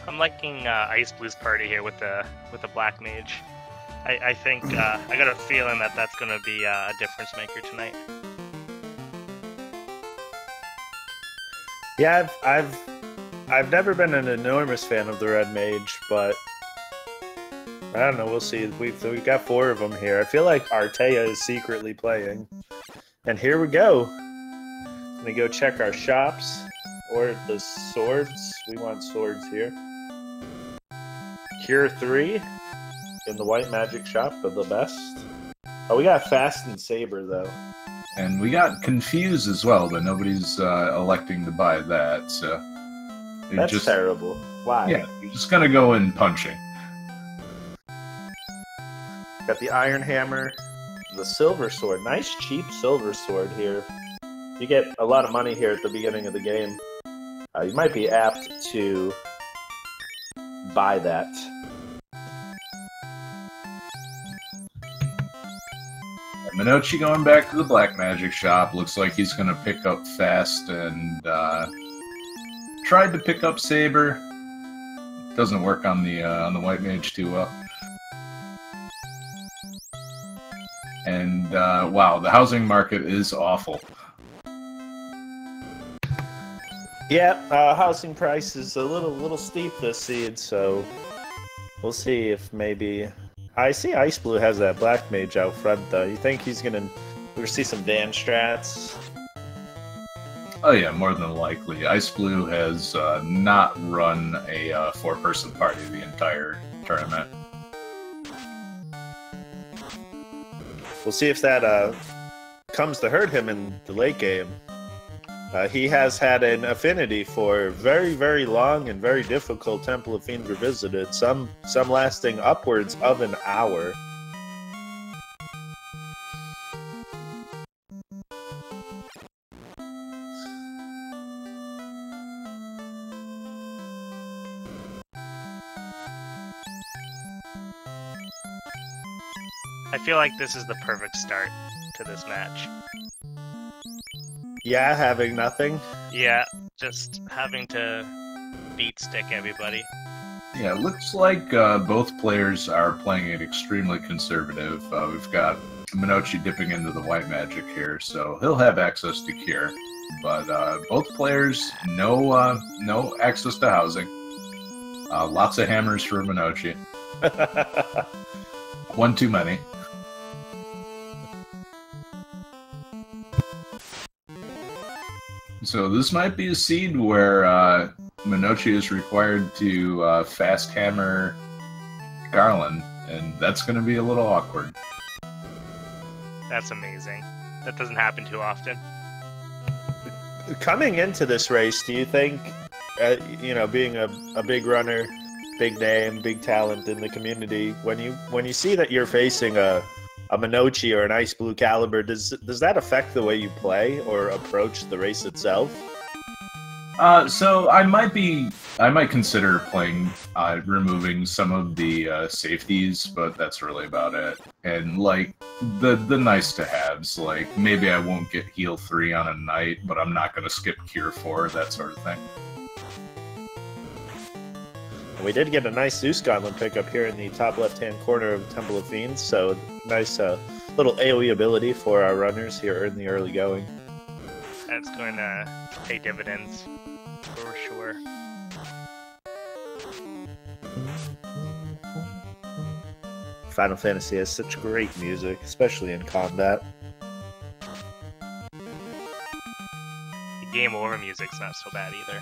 I'm liking xIceblue's party here with the black mage. I think I got a feeling that that's gonna be a difference maker tonight. Yeah, I've never been an enormous fan of the red mage, but I don't know. We'll see. We've got 4 of them here. I feel like Artea is secretly playing, and here we go. Let me go check our shops or the swords. We want swords here. Cure 3 in the white magic shop of the best. Oh, we got Fast and Saber though. And we got Confuse as well, but nobody's electing to buy that, so... That's just terrible. Why? Yeah, you're just gonna go in punching. Got the Iron Hammer, the Silver Sword. Nice cheap Silver Sword here. You get a lot of money here at the beginning of the game. You might be apt to buy that. Monoci going back to the black magic shop. Looks like he's going to pick up Fast and tried to pick up Saber. Doesn't work on the white mage too well. And wow, the housing market is awful. Yeah, housing price is a little steep this seed, so we'll see if maybe... I see xIceblue has that black mage out front, though. You think he's gonna... We'll see some Van strats? Oh yeah, more than likely. xIceblue has not run a 4-person party the entire tournament. We'll see if that comes to hurt him in the late game. He has had an affinity for very, very long and very difficult Temple of Fiends Revisited, some lasting upwards of an hour. I feel like this is the perfect start to this match. Yeah, having nothing. Yeah, just having to beat stick everybody. Yeah, it looks like both players are playing it extremely conservative. We've got Monoci dipping into the white magic here, so he'll have access to cure. But both players, no access to housing. Lots of hammers for Monoci. One too many. So this might be a seed where Monoci is required to fast hammer Garland, and that's going to be a little awkward. That's amazing. That doesn't happen too often. Coming into this race, do you think, being a big runner, big name, big talent in the community, when you see that you're facing a Monoci or an xIceblue caliber, does that affect the way you play or approach the race itself? So I might consider playing removing some of the safeties, but that's really about it. And like the nice to haves, like maybe I won't get heal 3 on a night, but I'm not gonna skip cure 4, that sort of thing. We did get a nice Zeus Gauntlet pickup here in the top left-hand corner of Temple of Fiends, so nice little AoE ability for our runners here in the early going. That's going to pay dividends, for sure. Final Fantasy has such great music, especially in combat. The game over music's not so bad either.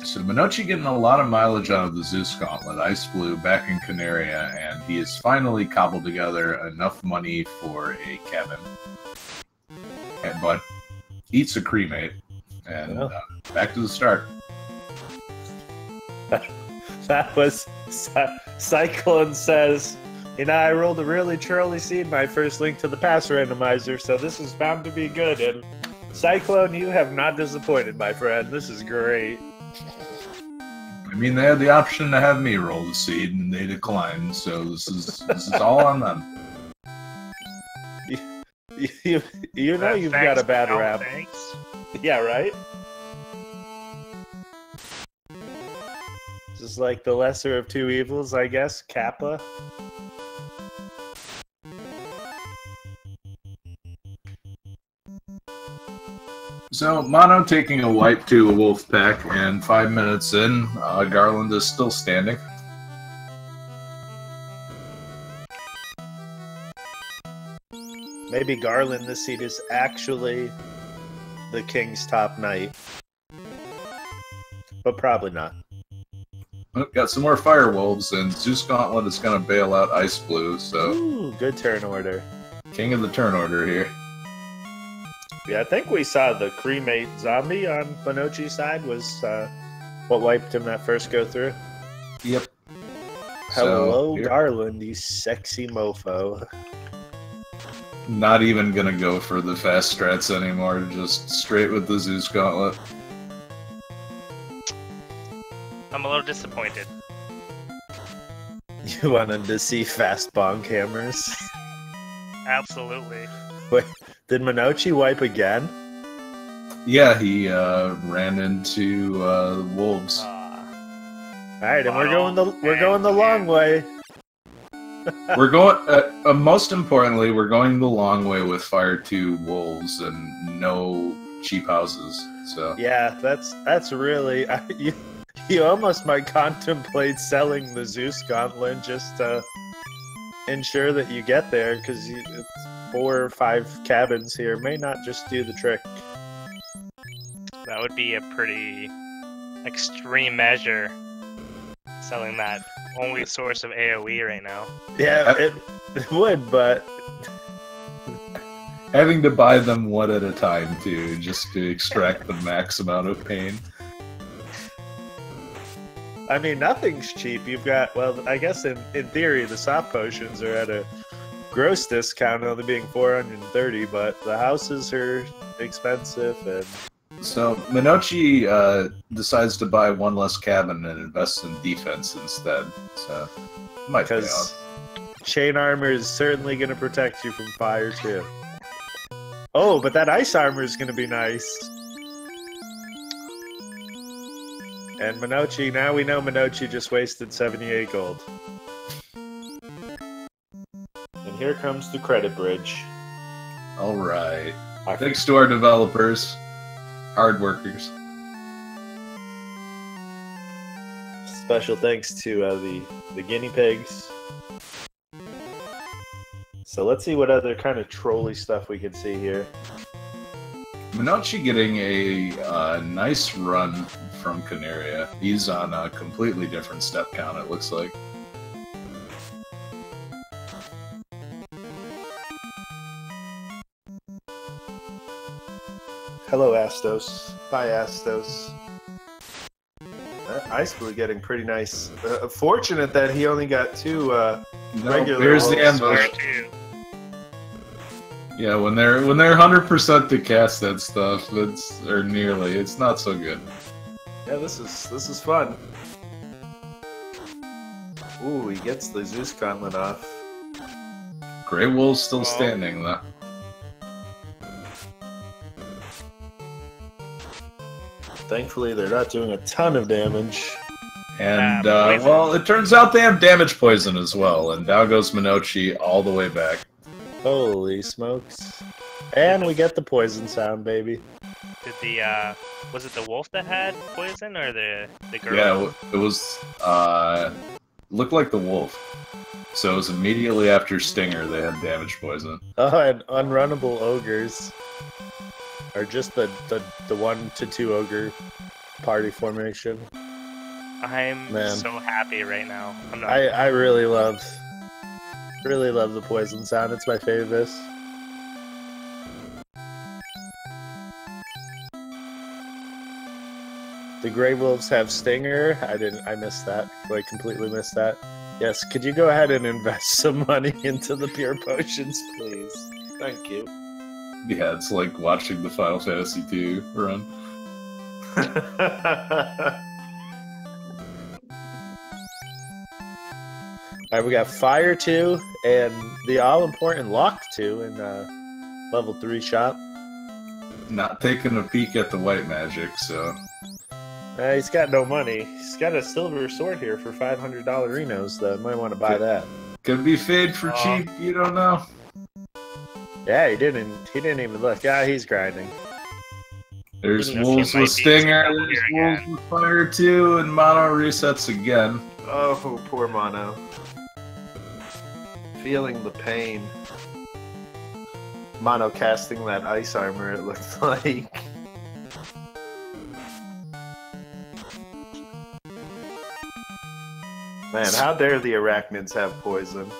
So Monoci getting a lot of mileage out of the Zeus Gauntlet. xIceblue back in Canaria, and he has finally cobbled together enough money for a cabin. But eats a cremate, and back to the start. That was Cyclone says, I rolled a really churly seed my first link to the pass randomizer, so this is bound to be good. And Cyclone, you have not disappointed, my friend. This is great. I mean, they had the option to have me roll the seed, and they declined. So this is all on them. You've got a bad rap. Thanks. Yeah, right. Just like the lesser of two evils, I guess. Kappa. So, Mono taking a wipe to a wolf pack, and 5 minutes in, Garland is still standing. Maybe Garland this seed is actually the king's top knight. But probably not. Oh, got some more fire wolves, and Zeus Gauntlet is going to bail out IceBlue, so... Ooh, good turn order. King of the turn order here. Yeah, I think we saw the cremate zombie on Monoci's side was what wiped him that first go through. Yep. Hello, So, Garland, you sexy mofo. Not even going to go for the fast strats anymore, just straight with the Zeus Gauntlet. I'm a little disappointed. You wanted to see fast bonk hammers? Absolutely. Wait, did Monoci wipe again? Yeah, he ran into wolves. All right, and we're going the long way. We're going. Most importantly, we're going the long way with Fire 2 wolves and no cheap houses. So yeah, that's really you almost might contemplate selling the Zeus Gauntlet just to ensure that you get there, because it's 4 or 5 cabins here may not just do the trick. That would be a pretty extreme measure, selling that only source of AoE right now. Yeah, it would, but having to buy them one at a time too, just to extract the max amount of pain. I mean, nothing's cheap. You've got, well, I guess in theory, the soft potions are at a gross discount, only being 430, but the houses are expensive. And so Monoci decides to buy one less cabin and invest in defense instead. So might pay because off. chain armor is certainly going to protect you from fire too. Oh, but that ice armor is going to be nice. And Monoci, now we know Monoci just wasted 78 gold. And here comes the credit bridge. All right. Thanks to our developers, hard workers. Special thanks to the guinea pigs. So let's see what other kind of trolly stuff we can see here. Monoci getting a nice run from Canaria. He's on a completely different step count, it looks like. Hello, Astos. Bye, Astos. IceBlue getting pretty nice. Fortunate that he only got 2 regular Here's the wolves. ambush. Yeah, when they're 100% to cast that stuff, or nearly, it's not so good. Yeah, this is fun. Ooh, he gets the Zeus Gauntlet off. Grey Wolf's still standing, though. Thankfully, they're not doing a ton of damage. And, well, it turns out they have damage poison as well, and down goes Monoci all the way back. Holy smokes. And we get the poison sound, baby. Did the, was it the wolf that had poison, or the girl? Yeah, it was, looked like the wolf. So it was immediately after Stinger they had damage poison. Oh, and unrunnable ogres. Or just the 1 to 2 ogre party formation. I'm so happy right now. I'm not. I really love the poison sound. It's my favorite. The Grey Wolves have Stinger. I missed that. I completely missed that. Yes, could you go ahead and invest some money into the pure potions, please? Thank you. Yeah, it's like watching the Final Fantasy II run. Alright, we got Fire 2 and the all-important Lock 2 in level 3 shop. Not taking a peek at the white magic, so... He's got no money. He's got a silver sword here for $500 Renos, though. Might want to buy that. Could be fade for cheap. You don't know. Yeah, he didn't even look. Yeah, he's grinding. There's Wolves with Stinger. There's Wolves with Fire 2, and Mono resets again. Oh, poor Mono. Feeling the pain. Mono casting that ice armor, it looks like. Man, how dare the arachnids have poison?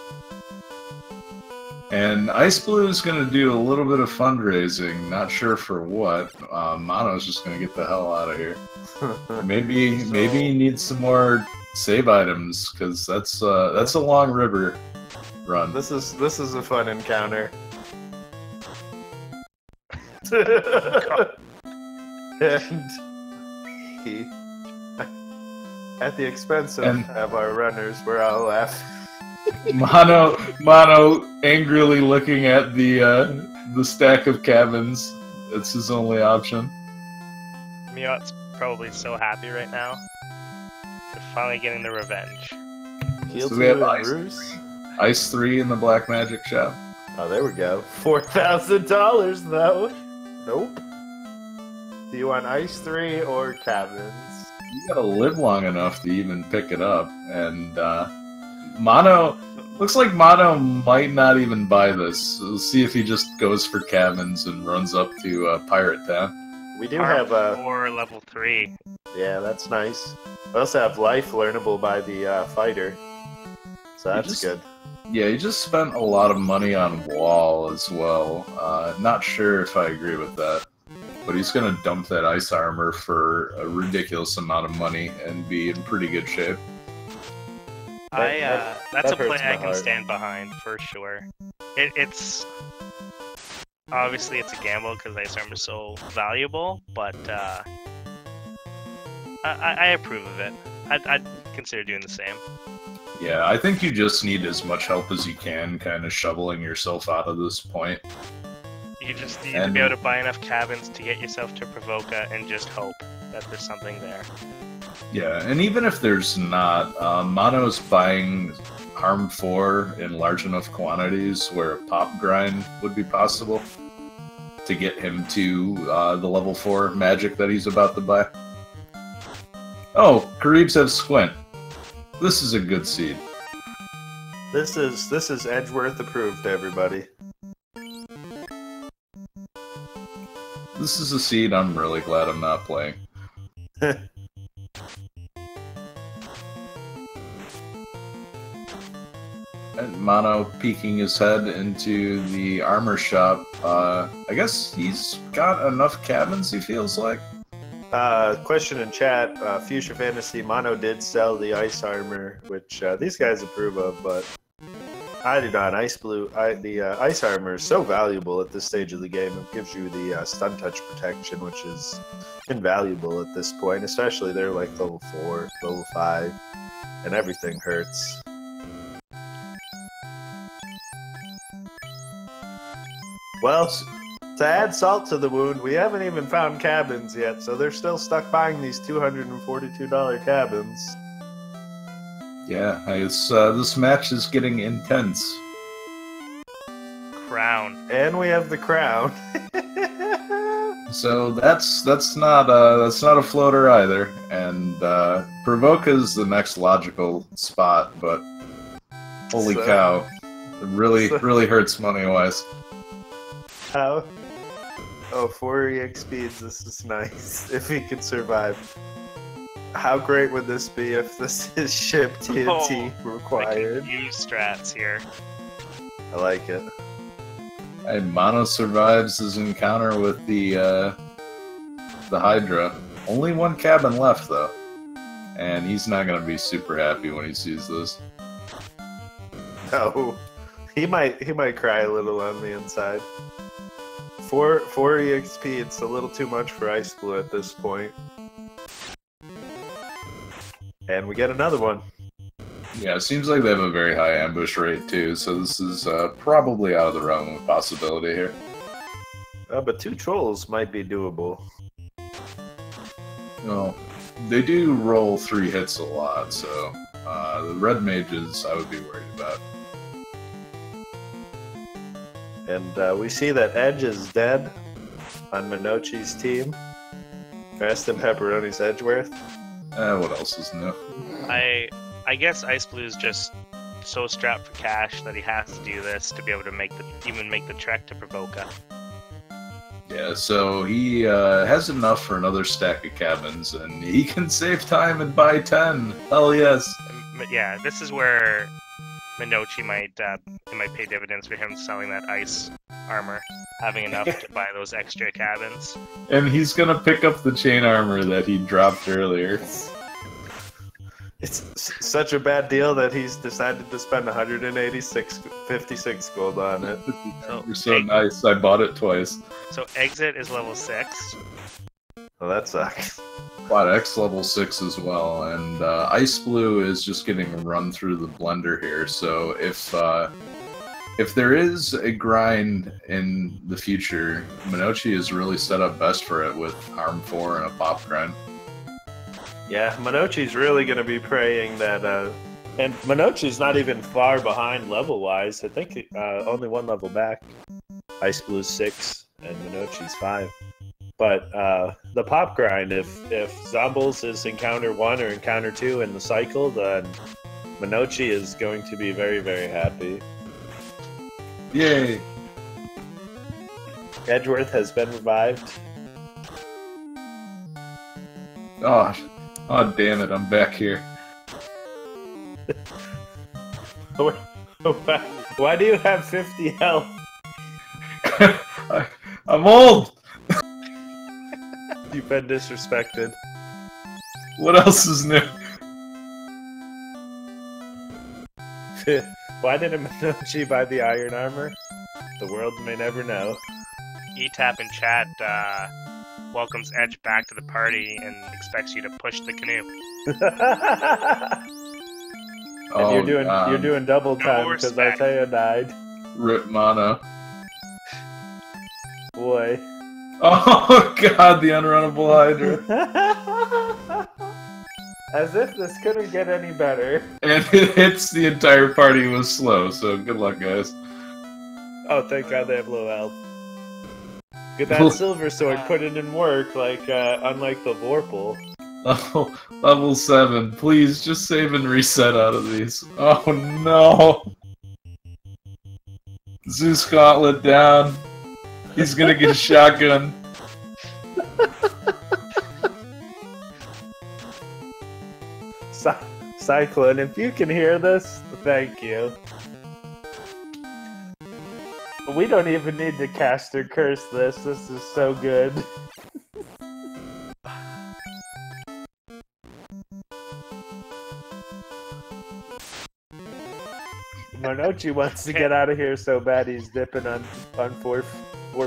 And xIceblue is going to do a little bit of fundraising, not sure for what. Mono's just going to get the hell out of here. Maybe he needs some more save items, because that's a long river run. This is a fun encounter. And he, at the expense of our runners, we're all laughing. Mono angrily looking at the stack of cabins. It's his only option. Miot's probably so happy right now. They're finally getting the revenge. So we have Ice 3 in the Black Magic shop. Oh, there we go. $4,000 though. Nope. Do you want Ice 3 or cabins? You gotta live long enough to even pick it up, and Mono looks like Mono might not even buy this. We'll see if he just goes for cabins and runs up to Pirate Town. We do have a 4 level 3. Yeah, that's nice. We also have life learnable by the fighter, so that's good. Yeah, he just spent a lot of money on Wall as well. Not sure if I agree with that. But he's going to dump that ice armor for a ridiculous amount of money and be in pretty good shape. That's a play I can stand behind, for sure. It's... Obviously it's a gamble because ice armor is so valuable, but I approve of it. I'd consider doing the same. Yeah, I think you just need as much help as you can, kind of shoveling yourself out of this point. You just need to be able to buy enough cabins to get yourself to Provoca and just hope that there's something there. Yeah, and even if there's not, Mono's buying Harm 4 in large enough quantities where a pop grind would be possible to get him to the level 4 magic that he's about to buy. Oh, Caribs have Squint. This is a good seed. This is Edgeworth approved, everybody. This is a seed I'm really glad I'm not playing. And Mono peeking his head into the armor shop. I guess he's got enough cabins, he feels like. Question in chat, Fuchsia Fantasy, Mono did sell the ice armor, which these guys approve of, but I do not. xIceblue, the ice armor is so valuable at this stage of the game. It gives you the stun touch protection, which is invaluable at this point, especially they're like level 4, level 5, and everything hurts. Well, to add salt to the wound, we haven't even found cabins yet, so they're still stuck buying these $242 cabins. Yeah, this match is getting intense. Crown. And we have the crown. So that's not a floater either, and Provoca's the next logical spot, but holy cow, it really hurts money wise. How? Oh, 4 EX speeds. This is nice. If he could survive. How great would this be if this is ship TNT required? I can use strats here. I like it. And Mono survives his encounter with the Hydra. Only one cabin left though, and he's not gonna be super happy when he sees this. No, he might cry a little on the inside. 4 EXP. It's a little too much for xIceblue at this point. And we get another one. Yeah, it seems like they have a very high ambush rate too, so this is probably out of the realm of possibility here. But 2 trolls might be doable. No, they do roll 3 hits a lot, so the red mages I would be worried about. And we see that Edge is dead on Monoci's team. Fast and Pepperoni's Edgeworth. What else is new? I guess IceBlue is just so strapped for cash that he has to do this to be able to even make the trek to Provoca. Yeah, so he has enough for another stack of cabins, and he can save time and buy 10. Hell yes. But yeah, this is where Monoci might pay dividends for him selling that ice armor, having enough to buy those extra cabins. And he's gonna pick up the chain armor that he dropped earlier. It's such a bad deal that he's decided to spend 156 gold on it. You're so nice, I bought it twice. So Exit is level 6. Well, that sucks. Bought X level 6 as well, and IceBlue is just getting run through the blender here, so if there is a grind in the future, Monoci is really set up best for it with Arm 4 and a pop grind. Yeah, Monoci's really going to be praying that... and Monoci's not even far behind level-wise. I think only 1 level back. IceBlue's 6 and Monoci's 5. But the pop grind, if Zombles is encounter 1 or encounter 2 in the cycle, then Monoci is going to be very, very happy. Yay! Edgeworth has been revived. Oh damn it, I'm back here. Why do you have 50 health? I'm old! You've been disrespected. What else is new? Why didn't Monoci buy the iron armor? The world may never know. ETAP in chat welcomes Edge back to the party and expects you to push the canoe. And you're doing double time because Artea died. Rip Mono. Boy. Oh god, the unrunnable Hydra. As if this couldn't get any better. And it hits the entire party with slow, so good luck, guys. Oh, thank god they have low health. Get that silver sword, put it in work, like, unlike the Vorpal. Oh, level 7. Please, just save and reset out of these. Oh no! Zeus Gauntlet down. He's gonna get a shotgun. Cyclone, if you can hear this, thank you. We don't even need to cast or curse this. This is so good. Monoci wants to get out of here so bad he's dipping on four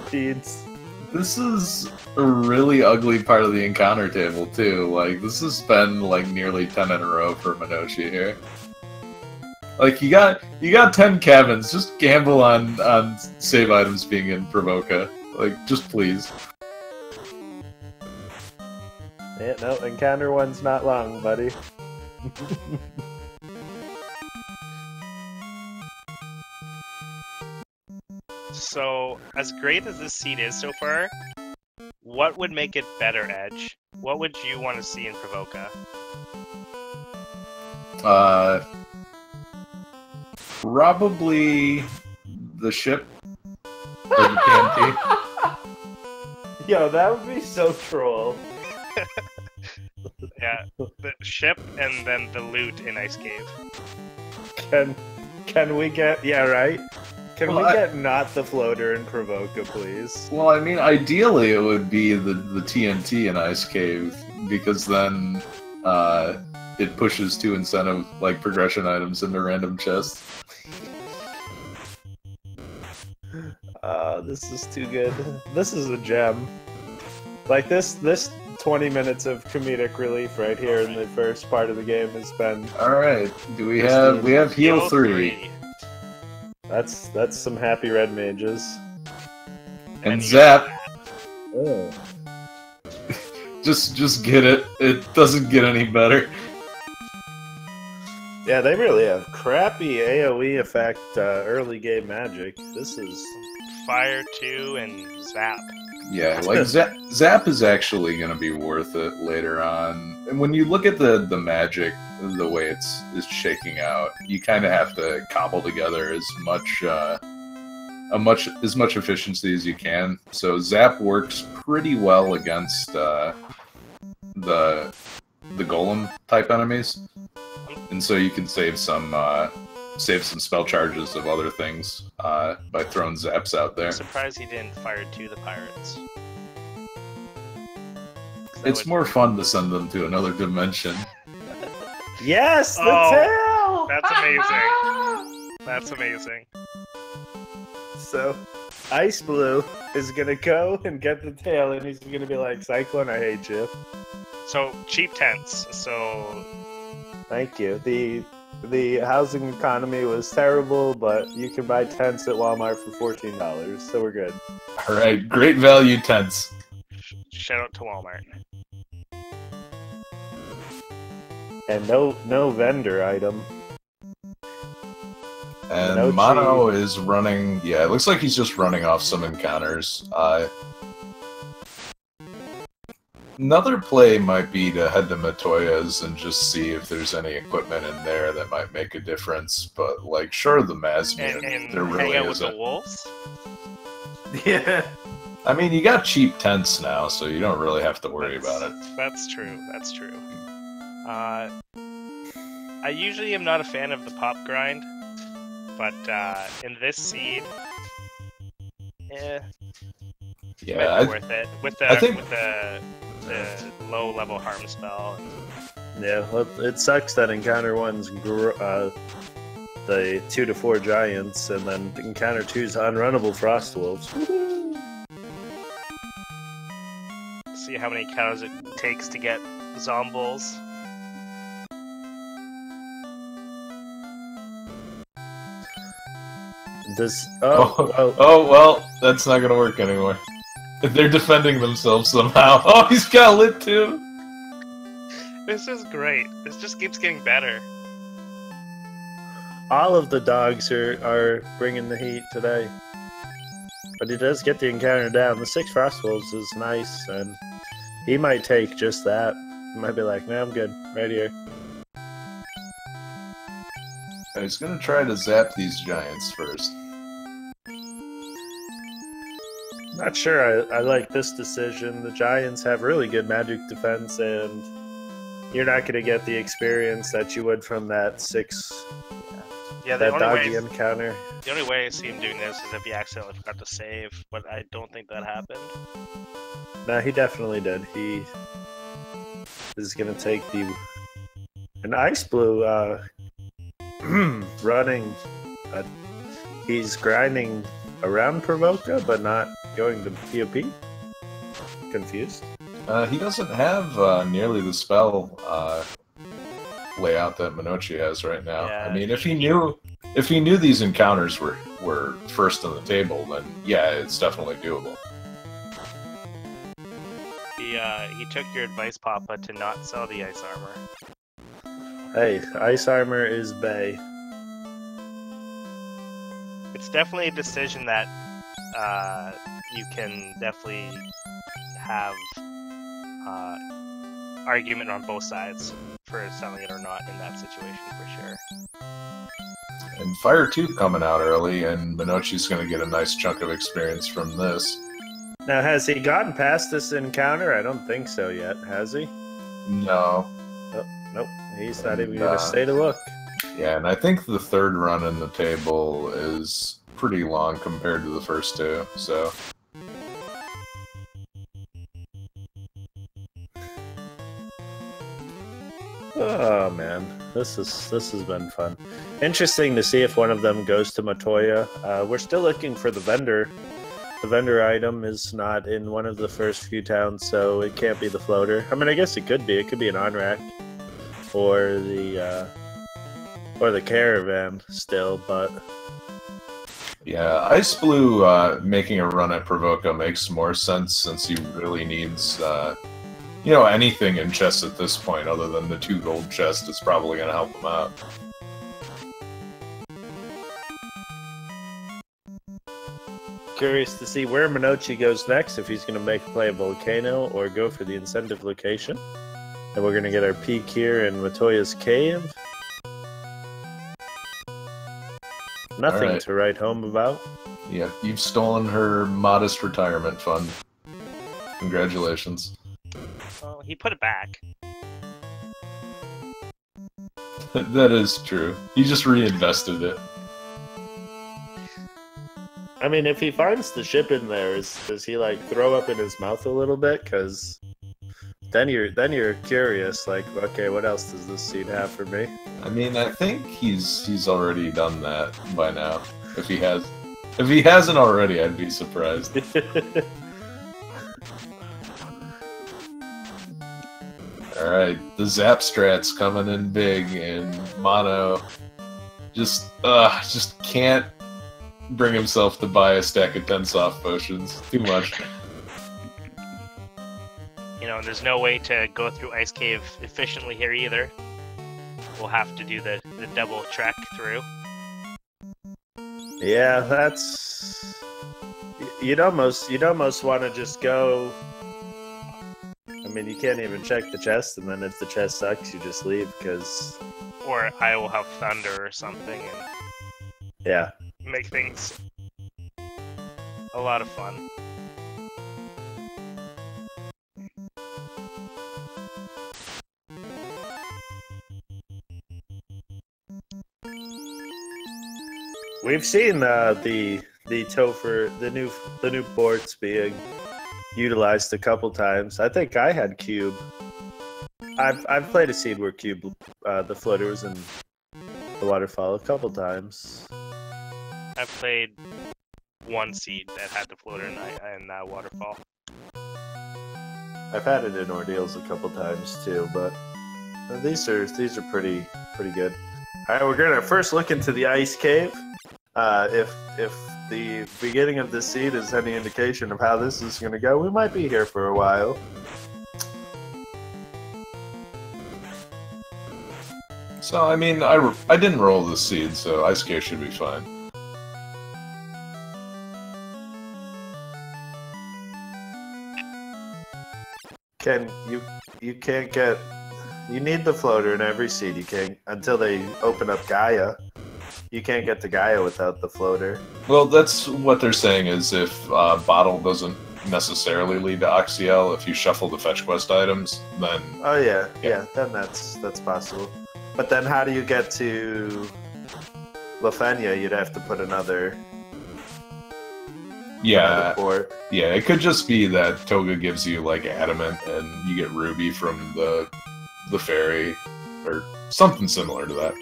peeds. This is a really ugly part of the encounter table too. Like, this has been like nearly 10 in a row for Monoci here. Like, you got 10 cabins. Just gamble on save items being in Provoca. Like, just please. Yeah, no, encounter 1's not long, buddy. So, as great as this seed is so far, what would make it better, Edge? What would you want to see in Provoca? Probably the ship or the TNT. Yo, that would be so troll. Yeah, the ship and then the loot in Ice Cave. Can we get right? Can we get not the floater in Provoca, please? Well, I mean, ideally it would be the TNT in Ice Cave, because then it pushes 2 incentive like progression items into random chests. This is too good. This is a gem. Like this 20 minutes of comedic relief right here in the first part of the game has been. All right, we have heal 3. That's some happy red mages. And zap. Oh. Just get it. It doesn't get any better. Yeah, they really have crappy AoE effect early game magic. This is Fire 2 and Zap. Yeah, like Zap is actually going to be worth it later on. And when you look at the magic, the way it's shaking out, you kind of have to cobble together as much efficiency as you can. So Zap works pretty well against the golem type enemies, and so you can save some spell charges of other things by throwing Zaps out there. I'm surprised he didn't fire 2 the pirates. It's more fun to send them to another dimension. yes, the tail. That's amazing. That's amazing. So, xIceblue is gonna go and get the tail, and he's gonna be like, "Cyclone, I hate you." So cheap tents. So Thank you. The housing economy was terrible, but you can buy tents at Walmart for $14, so we're good. All right, great value tents. shout out to Walmart. And no vendor item. And Monoci. Mono is running. Yeah, it looks like he's just running off some encounters. Another play might be to head to Matoya's and just see if there's any equipment in there that might make a difference. But, like, sure, the Mazmian, And there really hang out with isn't. the wolves? Yeah. I mean, you got cheap tents now, so you don't really have to worry about it. That's true. That's true. I usually am not a fan of the pop grind, but in this seed, Yeah, might be worth it with the I think- with the low level harm spell. Yeah, well, it sucks that Encounter 1's the 2 to 4 giants, and then Encounter 2's unrunnable frost wolves. See how many cows it takes to get zombies. Oh, well, that's not gonna work anymore. They're defending themselves somehow. Oh, he's got lit too! This is great. This just keeps getting better. all of the dogs are bringing the heat today. But he does get the encounter down. The 6 frost wolves is nice, and he might take just that. He might be like, "No, I'm good, right here." He's gonna try to zap these giants first. Not sure I like this decision. The Giants have really good magic defense, and you're not going to get the experience that you would from that 6, Yeah, that doggy encounter. the only way I see him doing this is if he accidentally forgot to save, but I don't think that happened. No, he definitely did. He is going to take the... An xIceblue running... he's grinding around Provoca, but not going to POP? Confused? He doesn't have nearly the spell layout that Monoci has right now. Yeah, I mean, if he knew these encounters were first on the table, then yeah, it's definitely doable. He took your advice, Papa, to not sell the ice armor. Hey, ice armor is Bay. It's definitely a decision that you can definitely have argument on both sides for selling it or not in that situation for sure. And Fire 2 coming out early, and Monoci's going to get a nice chunk of experience from this. Now, has he gotten past this encounter? I don't think so yet, has he? No. Oh, nope, he's not even going to stay to look. Yeah, and I think the third run in the table is pretty long compared to the first 2, so... Oh man, this has been fun. Interesting to see if one of them goes to Matoya. We're still looking for the vendor. The vendor item is not in one of the first few towns, so it can't be the floater. I mean, I guess it could be. It could be an on-rack or the caravan still, but Yeah, XIceblue making a run at Provoca makes more sense since he really needs You know, anything in chests at this point, other than the 2 gold chests, is probably going to help him out. Curious to see where Monoci goes next, if he's going to make a play a Volcano or go for the incentive location. And we're going to get our peak here in Matoya's Cave. Nothing to write home about. Yeah, you've stolen her modest retirement fund. Congratulations. Well, he put it back. That is true. He just reinvested it. I mean, if he finds the ship in there, does he like throw up in his mouth a little bit? Because then you're curious, like, okay, what else does this seed have for me? I mean, I think he's already done that by now. If he hasn't already, I'd be surprised. All right, the Zap Strat's coming in big, and Mono just can't bring himself to buy a stack of 10 soft potions. Too much. You know, there's no way to go through Ice Cave efficiently here either. We'll have to do the double trek through. Yeah, that's... You'd almost want to just go... I mean, you can't even check the chest, and then if the chest sucks, you just leave, because... Or I will have thunder or something, and... Yeah. Make things a lot of fun. We've seen the Topher, the new ports being utilized a couple times. I think I had Cube. I've played a seed where Cube, the floater was in the waterfall a couple times. I've played one seed that had the floater in that waterfall. I've had it in Ordeals a couple times too, but these are pretty good. All right, we're gonna first look into the ice cave. If the beginning of the seed is any indication of how this is gonna go, we might be here for a while. So, I mean, I didn't roll the seed, so Ice Cave should be fine. You can't get... You need the floater in every seed. You can't... Until they open up Gaia. You can't get to Gaia without the floater. Well, that's what they're saying is if Bottle doesn't necessarily lead to Oxiel, if you shuffle the fetch quest items, then... Oh, yeah, then that's possible. But then how do you get to Lafenia? You'd have to put another... Yeah, port. Yeah, it could just be that Toga gives you, like, Adamant, and you get Ruby from the ferry, or something similar to that.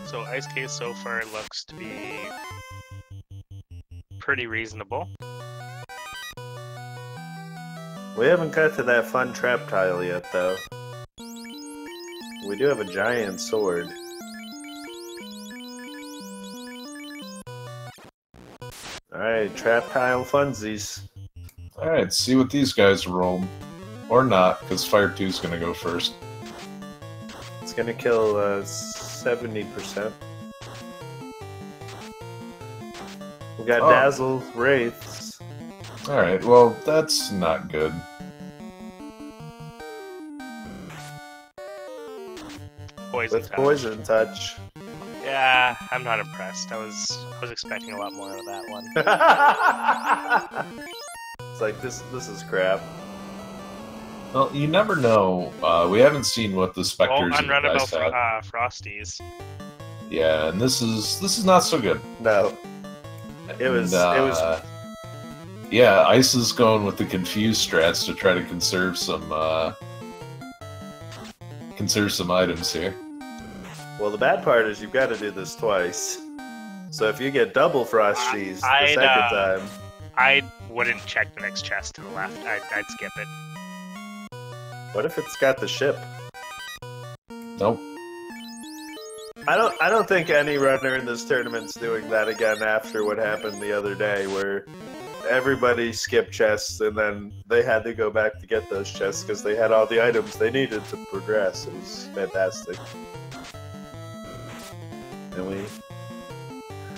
So Ice Cave so far looks to be pretty reasonable. We haven't got to that fun trap tile yet, though. We do have a giant sword. Alright, trap tile funsies. Alright, see what these guys rolled. Or not, because Fire 2's gonna go first. It's gonna kill 70%. We got Dazzle Wraiths. Alright, well, that's not good. Poison touch. Yeah, I'm not impressed. I was expecting a lot more of that one. It's like this is crap. Well, you never know. We haven't seen what the specters and guys had. Frosties. Yeah, and this is not so good. No. It was Yeah, Ice is going with the confused strats to try to conserve some items here. Well, the bad part is you've got to do this twice. So if you get double Frosties the second time... I wouldn't check the next chest to the left. I'd skip it. What if it's got the ship? Nope. I don't think any runner in this tournament's doing that again after what happened the other day, where everybody skipped chests, and then they had to go back to get those chests because they had all the items they needed to progress. It was fantastic. And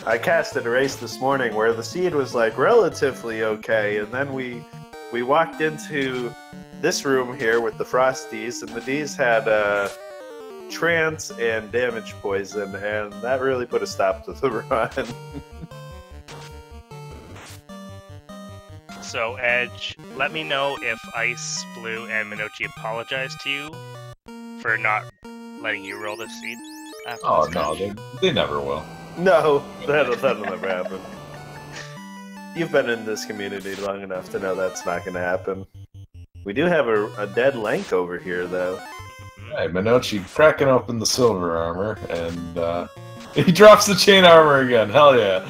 I casted a race this morning where the seed was like relatively okay, and then we walked into this room here with the Frosties, and the Ds had trance and damage poison, and that really put a stop to the run. So, Edge, let me know if IceBlue and Monoci apologize to you for not letting you roll this seed. Oh, no, they never will. No, that'll never happen. You've been in this community long enough to know that's not going to happen. We do have a dead Lank over here, though. Hey, Monoci cracking open the silver armor, and he drops the chain armor again. Hell yeah.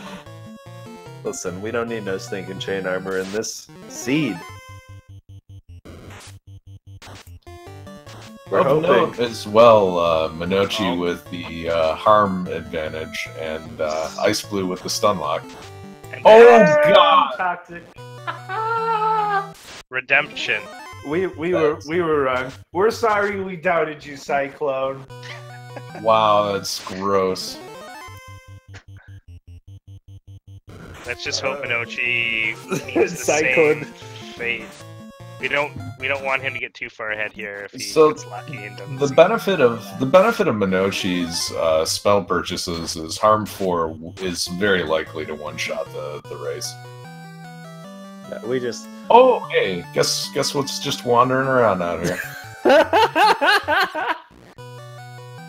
Listen, we don't need no stinking chain armor in this seed. We're hoping as well, Monoci with the harm advantage, and IceBlue with the stun lock. Oh god! Toxic. Redemption. We were wrong. We're sorry we doubted you, Cyclone. Wow, that's gross. Let's just hope Monoci meets the Cyclone. same fate. We don't want him to get too far ahead here if he gets lucky and doesn't. The benefit of Monoci's spell purchases is Harm 4 is very likely to one-shot the race. We just... Oh, hey, guess what's just wandering around out here?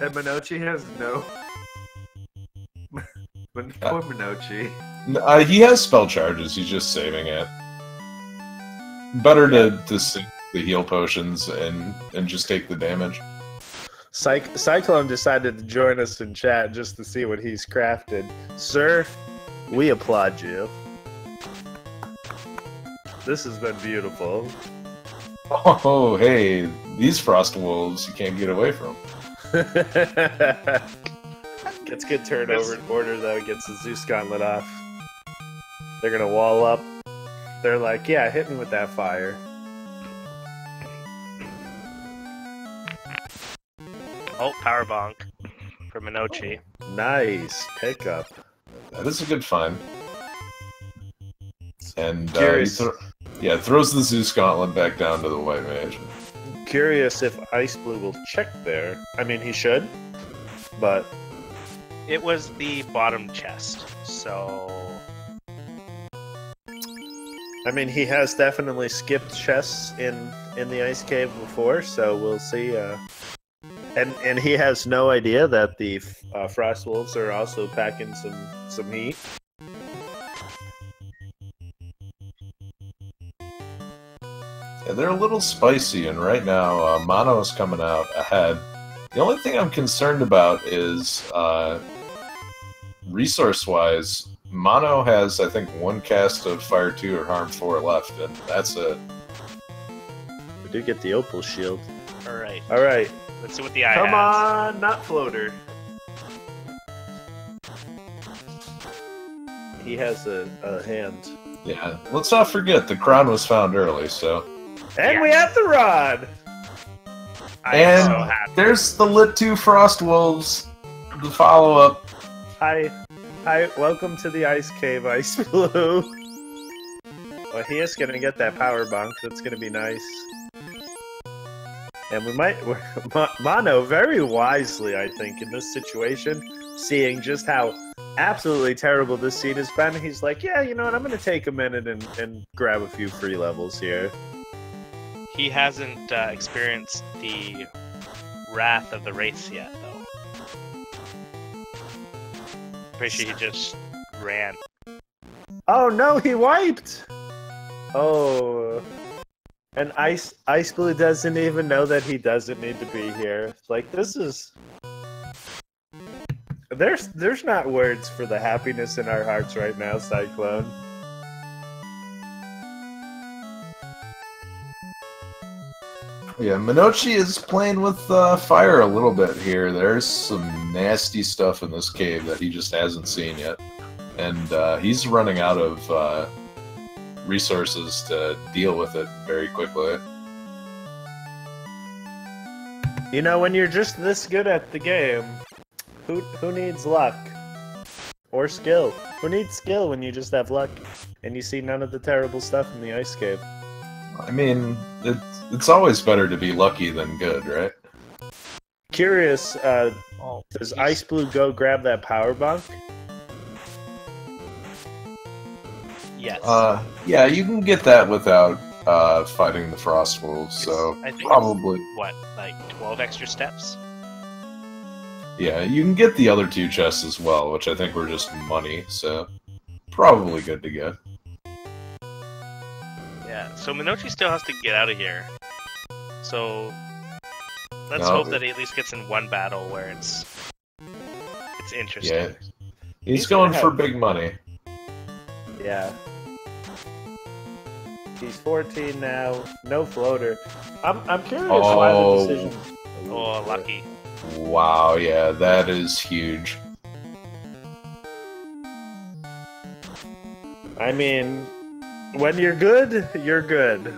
And Monoci has no... Poor Monoci. He has spell charges, he's just saving it. Better to sink the heal potions and just take the damage. Cyclone decided to join us in chat just to see what he's crafted. Sir, we applaud you. This has been beautiful. Oh, hey, these frost wolves you can't get away from. Gets good turnover in order though, gets the Zeus Gauntlet off. They're gonna wall up. They're like, yeah, hit me with that fire. Oh, power bonk for Monoci. Nice pickup. That is a good find. And throws the Zeus Gauntlet back down to the White Mage. Curious if IceBlue will check there. I mean, he should, but... It was the bottom chest, so... I mean, he has definitely skipped chests in the ice cave before, so we'll see. And he has no idea that the frost wolves are also packing some heat. Yeah, they're a little spicy, and right now Mono is coming out ahead. The only thing I'm concerned about is resource-wise. Mono has, I think, one cast of Fire 2 or Harm 4 left, and that's it. We do get the Opal Shield. Alright. Alright. Let's see what the eye Come has. on, not Floater. He has a hand. Yeah, let's not forget, the crown was found early, so... And we have the rod! I am so happy. There's the Lit 2 Frost Wolves, the follow-up. Hi, welcome to the Ice Cave, IceBlue. Well, he is gonna get that power bonk. That's gonna be nice. And we might, Mono, very wisely, I think, in this situation, seeing just how absolutely terrible this seed has been, he's like, yeah, you know what, I'm gonna take a minute and grab a few free levels here. He hasn't experienced the wrath of the race yet, though. Pretty sure he just ran. Oh no, he wiped! Oh. And IceBlue doesn't even know that he doesn't need to be here. Like, this is... There's not words for the happiness in our hearts right now, Cyclone. Yeah, Monoci is playing with fire a little bit here. There's some nasty stuff in this cave that he just hasn't seen yet. And he's running out of resources to deal with it very quickly. You know, when you're just this good at the game, who needs luck? Or skill? Who needs skill when you just have luck and you see none of the terrible stuff in the ice cave? I mean, it's always better to be lucky than good, right? Curious, does xIceblue go grab that power bunk? Yes. Yeah, you can get that without fighting the frost wolves, so I think probably. it's, what, like 12 extra steps? Yeah, you can get the other 2 chests as well, which I think were just money, so probably good to go. Yeah, so Monoci still has to get out of here. So let's hope that he at least gets in one battle where it's interesting. Yeah, he's going for big money. Yeah. He's 14 now, no floater. I'm curious why the decision. Oh, lucky. Wow, yeah, that is huge. I mean, when you're good, you're good.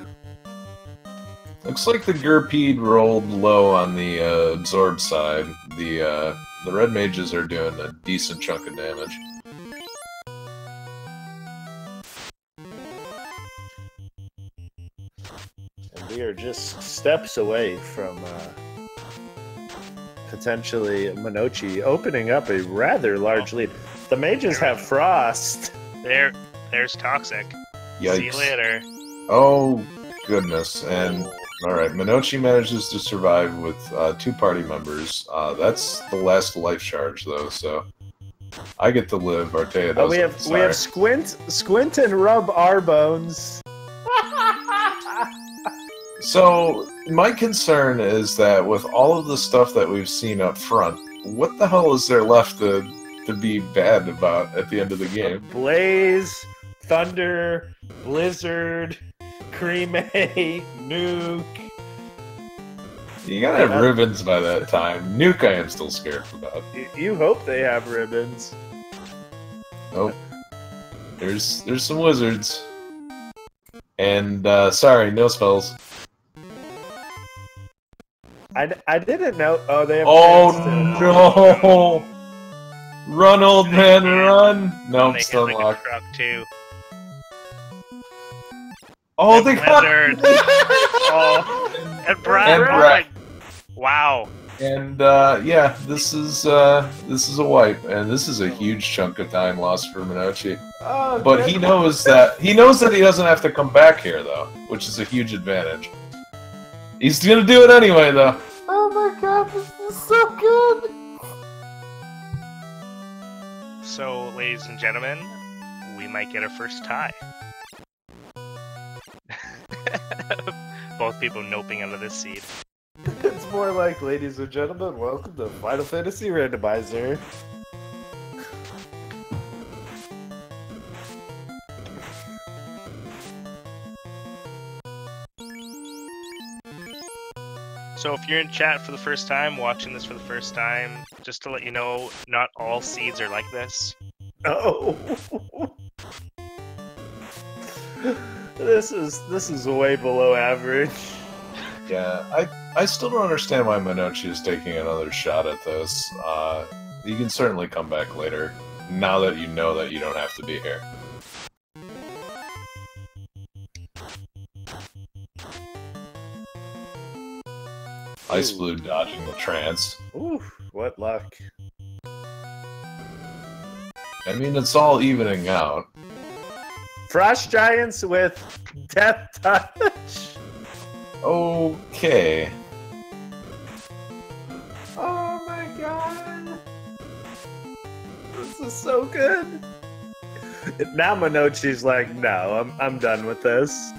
Looks like the Gurpeed rolled low on the absorb side. The red mages are doing a decent chunk of damage. And we are just steps away from potentially Monoci opening up a rather large lead. The mages have frost. There's Toxic. Yikes. See you later. Oh, goodness. And, alright, Monoci manages to survive with 2 party members. That's the last life charge, though, so I get to live. Artea doesn't. We have Squint and Rub our bones. So, my concern is that with all of the stuff that we've seen up front, what the hell is there left to be bad about at the end of the game? Blaze, Thunder, Blizzard, Creme, Nuke. You gotta have ribbons by that time. Nuke I am still scared about. You hope they have ribbons. Nope. There's some wizards. And, sorry, no spells. I didn't know. Oh, they have. Oh no! Run, old man, run! Nope, still locked. Truck too. Oh, they got. Oh, and Brad. Wow. And yeah, this is a wipe, and this is a huge chunk of time lost for Monoci. Oh, but he knows that he doesn't have to come back here though, which is a huge advantage. He's gonna do it anyway, though. Oh my god, this is so good! So, ladies and gentlemen, we might get our first tie. Both people noping out of this seed. It's more like, ladies and gentlemen, welcome to Final Fantasy Randomizer. So if you're in chat for the first time, watching this for the first time, just to let you know, not all seeds are like this. Oh, this is way below average. Yeah, I still don't understand why Monoci is taking another shot at this. You can certainly come back later, now that you know that you don't have to be here. xIceblue dodging the trance. Ooh, what luck. I mean, it's all evening out. Frost Giants with Death Touch. Okay. Oh my god. This is so good. Now Monoci's like, no, I'm done with this.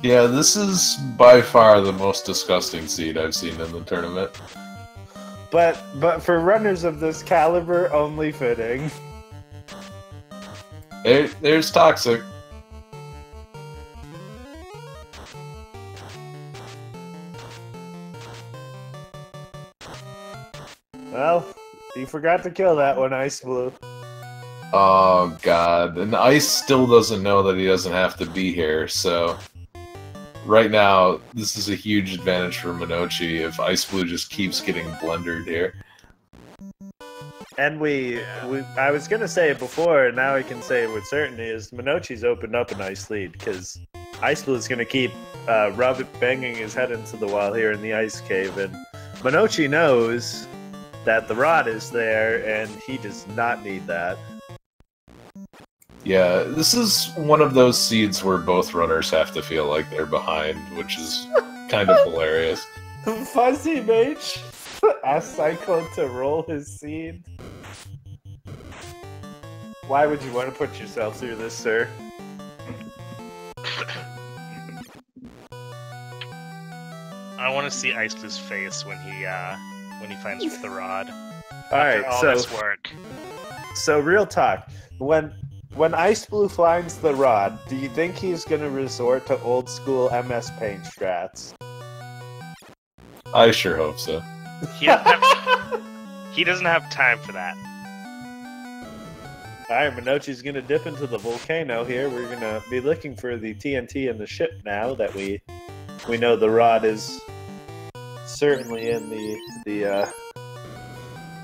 Yeah, this is by far the most disgusting seed I've seen in the tournament. But for runners of this caliber, only fitting. There's Toxic. Well, you forgot to kill that one, xIceblue. Oh god, and Ice still doesn't know that he doesn't have to be here, so right now this is a huge advantage for Monoci if xIceblue just keeps getting blendered here. And I was gonna say it before, and now I can say it with certainty, is Monoci's opened up a nice lead, because xIceblue is gonna keep banging his head into the wall here in the ice cave, and Monoci knows that the rod is there, and he does not need that. Yeah, this is one of those seeds where both runners have to feel like they're behind, which is kind of hilarious. Fuzzy Mage asked Cyclone to roll his seed. Why would you want to put yourself through this, sir? I want to see xIceblue's face when he finds the rod. All right, all so this work. So real talk, when xIceblue finds the rod, do you think he's gonna resort to old school MS Paint strats? I sure hope so. He doesn't have time for that. Alright, Monoci's gonna dip into the volcano here. We're gonna be looking for the TNT in the ship now that we know the rod is certainly in the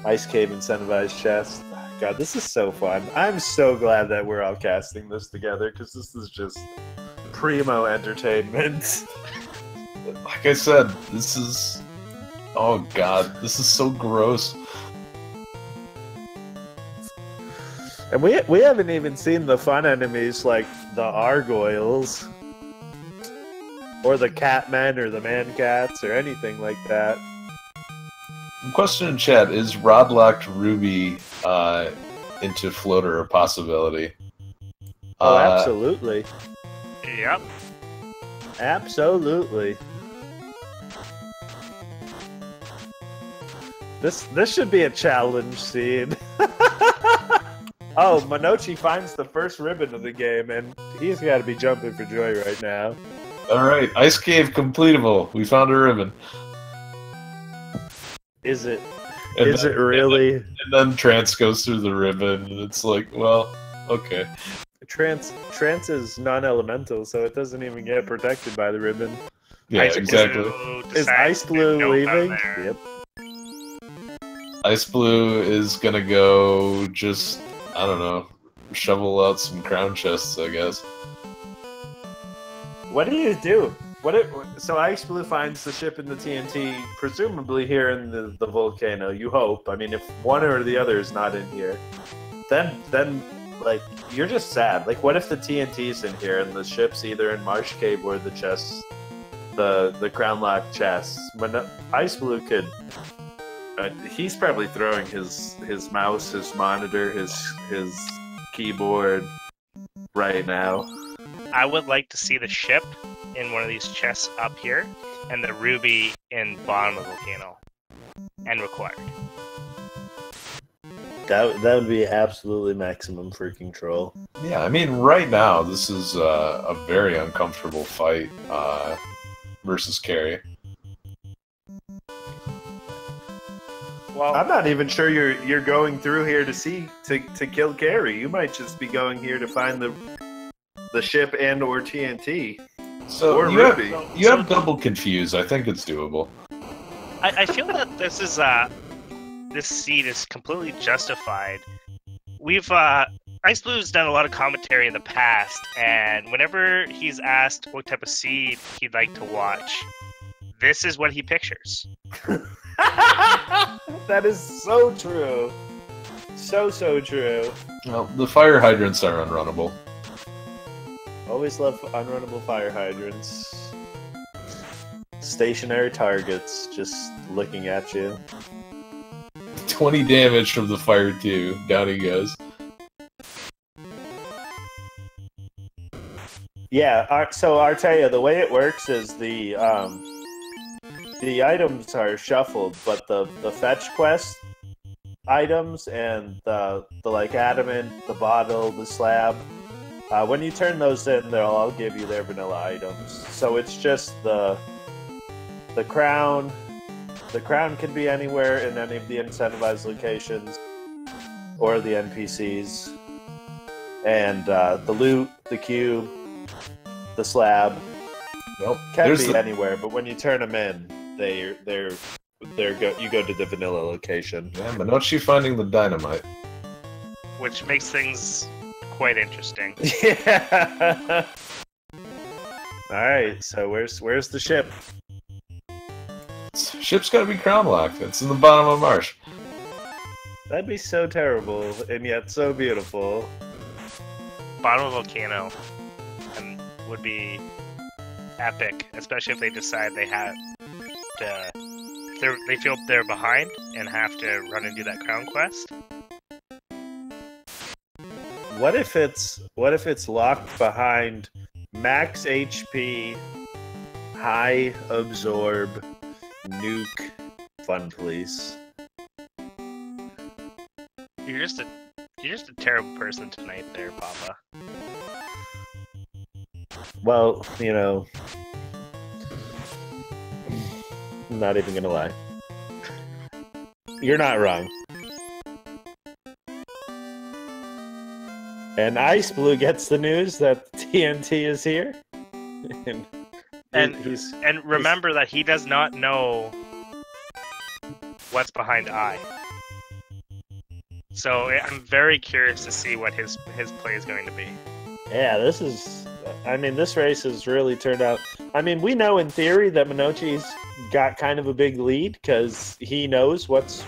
ice cave incentivized chest. God, this is so fun. I'm so glad that we're all casting this together, because this is just primo entertainment. Like I said, this is... Oh god, this is so gross. And we haven't even seen the fun enemies like the Argoyles, or the Catmen, or the Man-Cats, or anything like that. Question in chat, is Rodlocked Ruby into Floater a possibility? Oh, absolutely. Yep. Absolutely. This should be a challenge scene. Oh, Monoci finds the first ribbon of the game, and he's got to be jumping for joy right now. Alright, Ice Cave completable. We found a ribbon. Is it? And Is it really? And then Trance goes through the ribbon, and it's like, well, okay. Trance is non-elemental, so it doesn't even get protected by the ribbon. Yeah, exactly. Is xIceblue leaving? Yep. xIceblue is gonna go just, I don't know, shovel out some crown chests, I guess. What do you do? So xIceblue finds the ship in the TNT, presumably here in the volcano, you hope. I mean, if one or the other is not in here, then like, you're just sad. Like, what if the TNT's in here and the ship's either in Marsh Cave or the chests, the crown lock chests? xIceblue could... he's probably throwing his mouse, his monitor, his keyboard right now. I would like to see the ship in one of these chests up here, and the ruby in bottom of the volcano, and required. That would be absolutely maximum freaking troll. Yeah, I mean, right now, this is a very uncomfortable fight versus Carrie. Well, I'm not even sure you're going through here to kill Carrie. You might just be going here to find the ship and or TNT. So or you have double confuse. I think it's doable. I feel that this is this seed is completely justified. We've xIceblue's done a lot of commentary in the past, and whenever he's asked what type of seed he'd like to watch, this is what he pictures. That is so true. So true. Well, the fire hydrants are unrunnable. Always love unrunnable fire hydrants. Stationary targets just looking at you. 20 damage from the fire too. Down he goes. Yeah, so Artea, the way it works is the items are shuffled, but the fetch quest items and the like adamant, the bottle, the slab, when you turn those in, they'll all give you their vanilla items. So it's just the crown. The crown can be anywhere in any of the incentivized locations, or the NPCs. And the loot, the cube, the slab. Well, Can be anywhere, but when you turn them in, you go to the vanilla location. Yeah, Monoci finding the dynamite. Which makes things quite interesting. Yeah. All right, so where's the ship? Ship's got to be crown locked. It's in the bottom of marsh. That'd be so terrible and yet so beautiful. Bottom of volcano and would be epic, especially if they decide they have to. They feel they're behind and have to run and do that crown quest. What if it's locked behind max HP, high absorb, nuke, fun police? You're just a terrible person tonight, there, Papa. Well, you know, I'm not even gonna lie. You're not wrong. And xIceblue gets the news that TNT is here. and remember that he does not know what's behind I. So I'm very curious to see what his play is going to be. Yeah, this race has really turned out. I mean, we know in theory that Monoci's got kind of a big lead because he knows what's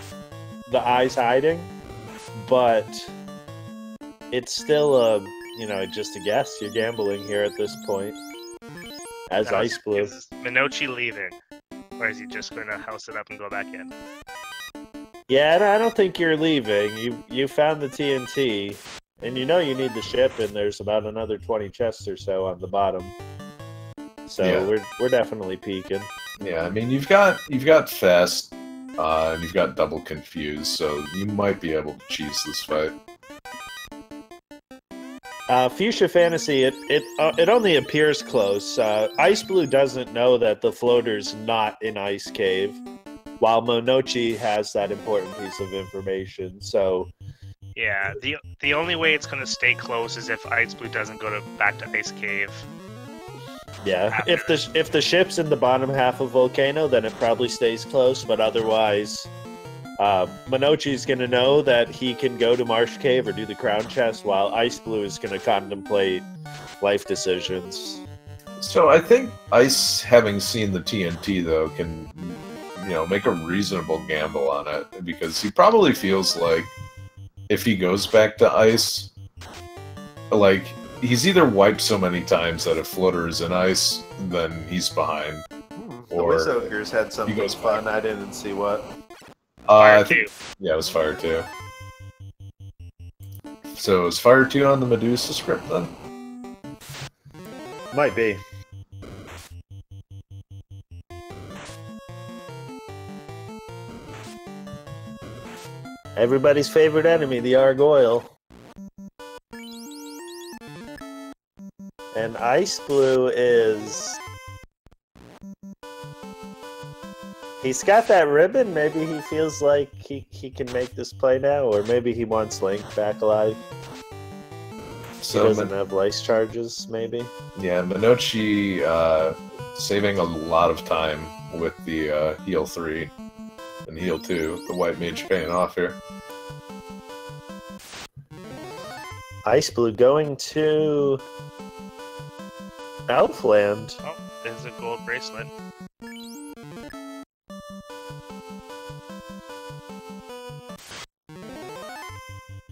the I's hiding, but it's still just a guess. You're gambling here at this point. As xIceblue. Is Monoci leaving? Or is he just going to house it up and go back in? Yeah, I don't think you're leaving. You found the TNT, and you know you need the ship, and there's about another 20 chests or so on the bottom. So yeah. We're definitely peeking. Yeah, I mean you've got fast, and you've got double confused, so you might be able to cheese this fight. Fuchsia Fantasy, it only appears close. xIceblue doesn't know that the floater's not in Ice Cave, while Monoci has that important piece of information. So, yeah, the only way it's going to stay close is if xIceblue doesn't go back to Ice Cave. Yeah, if the ship's in the bottom half of Volcano, then it probably stays close. But otherwise, Monoci's going to know that he can go to Marsh Cave or do the Crown Chest, while xIceblue is going to contemplate life decisions. So I think Ice, having seen the TNT, though, can make a reasonable gamble on it, because he probably feels like if he goes back to Ice, like, he's either wiped so many times that if floater is in Ice, then he's behind. The Wiz Ogres had something fun. I didn't see what. Fire 2. Yeah, it was Fire 2. So is Fire 2 on the Medusa script then? Might be. Everybody's favorite enemy, the Argoyle. And xIceblue is... He's got that ribbon. Maybe he feels like he can make this play now, or maybe he wants Link back alive. So he doesn't have lice charges, maybe? Yeah, Monoci saving a lot of time with the heal 3 and heal 2. The white mage paying off here. xIceblue going to Elfland. Oh, there's a gold bracelet.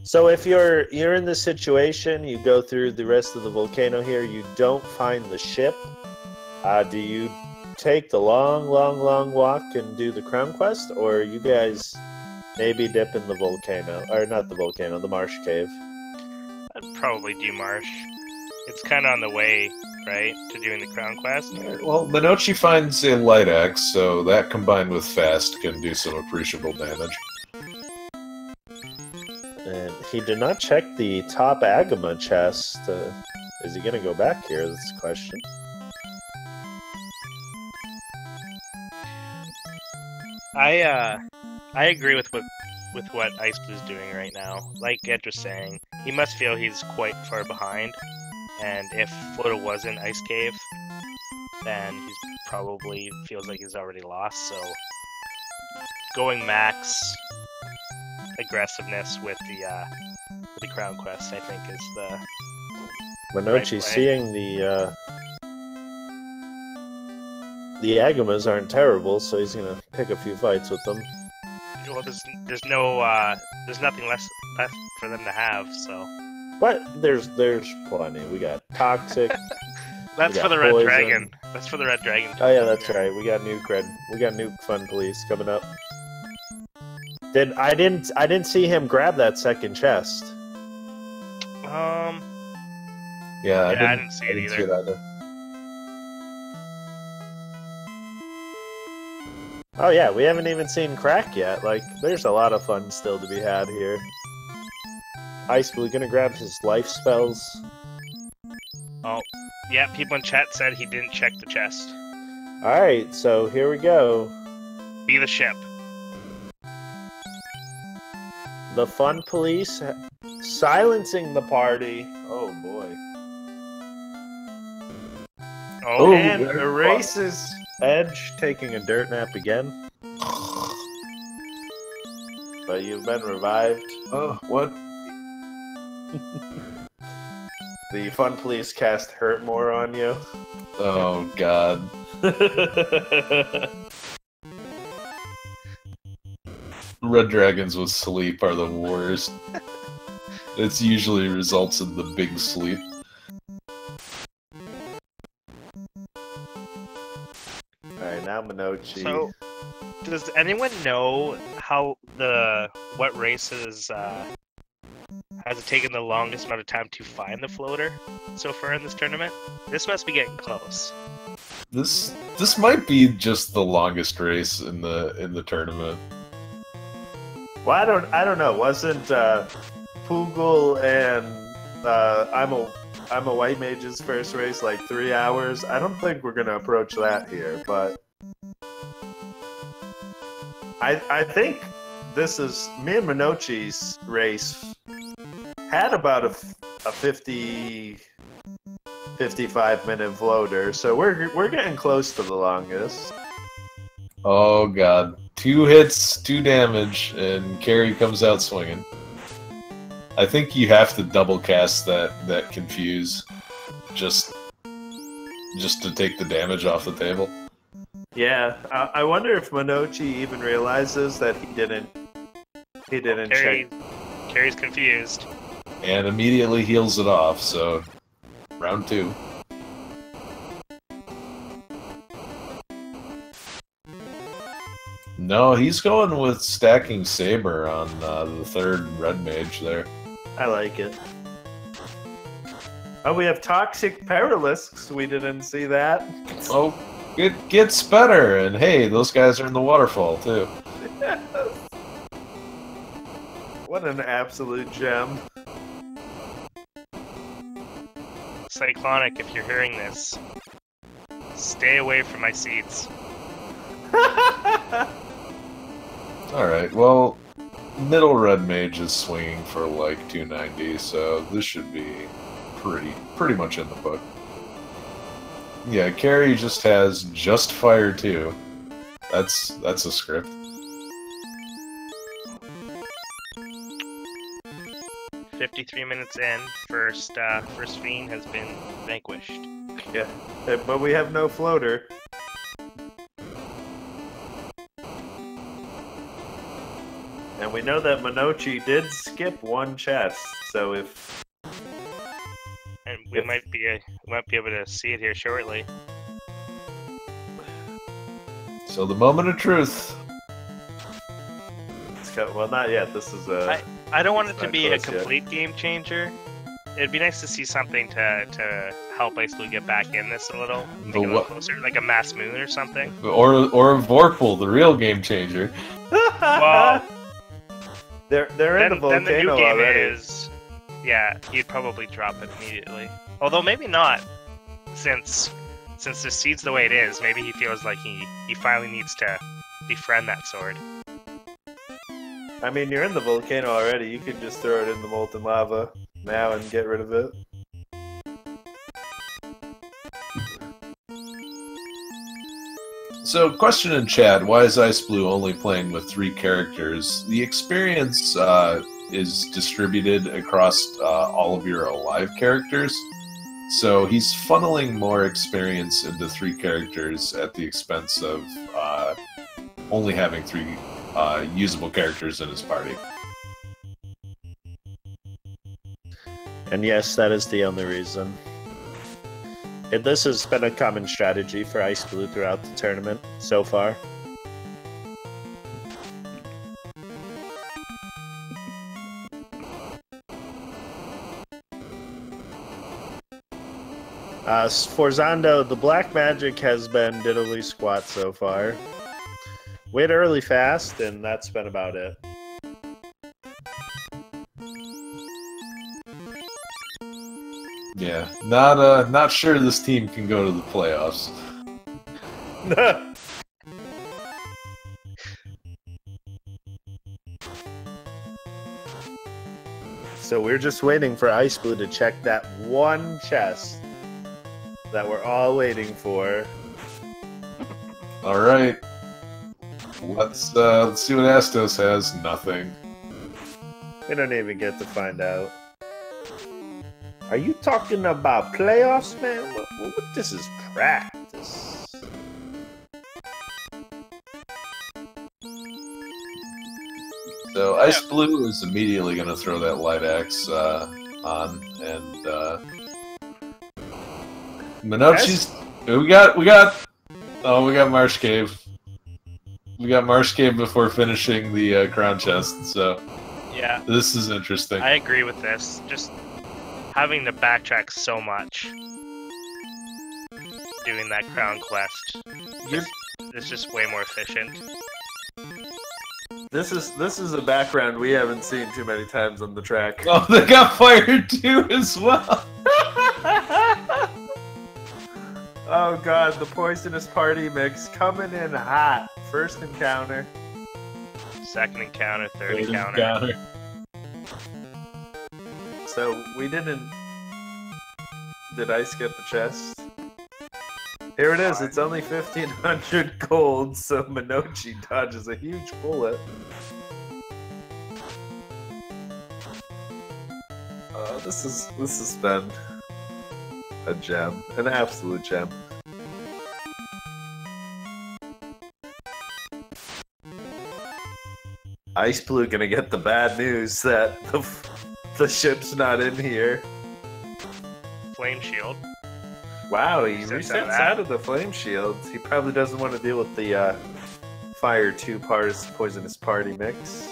So if you're in this situation, you go through the rest of the volcano here, you don't find the ship. Do you take the long walk and do the crown quest, or you guys maybe dip in the volcano, or not the volcano, the marsh cave? I'd probably do marsh. It's kind of on the way, right, to doing the crown quest. Well, Monoci finds a light axe, so that combined with fast can do some appreciable damage. And he did not check the top Agama chest. Is he going to go back here? That's the question. I agree with with what xIceBlue's doing right now. Like Ed was saying, he must feel he's quite far behind, and if Floater wasn't Ice Cave, then he probably feels like he's already lost, so going max aggressiveness with the Crown Quest, I think, is the Monoci right seeing the Agamas aren't terrible, so he's gonna pick a few fights with them. well, there's nothing left for them to have, so. But there's plenty. We got Toxic. That's We for got the Red Poison. Dragon. That's for the Red Dragon. Oh yeah, that's right. We got Nuke Fun Police coming up. I didn't see him grab that second chest. Yeah, I didn't see it either. either. Oh yeah, we haven't even seen Crack yet. Like, there's a lot of fun still to be had here. xIceblue gonna grab his life spells. Oh, yeah, people in chat said he didn't check the chest. Alright, so here we go. Be the ship. The Fun Police silencing the party. Oh boy. Oh, And very erases Edge taking a dirt nap again. But you've been revived. Oh, what? The Fun Police cast Hurt More on you. Oh, God. Red Dragons with sleep are the worst. It usually results in the big sleep. Alright, now Monoci. So, does anyone know what races has it taken the longest amount of time to find the floater so far in this tournament? This must be getting close. This might be just the longest race in the tournament. Well, I don't know. Wasn't Poogle and I'm a White Mage's first race like 3 hours? I don't think we're gonna approach that here, but I think this is me and Monoci's race had about a 50 55-minute floater, so we're getting close to the longest. Oh God. 2 hits, 2 damage, and Carrie comes out swinging. I think you have to double cast that Confuse just to take the damage off the table. Yeah, I wonder if Monoci even realizes that he didn't check. Carrie's confused. And immediately heals it off, so round 2. No, he's going with stacking Saber on the third Red Mage there. I like it. Oh, we have Toxic Paralisks. We didn't see that. Oh, it gets better, and hey, those guys are in the waterfall too. Yes. What an absolute gem. Cyclonic, if you're hearing this, stay away from my seeds. Alright, well, middle Red Mage is swinging for like 290, so this should be pretty much in the book. Yeah, Carrie just has just fire 2. That's a script. "53 minutes in, first fiend has been vanquished." Yeah, but we have no floater. And we know that Monoci did skip 1 chest, so if... And we might be able to see it here shortly. So the moment of truth. Well, not yet. This is a... I don't want it to not be a close yet. complete game changer. It'd be nice to see something to help xIceblue get back in this a little, make it a little closer, like a Mass Moon or something. Or Vorpal, the real game changer. Well, they're in the volcano then the new game already. is, yeah, he'd probably drop it immediately. Although maybe not, since the seed's the way it is. Maybe he feels like he finally needs to befriend that sword. I mean, you're in the volcano already. You could just throw it in the molten lava now and get rid of it. So, question in chat, why is xIceblue only playing with 3 characters? The experience is distributed across all of your alive characters, so he's funneling more experience into 3 characters at the expense of only having 3 usable characters in his party. And yes, that is the only reason. This has been a common strategy for xIceblue throughout the tournament so far. For Zondo, the black magic has been diddly squat so far. Went early fast, and that's been about it. Yeah, not sure this team can go to the playoffs. So we're just waiting for xIceblue to check that one chest that we're all waiting for. All right, let's see what Astos has. Nothing. We don't even get to find out. Are you talking about playoffs, man? What this is practice. So xIceblue is immediately going to throw that light axe on, and Monoci's. We got Marsh Cave. We got Marsh Cave before finishing the crown chest. So yeah, this is interesting. I agree with this. Just having to backtrack so much doing that crown quest. It's just way more efficient. This is a background we haven't seen too many times on the track. Oh, they got fired too as well. Oh god, the poisonous party mix coming in hot. First encounter. Second encounter, third encounter. So we didn't. Did Ice get the chest? Here it is. It's only 1,500 gold, so Monoci dodges a huge bullet. This has been a gem, an absolute gem. xIceblue gonna get the bad news that the ship's not in here. Flame shield. Wow, he resets out of the flame shield. He probably doesn't want to deal with the fire 2 parts poisonous party mix.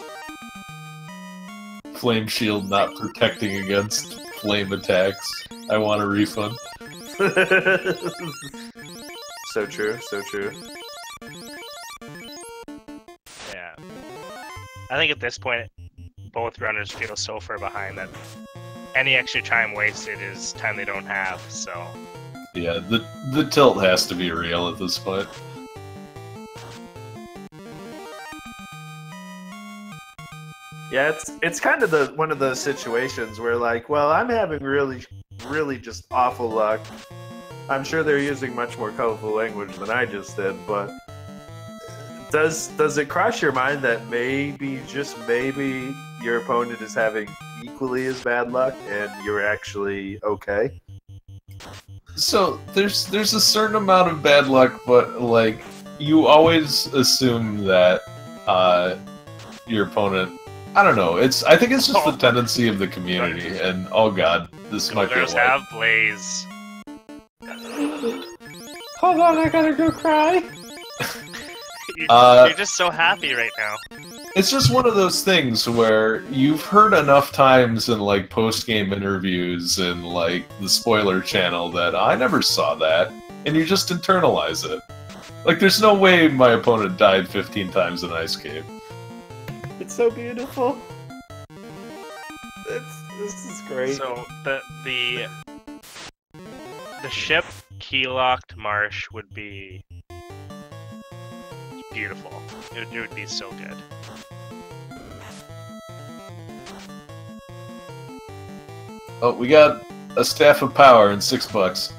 Flame shield not protecting against flame attacks. I want a refund. So true, so true. Yeah. I think at this point, both runners feel so far behind that any extra time wasted is time they don't have, so... Yeah, the tilt has to be real at this point. Yeah, it's kind of one of those situations where, like, well, I'm having really just awful luck. I'm sure they're using much more colorful language than I just did, but does it cross your mind that maybe, just maybe, your opponent is having equally as bad luck and you're actually okay? So there's a certain amount of bad luck, but like you always assume that your opponent. I don't know. I think it's just the tendency of the community. And oh god, this might be. Have Blaze. Hold on, I gotta go cry. You're just so happy right now. It's just one of those things where you've heard enough times in like post-game interviews and like the spoiler channel that I never saw that, and you just internalize it. Like, there's no way my opponent died 15 times in Ice Cave. It's so beautiful. This is great. So the ship key-locked marsh would be beautiful. It would be so good. Oh, we got a staff of power and $6.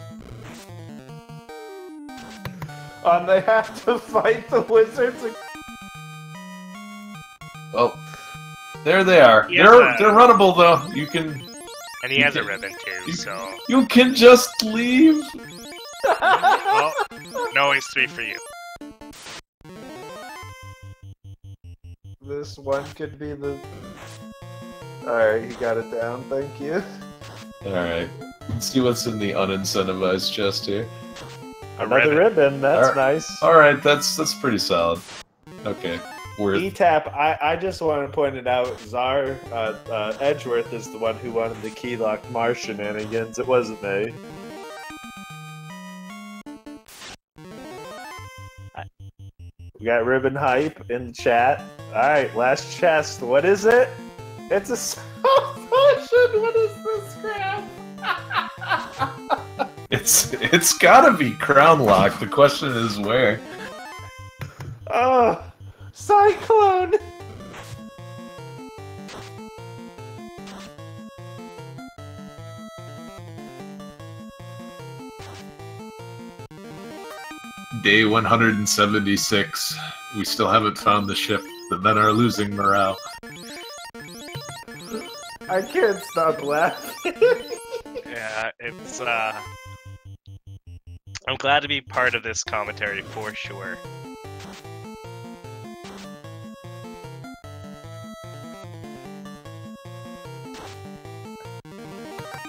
They have to fight the wizards. Oh, there they are. He has They're runnable though. You can. And he has a ribbon too, so. You can just leave. Well, no, it's 3 for you. This one could be the. Alright, he got it down, thank you. Alright. Let's see what's in the unincentivized chest here. Another ribbon, that's nice. Alright, that's pretty solid. Okay. Worth. E-Tap, I just want to point it out, Czar Edgeworth is the one who wanted the keylock Marsh shenanigans, it wasn't me. We got ribbon hype in the chat. Alright, last chest, what is it? It's a soft potion, what is this crap? It's gotta be Crown Lock, the question is where. Oh, Cyclone! Day 176. We still haven't found the ship. The men are losing morale. I can't stop laughing. Yeah, it's, I'm glad to be part of this commentary for sure.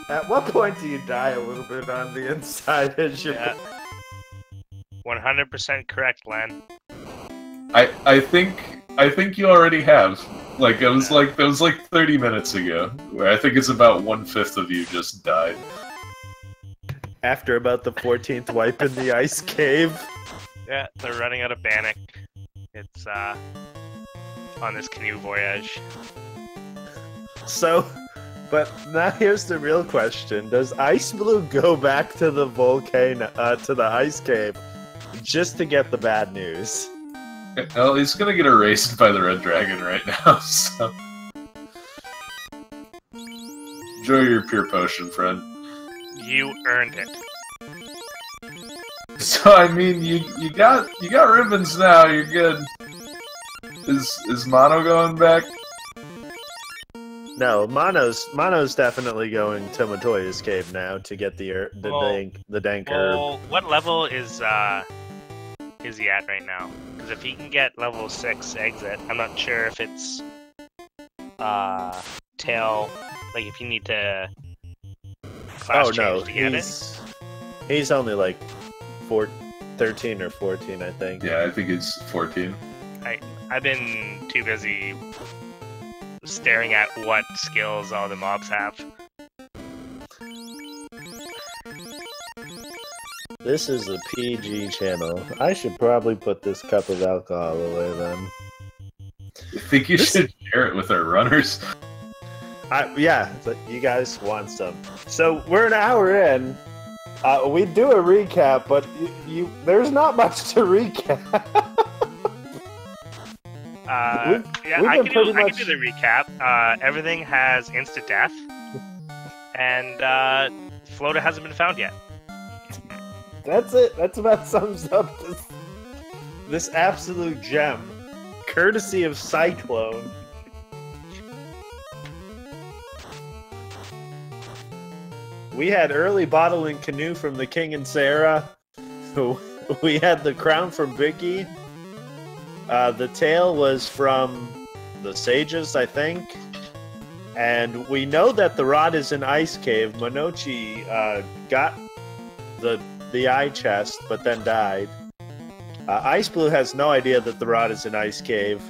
At what point do you die a little bit on the inside as you... Yeah. 100% correct, Len. I think you already have. Like that was like 30 minutes ago. Where I think it's about 1/5 of you just died. After about the 14th wipe in the ice cave. Yeah, they're running out of Bannock. It's on this canoe voyage. So, but now here's the real question: does xIceblue go back to the volcano, to the ice cave, just to get the bad news? Well, he's gonna get erased by the Red Dragon right now, so... Enjoy your pure potion, friend. You earned it. So, I mean, you got ribbons now, you're good. Is Mono going back? No, Mono's definitely going to Matoya's cave now to get the dank herb. Well, what level is he at right now? Because if he can get level 6 exit, I'm not sure if it's tail. Like if you need to class change to get it. He's only like 13 or 14, I think. Yeah, I think it's 14. I've been too busy staring at what skills all the mobs have. This is a PG channel. I should probably put this cup of alcohol away then. I think you should share it with our runners. Yeah, but you guys want some. So we're an hour in. We do a recap, but there's not much to recap. Yeah, I can do the recap. Everything has instant death, and Flota hasn't been found yet. That's it. That's about sums up this absolute gem, courtesy of Cyclone. We had early bottle and canoe from the King and Sarah. We had the crown from Vicky. The tail was from the Sages, I think. And we know that the rod is in Ice Cave. Monoci got the eye chest, but then died. xIceblue has no idea that the rod is in Ice Cave.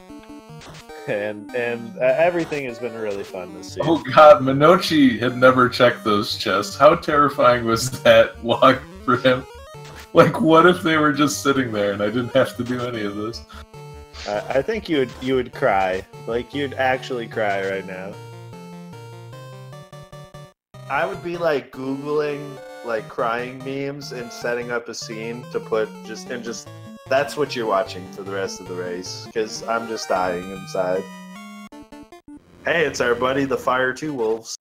And everything has been really fun to see. Oh god, Monoci had never checked those chests. How terrifying was that walk for him? Like, what if they were just sitting there and I didn't have to do any of this? I think you would cry. Like, you'd actually cry right now. I would be like Googling like crying memes and setting up a scene to put just that's what you're watching for the rest of the race, because I'm just dying inside. Hey, it's our buddy the Fire 2 Wolves.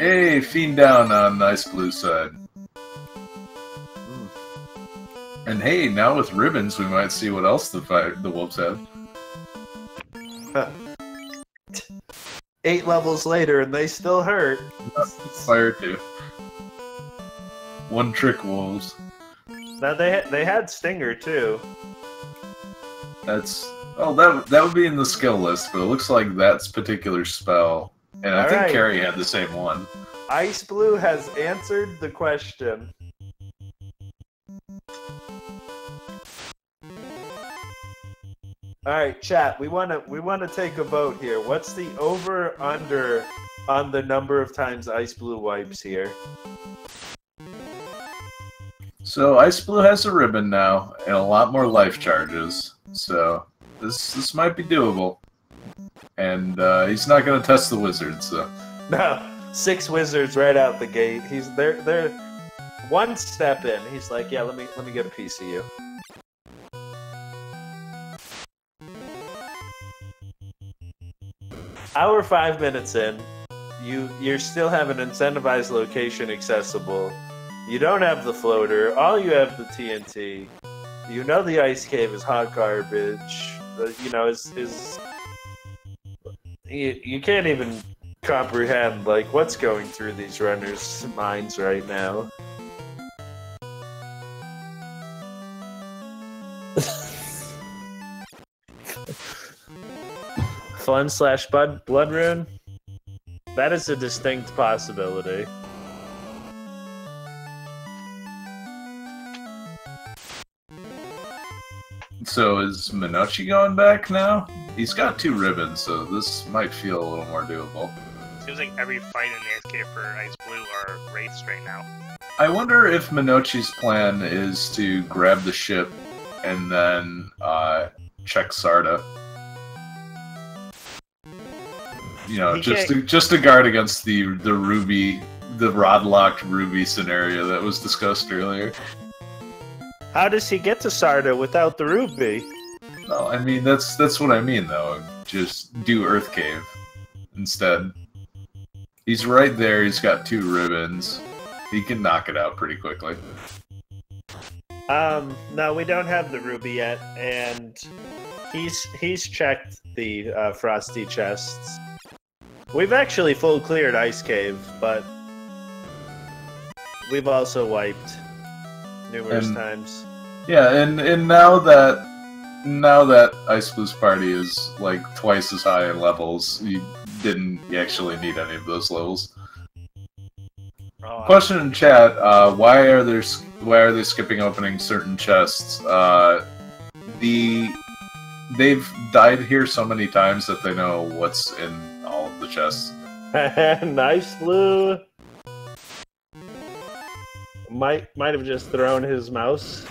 Hey, Fiend down on xIceblue side. And hey, now with ribbons, we might see what else the wolves have. 8 levels later, and they still hurt. Fire 2. One trick wolves. Now they had Stinger too. That's that would be in the skill list, but it looks like that's particular spell, and I think Carrie had the same one. xIceblue has answered the question. All right, chat. We want to take a vote here. What's the over under on the number of times xIceblue wipes here? So xIceblue has a ribbon now and a lot more life charges. So this might be doable. And he's not going to test the wizards, so. No, 6 wizards right out the gate. They're one step in. He's like, yeah, let me get a piece of you. Hour 5 minutes in, you still have an incentivized location accessible. You don't have the floater. All you have the TNT. You know the ice cave is hot garbage. You know you can't even comprehend like what's going through these runners' minds right now. Fun/blood rune? That is a distinct possibility. So is Monoci going back now? He's got 2 ribbons, so this might feel a little more doable. Seems like every fight in the SK for xIceblue are raced right now. I wonder if Monoci's plan is to grab the ship and then check Sarda. You know, just to guard against the ruby, the rod-locked ruby scenario that was discussed earlier. How does he get to Sarda without the ruby? Well, I mean, that's what I mean, though. Just do Earth Cave instead. He's right there. He's got 2 ribbons. He can knock it out pretty quickly. No, we don't have the ruby yet, and he's checked the frosty chests. We've actually full cleared Ice Cave, but we've also wiped numerous times. Yeah, and now that xIceplue's party is like twice as high in levels, you didn't actually need any of those levels. Question in chat: why are they skipping opening certain chests? They've died here so many times that they know what's in all of the chests. xIceblue might have just thrown his mouse.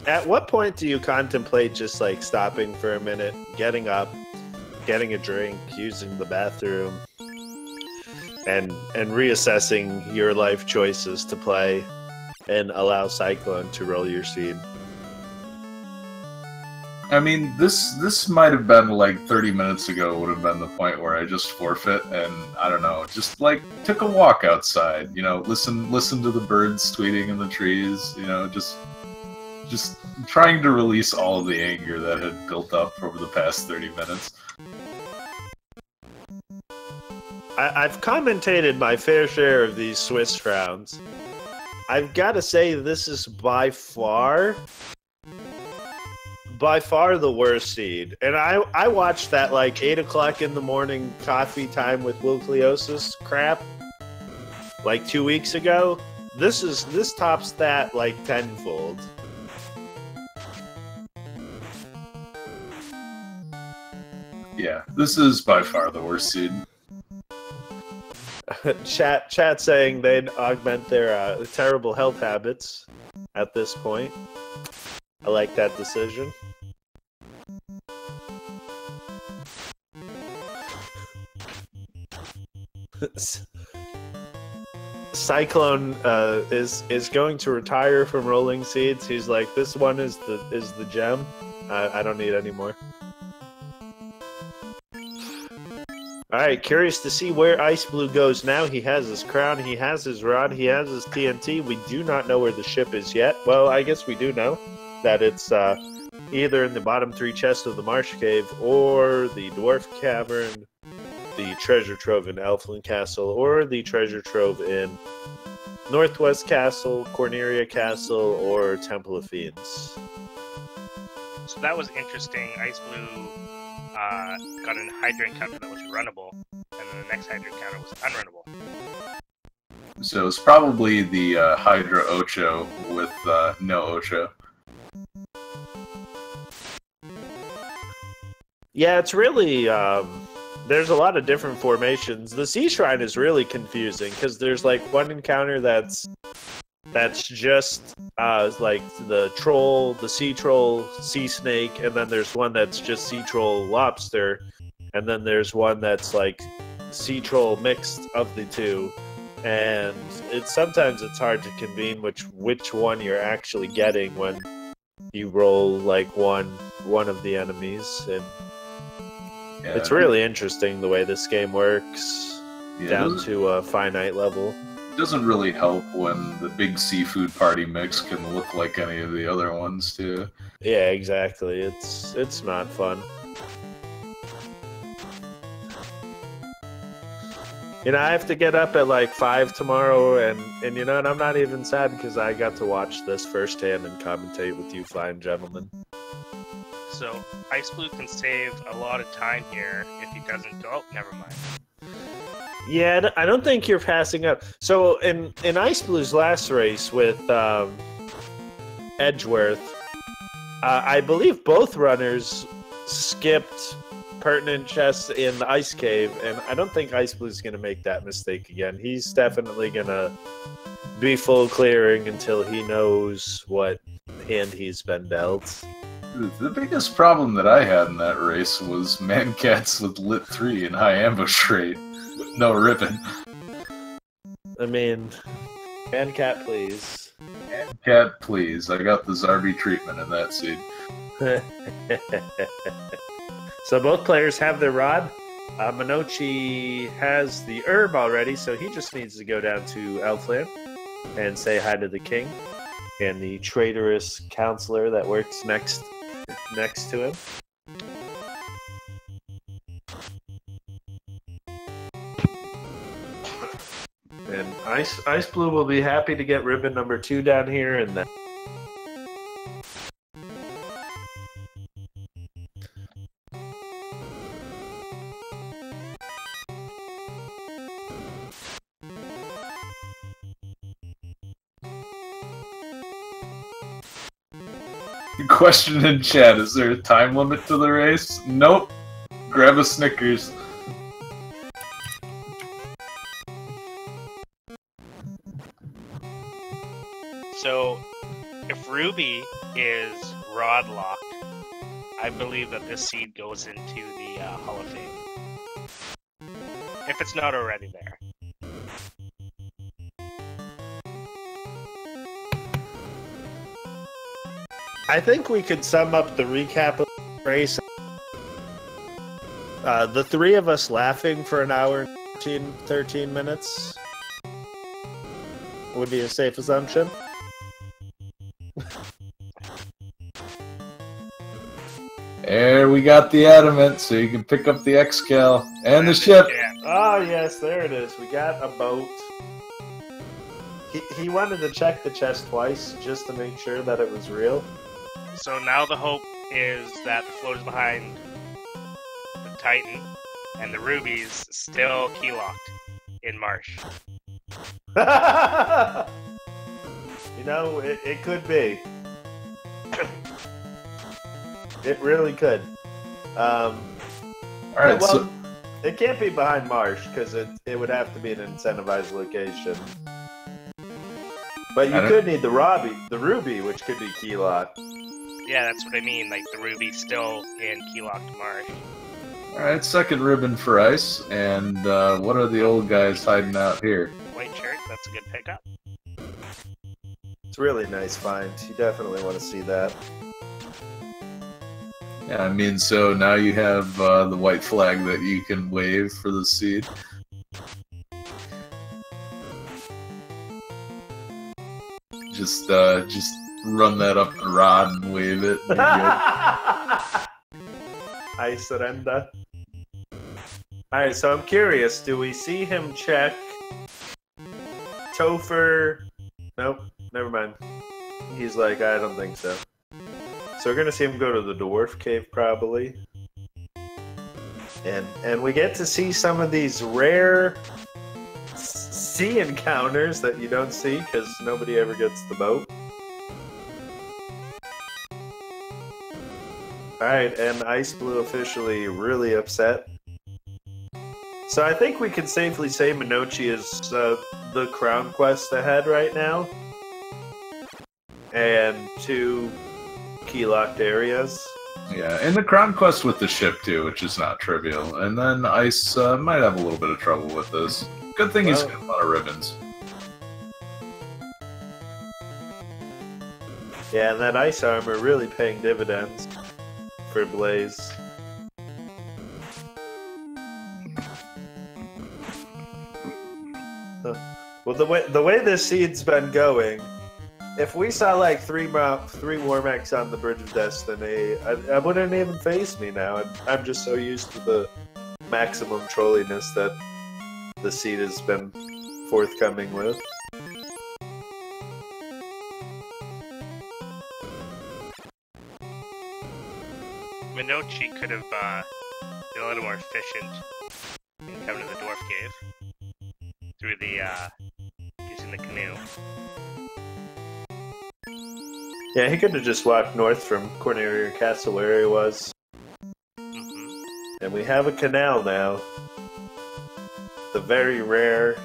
At what point do you contemplate just like stopping for a minute, getting up, getting a drink, using the bathroom, and reassessing your life choices to play and allow Cyclone to roll your seed? I mean, this might have been like 30 minutes ago would have been the point where I just forfeit and, I don't know, just like took a walk outside, you know, listen to the birds tweeting in the trees, you know, just trying to release all of the anger that had built up over the past 30 minutes. I've commentated my fair share of these Swiss frowns. I've got to say this is by far the worst seed. And I watched that like 8 o'clock in the morning coffee time with Will Cleosis crap like 2 weeks ago. This tops that like tenfold. Yeah, this is by far the worst seed. Chat saying they'd augment their terrible health habits at this point. I like that decision. Cyclone is going to retire from rolling seeds. He's like, this one is the gem. I don't need any more. Alright, curious to see where IceBlue goes now. He has his crown, he has his rod, he has his TNT. We do not know where the ship is yet. Well, I guess we do know that it's either in the bottom 3 chests of the Marsh Cave, or the Dwarf Cavern, the treasure trove in Elfland Castle, or the treasure trove in Northwest Castle, Corneria Castle, or Temple of Fiends. So that was interesting. IceBlue got a Hydra encounter that was runnable, and then the next Hydra encounter was unrunnable. So it's probably the Hydra Ocho with no Ocho. Yeah, it's really, there's a lot of different formations. The Sea Shrine is really confusing, because there's like one encounter that's just like the troll, the sea troll, sea snake, and then there's one that's just sea troll lobster, and then there's one that's like sea troll mixed of the two, and sometimes it's hard to convene which one you're actually getting when you roll like one of the enemies, and yeah, it's really interesting the way this game works, down to a finite level. It doesn't really help when the big seafood party mix can look like any of the other ones too. Yeah, exactly. It's not fun. You know, I have to get up at like 5 tomorrow, and you know, and I'm not even sad because I got to watch this firsthand and commentate with you fine gentlemen. So IceBlue can save a lot of time here if he doesn't. Oh, never mind. Yeah, I don't think you're passing up. So in IceBlue's last race with Edgeworth, I believe both runners skipped pertinent chests in the ice cave, and I don't think IceBlue's going to make that mistake again. He's definitely going to be full clearing until he knows what hand he's been dealt. The biggest problem that I had in that race was Mancats with Lit 3 and high ambush rate. No ribbon. I mean, Mancat, please. Mancat, please. I got the Zarbi treatment in that seed. So both players have their rod. Monoci has the herb already, so he just needs to go down to Elfland and say hi to the king and the traitorous counselor that works next to him. And IceBlue will be happy to get ribbon number 2 down here, and then Question in chat, is there a time limit to the race? Nope. Grab a Snickers. So, if Ruby is rod locked, I believe that this seed goes into the Hall of Fame. If it's not already there. I think we could sum up the recap of the race. The 3 of us laughing for an hour and 13 minutes would be a safe assumption. There, we got the adamant, so you can pick up the X-Cal and the ship. Yeah. Oh, yes, there it is. We got a boat. He wanted to check the chest twice just to make sure that it was real. So now the hope is that the float is behind the Titan, and the Ruby's still key-locked in Marsh. You know, it could be. It really could. Alright, well, so it can't be behind Marsh, because it would have to be an incentivized location. But you could need the Ruby, which could be key locked. Yeah, that's what I mean. Like, the Ruby's still in key-locked Marsh. Alright, second ribbon for Ice, and what are the old guys hiding out here? White shirt, that's a good pickup. It's a really nice find. You definitely want to see that. Yeah, I mean, so now you have the white flag that you can wave for the seed. Just run that up the rod and wave it. And I surrender. Alright, so I'm curious, do we see him check Topher? Nope, never mind. He's like, I don't think so. So we're gonna see him go to the dwarf cave probably. And we get to see some of these rare sea encounters that you don't see because nobody ever gets the boat. Alright, and xIceblue officially really upset. So I think we can safely say Monoci is the crown quest ahead right now. And 2 key locked areas. yeah, and the crown quest with the ship too, which is not trivial. And then Ice might have a little bit of trouble with this. Good thing he's got a lot of ribbons. Yeah, and that ice armor really paying dividends for Blaze. Well, the way this seed's been going, if we saw like 3 war mechs on the Bridge of Destiny, I wouldn't even face me now. I'm just so used to the maximum trolliness that the seed has been forthcoming with. Monoci could have been a little more efficient in coming to the dwarf cave through the using the canoe. Yeah, he could have just walked north from Corneria Castle where he was. Mm-hmm. And we have a canal now. The very rare,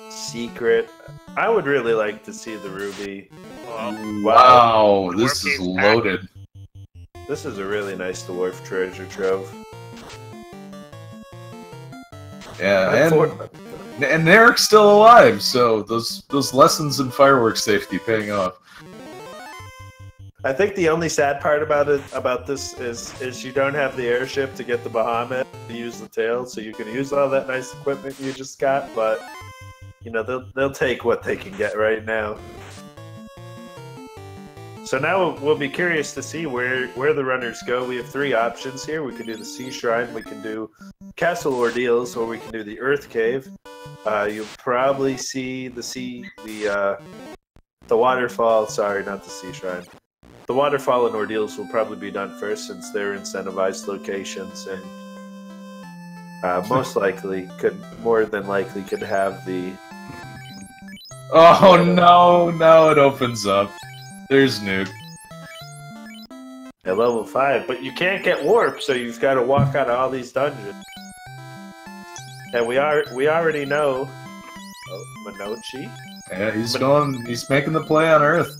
secret. I would really like to see the ruby. Well, Wow, the this dwarf is cave's loaded. This is a really nice dwarf treasure trove. Yeah, and Eric's still alive, so those lessons in fireworks safety paying off. I think the only sad part about this is you don't have the airship to get the Bahamut to use the tail, so you can use all that nice equipment you just got, but you know they'll take what they can get right now. So now we'll be curious to see where the runners go. We have 3 options here. We can do the Sea Shrine, we can do Castle Ordeals, or we can do the Earth Cave. You'll probably see the waterfall. Sorry, not the Sea Shrine. The waterfall and Ordeals will probably be done first since they're incentivized locations and more than likely could have the. Oh no! Now it opens up. There's Nuke. At level 5, but you can't get warp, so you've got to walk out of all these dungeons. And we already know. Oh, Monoci. Yeah, he's making the play on Earth.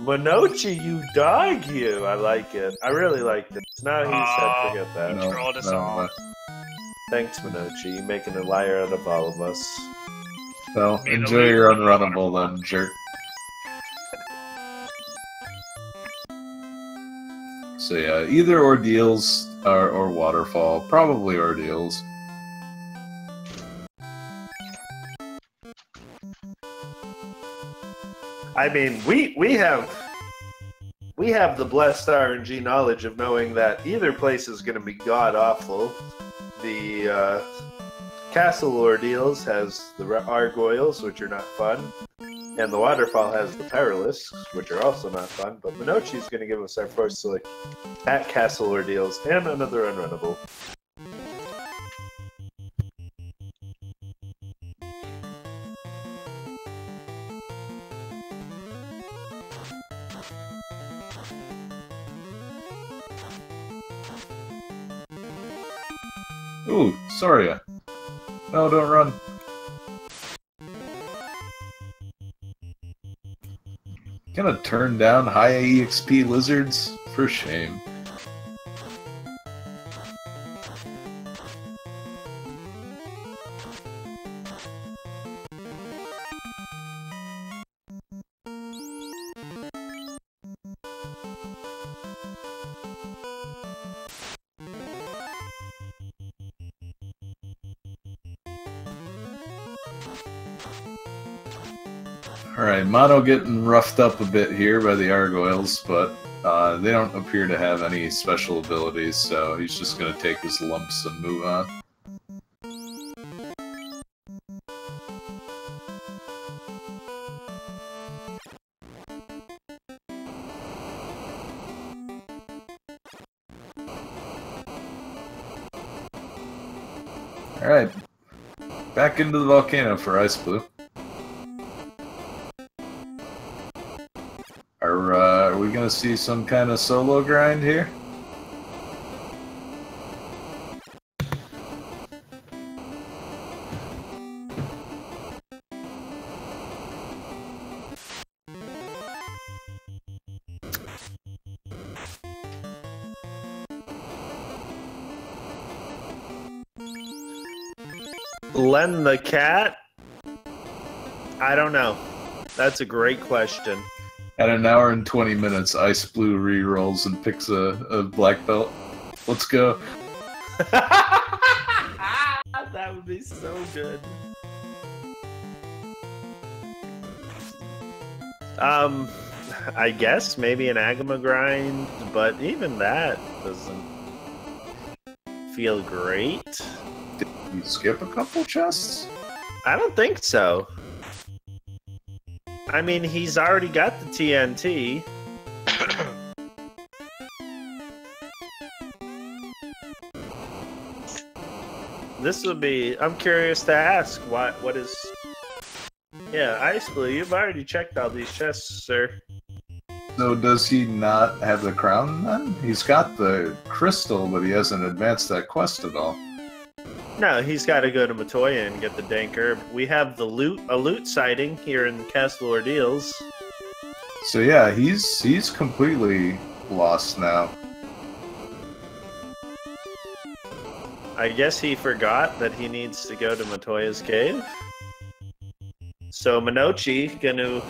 Monoci, you dog, you! I like it. I really like it. Now he said forget that. No. Trolled us all. Thanks, Monoci. You're making a liar out of all of us. Well, enjoy your unrunnable then, jerk. So yeah, either Ordeals or Waterfall. Probably Ordeals. I mean, we have the blessed RNG knowledge of knowing that either place is going to be god awful. The Castle Ordeals has the Gargoyles, which are not fun, and the Waterfall has the Perilous, which are also not fun. But Monoci is going to give us our first look at Castle Ordeals and another unrunnable. Ooh, Soria. No, don't run. Gonna turn down high EXP lizards? For shame. Alright, Mono getting roughed up a bit here by the Gargoyles, but they don't appear to have any special abilities, so he's just going to take his lumps and move on. Alright, back into the volcano for xIceblue. Are we gonna see some kind of solo grind here? Len the cat? I don't know. That's a great question. At an hour and 20 minutes, xIceblue re-rolls and picks a black belt. Let's go. That would be so good. I guess maybe an Agama grind, but even that doesn't feel great. Did you skip a couple chests? I don't think so. I mean, he's already got the TNT. This would be... I'm curious to ask, what is... Yeah, xIceblue, you've already checked all these chests, sir. So does he not have the crown then? He's got the crystal, but he hasn't advanced that quest at all. No, he's got to go to Matoya and get the dank herb. We have a loot sighting here in Castle Ordeals. So yeah, he's completely lost now. I guess he forgot that he needs to go to Matoya's cave. So Monoci gonna...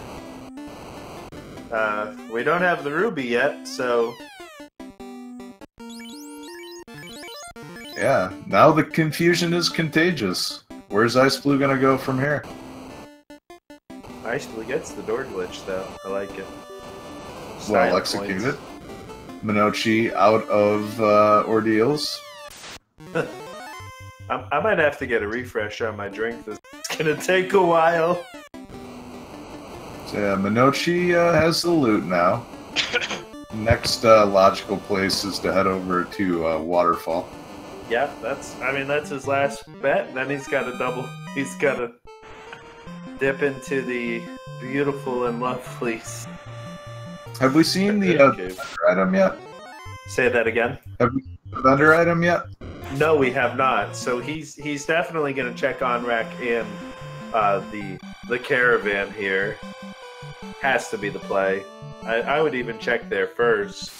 we don't have the ruby yet, so... Yeah, now the confusion is contagious. Where's xIceblue gonna go from here? xIceblue gets the door glitch, though. I like it. Well Style executed. Monoci out of Ordeals. I might have to get a refresh on my drink. This is gonna take a while. So yeah, Monoci has the loot now. Next logical place is to head over to Waterfall. Yeah, that's his last bet. Then he's got to double. He's got to dip into the beautiful and lovely. Have we seen the vendor item yet? Say that again. Have we seen the vendor item yet? No, we have not. So he's definitely going to check on Rack in the caravan here. Has to be the play. I would even check there first.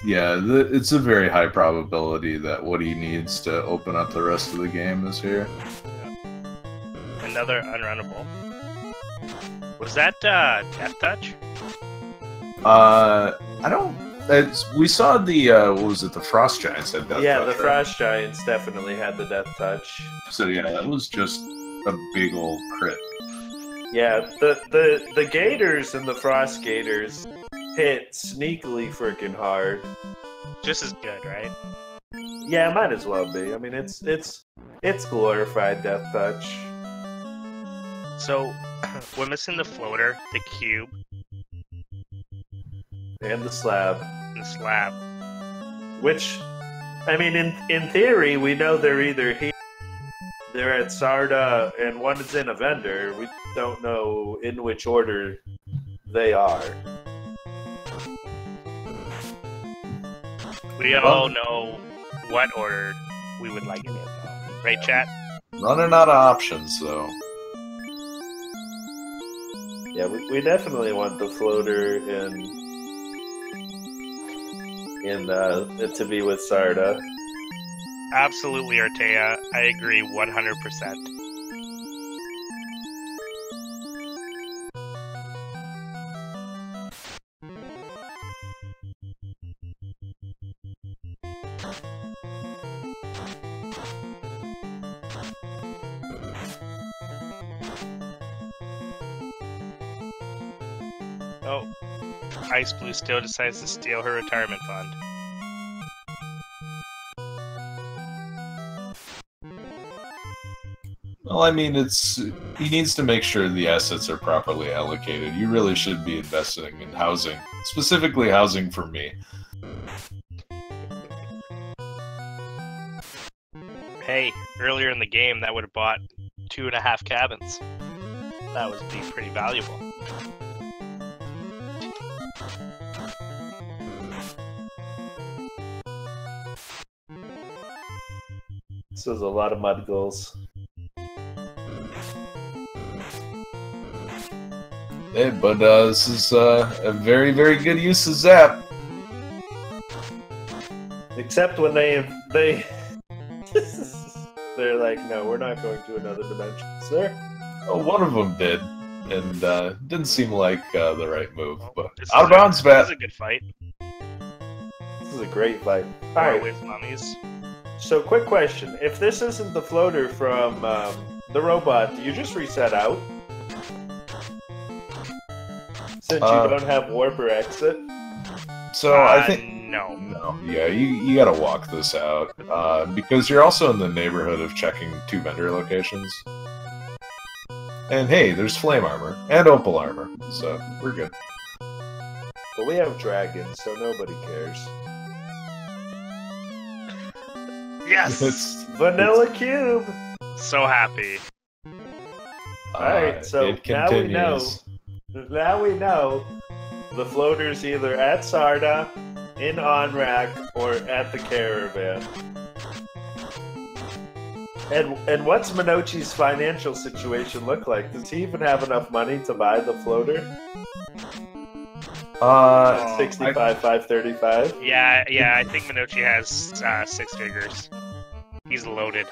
Yeah, it's a very high probability that what he needs to open up the rest of the game is here. Another unrunnable. Was that Death Touch? I don't. We saw the what was it? The Frost Giants had Death Touch. Yeah, the right? Frost Giants definitely had the Death Touch. So yeah, that was just a big old crit. Yeah, the Gators and the Frost Gators hit sneakily freaking hard. Just as good, right? Yeah, might as well be. I mean, it's glorified Death Touch. So we're missing the floater, the cube, And the slab. and the slab. Which, I mean, in theory, we know they're either here, they're at Sarda, and one is in a vendor. We don't know in which order they are. We all know what order we would like it in, though. Right, chat? Running out of options though. Yeah, we definitely want the floater to be with Sarda. Absolutely, Artea. I agree 100%. Oh, xIceblue still decides to steal her retirement fund. Well, I mean, he needs to make sure the assets are properly allocated. You really should be investing in housing, specifically housing for me. Hey, earlier in the game, that would have bought 2.5 cabins. That would be pretty valuable. This is a lot of mud goals. Hey, but this is a very, very good use of Zap. Except when they're like, no, we're not going to another dimension, sir. Oh, one of them did, and didn't seem like the right move. But This out of is bounds, This bat. is a good fight. This is a great fight. All right. With mummies. So, quick question: if this isn't the floater from the robot, do you just reset out? Since you don't have warp or exit? So I think no. no, yeah, you gotta walk this out because you're also in the neighborhood of checking 2 vendor locations. And hey, there's flame armor and opal armor, so we're good. But we have dragons, so nobody cares. Yes! Vanilla cube! So happy. Alright, so it now we know. continues. Now we know the floater's either at Sarda, in Onrak, or at the caravan. And what's Monoci's financial situation look like? Does he even have enough money to buy the floater? 65, 535? Yeah, I think Monoci has 6 figures. He's loaded.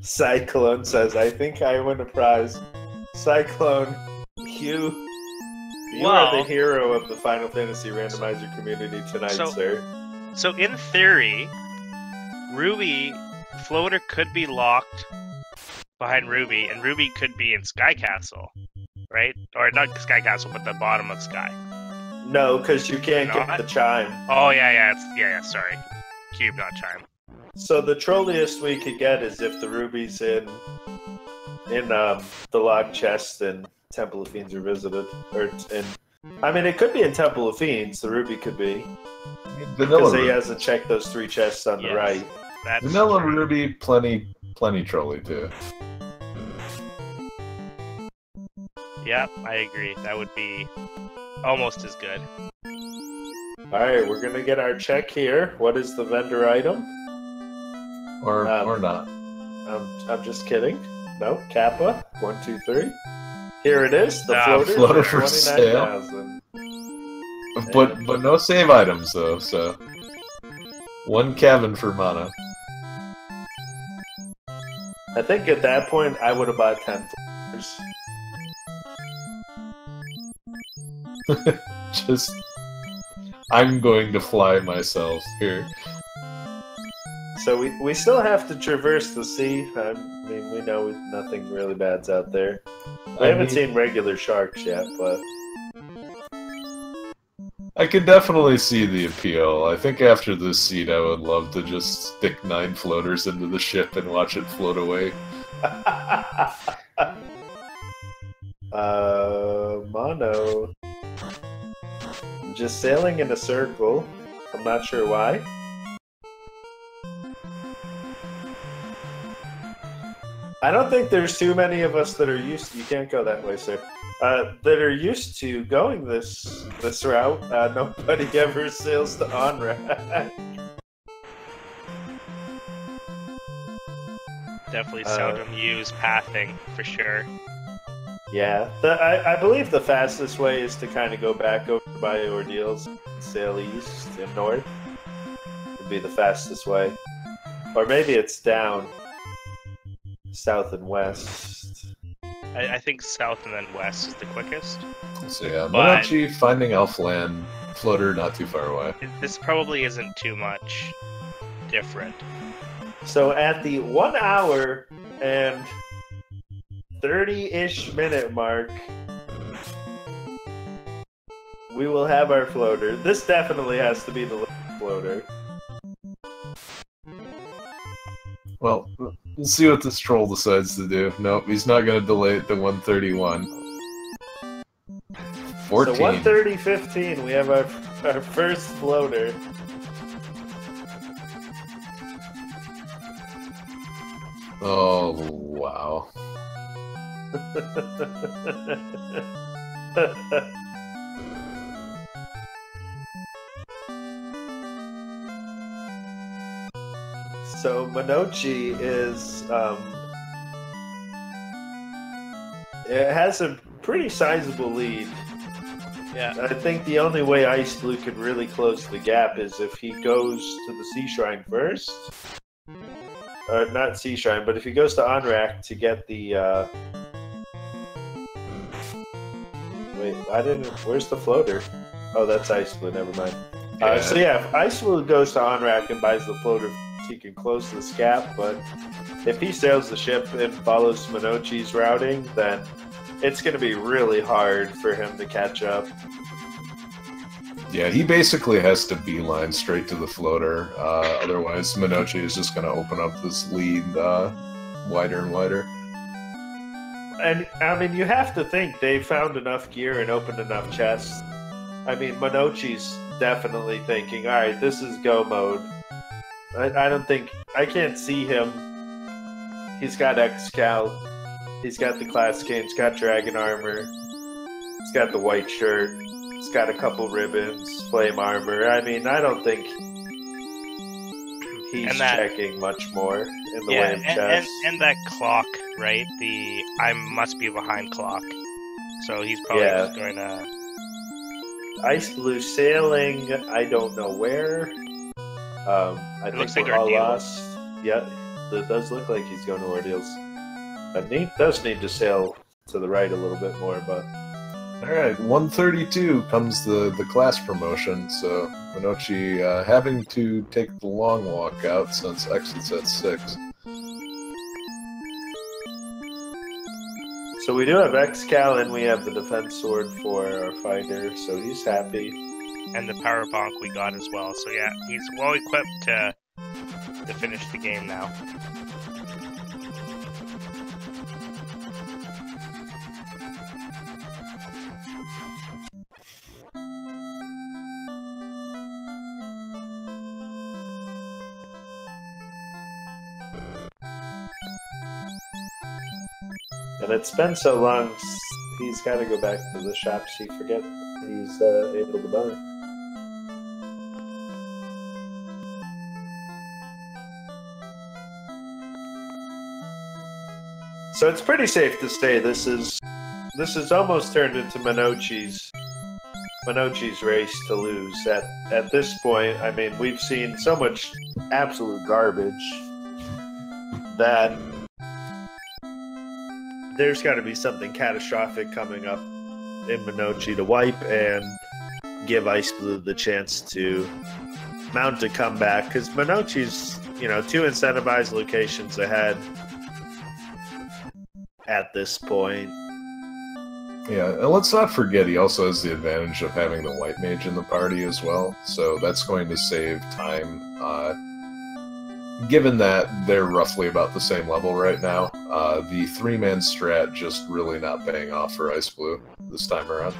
Cyclone says, I think I win a prize. Cyclone, you are the hero of the Final Fantasy Randomizer community tonight, sir. So in theory, Ruby floater could be locked behind Ruby, and Ruby could be in Sky Castle, right? Or not Sky Castle, but the bottom of Sky. No, because you can't get the chime. Oh yeah. Sorry, cube, not chime. So the trolliest we could get is if the Ruby's in the locked chest and Temple of Fiends are visited, I mean, it could be in Temple of Fiends. The Ruby could be. Because he hasn't checked those 3 chests on the right. Vanilla Ruby, plenty trolley too. Yep, I agree. That would be almost as good. Alright, we're gonna get our check here. What is the vendor item? Or not. I'm just kidding. No, Kappa. 1, 2, 3. Here it is. The floater for 29,000. But no save items though, so 1 cabin for mana. I think at that point I would have bought 10 floaters. Just, I'm going to fly myself here. So we still have to traverse the sea. I mean, we know nothing really bad's out there. I haven't seen regular sharks yet, but I could definitely see the appeal. I think after this seed, I would love to just stick 9 floaters into the ship and watch it float away. Mono. Just sailing in a circle. I'm not sure why. I don't think there's too many of us that are used to, you can't go that way, sir. That are used to going this route. Nobody ever sails to Onrak. Definitely seldom use pathing for sure. Yeah, I believe the fastest way is to kind of go back over by Ordeals, sail east and north. Would be the fastest way, or maybe it's down south and west. I think south and then west is the quickest. So yeah, Monoci finding Elfland Floater not too far away. This probably isn't too much different. So at the 1 hour and 30-ish minute mark, we will have our floater. This definitely has to be the floater. Well, we'll see what this troll decides to do. Nope, he's not going to delay it to 131. 14. So 1:30:15, we have our first floater. Oh, wow. So Monoci is it has a pretty sizable lead. Yeah. I think the only way xIceblue could really close the gap is if he goes to the Sea Shrine first. Or not Sea Shrine, but if he goes to Onrak to get the wait, where's the floater? Oh, that's xIceblue, never mind. So yeah, if xIceblue goes to Onrak and buys the floater, he can close this gap, but if he sails the ship and follows Monoci's routing, then it's going to be really hard for him to catch up. Yeah, he basically has to beeline straight to the floater, otherwise Monoci is just going to open up this lead wider and wider. And, I mean, you have to think they found enough gear and opened enough chests. I mean, Monoci's definitely thinking, alright, this is go mode. I don't think... I can't see him. He's got xCal. He's got the Class Cane. He's got Dragon Armor. He's got the white shirt. He's got a couple ribbons. Flame Armor. I mean, I don't think he's checking much more in the way of chests. And that clock, right? The I must be behind clock. So he's probably just going to... xIceblue sailing, I don't know where. I think we're all lost. Yeah, it does look like he's going to Ordeals. And he does need to sail to the right a little bit more, but... Alright, 132 comes the class promotion, so Monoci having to take the long walk out since exit's at 6. So we do have xCal and we have the defense sword for our fighter, so he's happy. And the power bonk we got as well, so yeah, he's well equipped to finish the game now. And it's been so long, he's got to go back to the shops he forget he's able to buy. So it's pretty safe to say this is almost turned into Monoci's race to lose. At this point, I mean, we've seen so much absolute garbage that there's got to be something catastrophic coming up in Monoci to wipe and give xIceblue the chance to mount a comeback, because Monoci's, 2 incentivized locations ahead at this point. Yeah, and let's not forget he also has the advantage of having the white mage in the party as well, so that's going to save time. Given that they're roughly about the same level right now, the 3-man strat just really not paying off for xIceblue this time around.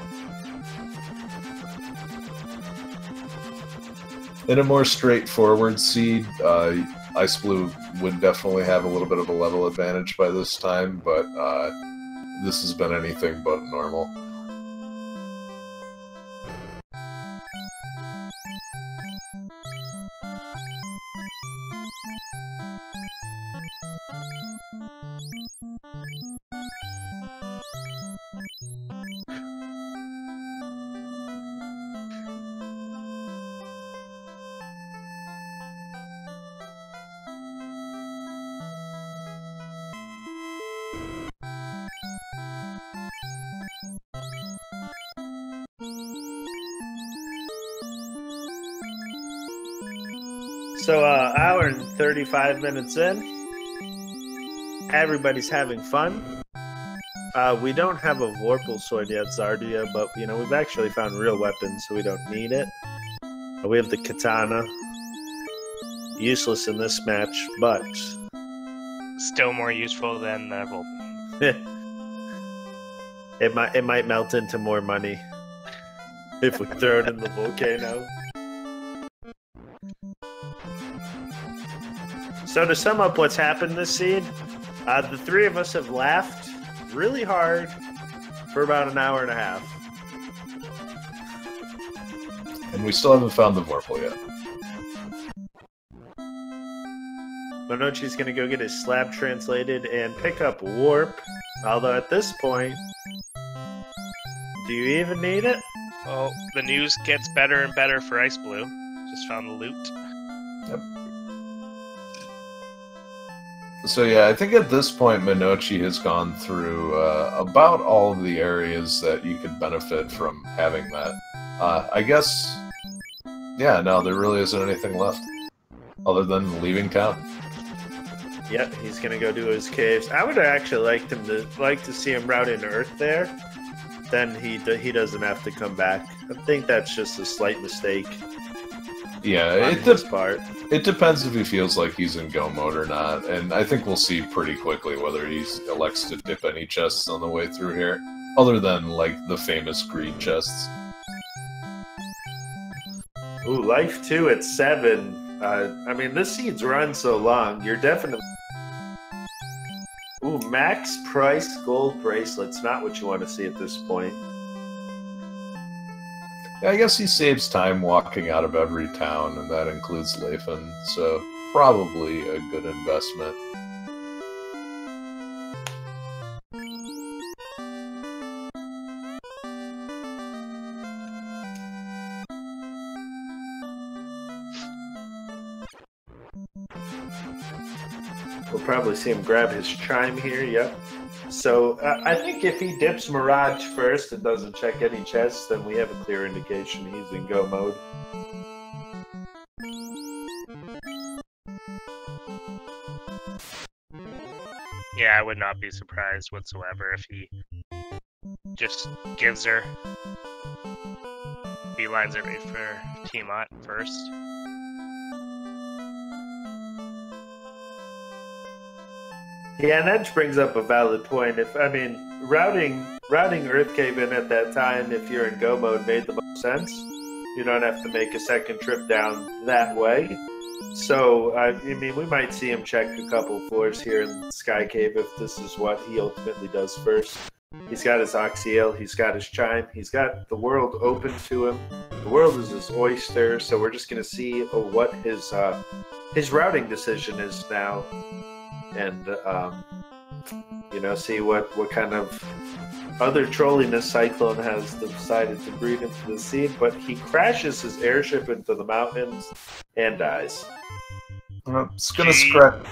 In a more straightforward seed, xIceblue would definitely have a little bit of a level advantage by this time, but this has been anything but normal. So, hour and 35 minutes in. Everybody's having fun. We don't have a Vorpal sword yet, Zardia, but, you know, we've actually found real weapons, so we don't need it. We have the katana. Useless in this match, but... Still more useful than the Vorpal. It might melt into more money if we throw it in the volcano. So to sum up what's happened this seed, the three of us have laughed really hard for about an hour and a half. And we still haven't found the Vorpal yet. Monoci's gonna go get his slab translated and pick up Warp. Although at this point, do you even need it? Well, the news gets better and better for xIceblue. Just found the loot. Yep. So yeah, I think at this point Monoci has gone through about all of the areas that you could benefit from having that. I guess, yeah, no, there really isn't anything left other than leaving town. Yep, he's gonna go do his caves. I would actually like to see him route into Earth there. Then he doesn't have to come back. I think that's just a slight mistake. Yeah, this part. It depends if he feels like he's in go mode or not, and I think we'll see pretty quickly whether he elects to dip any chests on the way through here, other than like the famous greed chests. Ooh, life 2 at 7. I mean, this seed's run so long. You're definitely. Ooh, max price gold bracelets. Not what you want to see at this point. Yeah, I guess he saves time walking out of every town, and that includes Leifin, so probably a good investment. We'll probably see him grab his chime here, yep. So, I think if he dips Mirage first and doesn't check any chests, then we have a clear indication he's in go mode. Yeah, I would not be surprised whatsoever if he just gives her beelines it right for Tiamat first. Yeah, and that brings up a valid point. Routing Earth Cave in at that time, if you're in go mode, made the most sense. You don't have to make a second trip down that way. So, I mean, we might see him check a couple floors here in Sky Cave if this is what he ultimately does first. He's got his Oxyale, he's got his chime, he's got the world open to him. The world is his oyster, so we're just going to see what his routing decision is now. And, see what kind of other trolliness Cyclone has decided to breed into the seed. But he crashes his airship into the mountains and dies. It's gonna scratch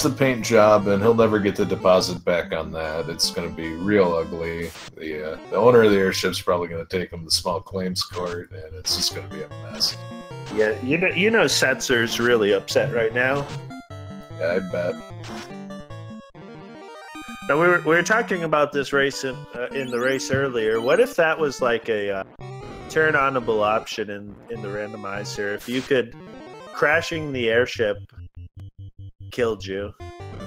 the paint job, and he'll never get the deposit back on that. It's gonna be real ugly. The owner of the airship's probably gonna take him to small claims court, and it's just gonna be a mess. Yeah, you know Setzer's really upset right now. Yeah, I bet. Now we were talking about this race in the race earlier. What if that was like a turn-onable option in the randomizer? If you could, crashing the airship killed you,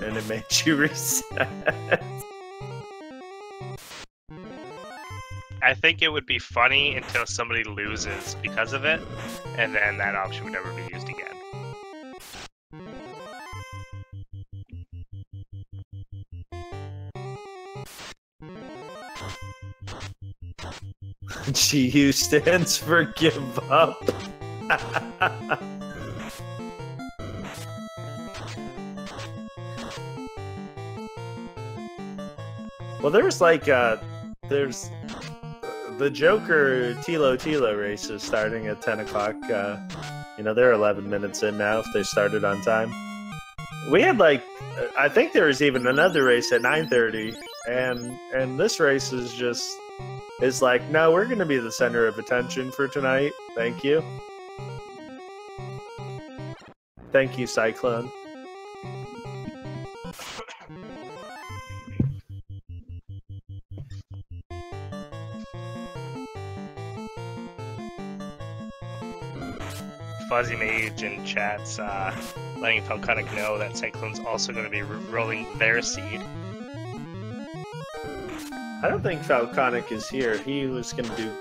and it made you reset. I think it would be funny until somebody loses because of it, and then that option would never be used again. GU stands for give up. Well, there's the Joker Tilo race is starting at 10 o'clock. They're 11 minutes in now if they started on time. We had I think there was even another race at 9:30, and this race is like, no, we're going to be the center of attention for tonight. Thank you. Thank you, Cyclone. Fuzzy Mage in chat's letting Falconic know that Cyclone's also going to be rolling their seed. I don't think Falconic is here. He was going to do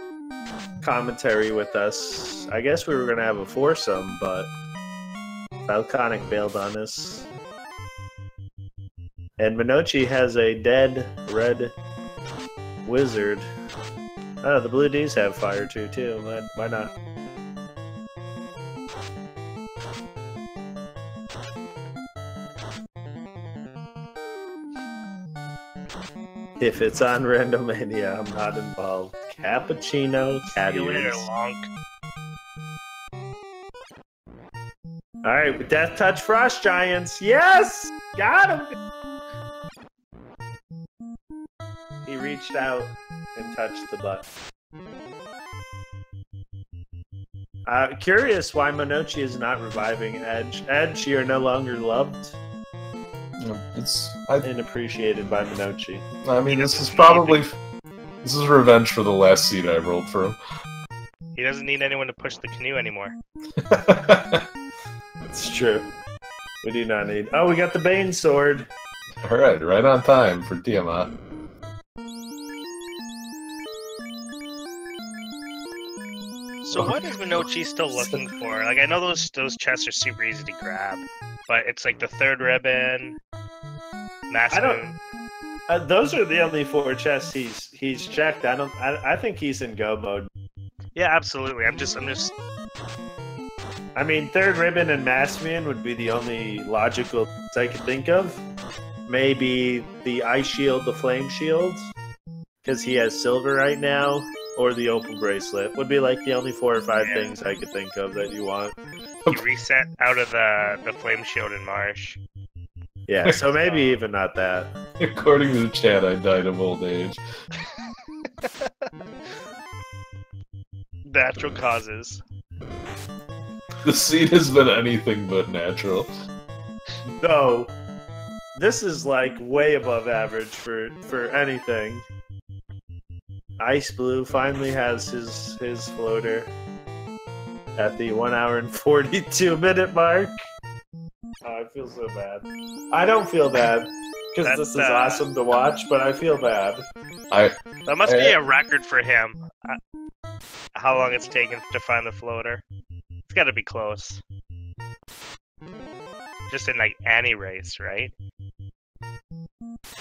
commentary with us. I guess we were going to have a foursome, but Falconic bailed on us. And Monoci has a dead red wizard. Oh, the Blue Ds have fire too. Why not? If it's on Randomania, I'm not involved. Cappuccino, cat See you later, ears. Lonk. Alright, with Death Touch Frost Giants. Yes! Got him! He reached out and touched the button. Curious why Monoci is not reviving Edge. Edge, you're no longer loved and appreciated by Monoci. I mean, this is revenge for the last seed I rolled for him. He doesn't need anyone to push the canoe anymore. It's true. We do not need... Oh, we got the Bane Sword. Alright, right on time for Tiamat. So what is Monoci still looking for? Like, I know those chests are super easy to grab, but it's like the third ribbon, mass moon. Those are the only 4 chests he's checked. I think he's in go mode. Yeah, absolutely. I'm just. I mean, third ribbon and mass moon would be the only logical things I could think of. Maybe the ice shield, the flame shield, because he has silver right now. Or the opal bracelet would be like the only 4 or 5 things I could think of that you want. You reset out of the flame shield in Marsh. Yeah, so maybe even not that. According to the chat, I died of old age. Natural causes. The seed has been anything but natural. No, this is like way above average for anything. xIceblue finally has his floater at the 1 hour and 42 minute mark. Oh, I feel so bad. I don't feel bad because this is awesome to watch, but I feel bad. That must be a record for him. How long it's taken to find the floater? It's got to be close. Just in like any race, right?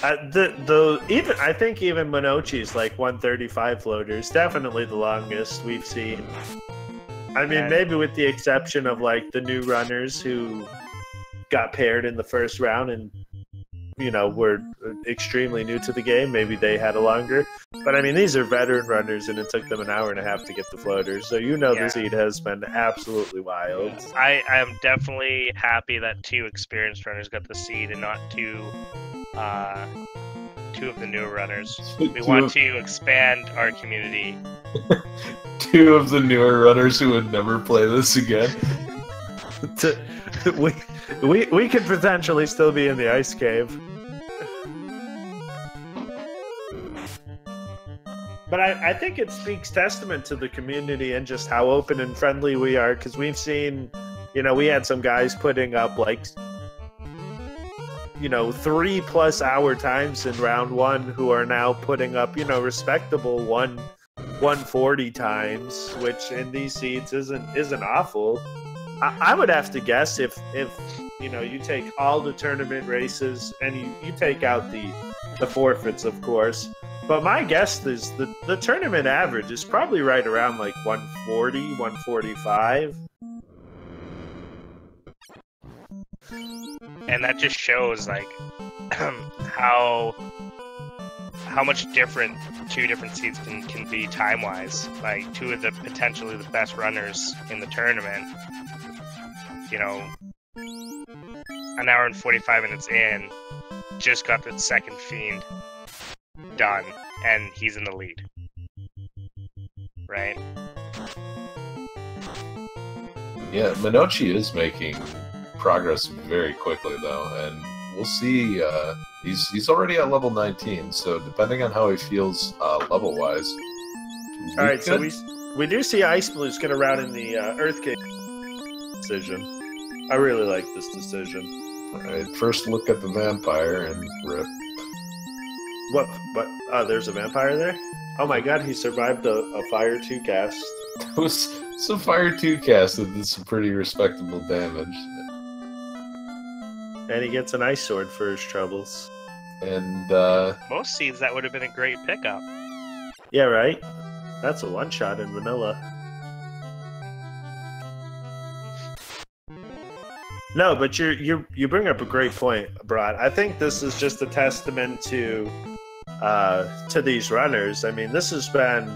I think even Monoci's like 135 floaters, definitely the longest we've seen. I mean, maybe with the exception of like the new runners who got paired in the first round and were extremely new to the game. Maybe they had a longer, but I mean these are veteran runners, and it took them 1.5 hours to get the floaters. So the seed has been absolutely wild. I am definitely happy that 2 experienced runners got the seed and not 2 of the newer runners. We want to expand our community. 2 of the newer runners who would never play this again. We could potentially still be in the ice cave. But I think it speaks testament to the community and just how open and friendly we are, because we've seen, we had some guys putting up like 3+ hour times in round 1 who are now putting up, respectable 140 times, which in these seeds isn't awful. I would have to guess if you take all the tournament races and you take out the forfeits, of course. But my guess is the tournament average is probably right around like 140, 145. And that just shows like how much different 2 different seeds can be time-wise. Like 2 of the potentially the best runners in the tournament, 1 hour and 45 minutes in, just got the 2nd fiend done, and he's in the lead. Right? Yeah, Monoci is making progress very quickly though, and we'll see. He's already at level 19, so depending on how he feels level wise. All right, so we do see xIceblue get around in the Earthgate decision. I really like this decision. All right, first look at the vampire and rip. What? Oh, there's a vampire there? Oh my god, he survived a Fire 2 cast. It was some Fire 2 cast that did some pretty respectable damage. And he gets an Ice Sword for his troubles. And Most seeds, that would have been a great pickup. Yeah, right? That's a one-shot in vanilla. No, but you bring up a great point, Brad. I think this is just a testament to these runners. I mean, this has been.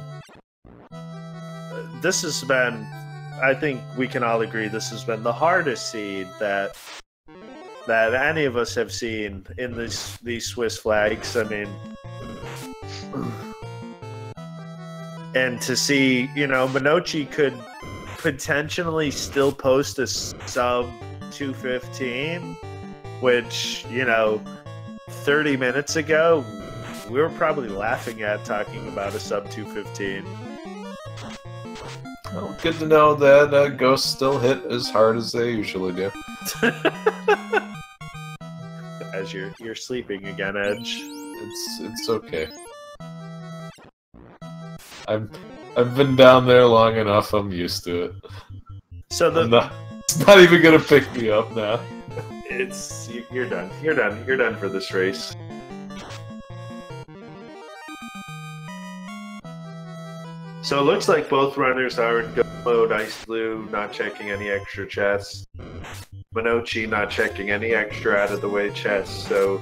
I think we can all agree this has been the hardest seed that any of us have seen in these Swiss flags. I mean, and to see, Monoci could potentially still post a sub 215, which, 30 minutes ago, we were probably laughing at talking about a sub 215. well, good to know that ghosts still hit as hard as they usually do. As you're sleeping again, Edge. It's okay. I've been down there long enough. I'm used to it. So it's not even gonna pick me up now. You're done. You're done for this race. So it looks like both runners are in go mode. xIceblue not checking any extra chests. Monoci not checking any extra out of the way chests. So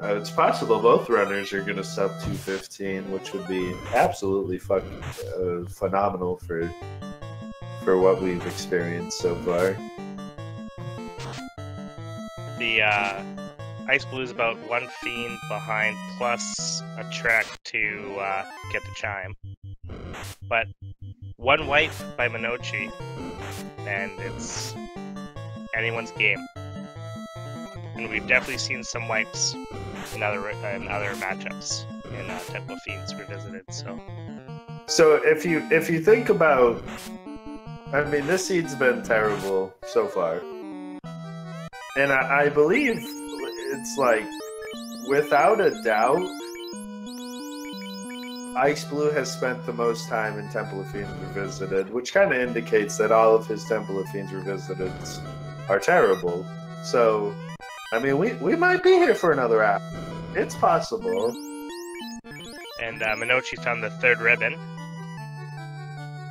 it's possible both runners are going to sub 215, which would be absolutely fucking phenomenal for what we've experienced so far. The xIceblue is about one fiend behind, plus a trek to get the chime. But one wipe by Monoci, and it's anyone's game. And we've definitely seen some wipes in other matchups in Temple Fiends Revisited. So if you think about, I mean, this seed's been terrible so far, and I believe it's like, without a doubt, xIceblue has spent the most time in Temple of Fiends Revisited, which kind of indicates that all of his Temple of Fiends Revisited are terrible. So, I mean, we might be here for another hour. It's possible. And Monoci found the third ribbon.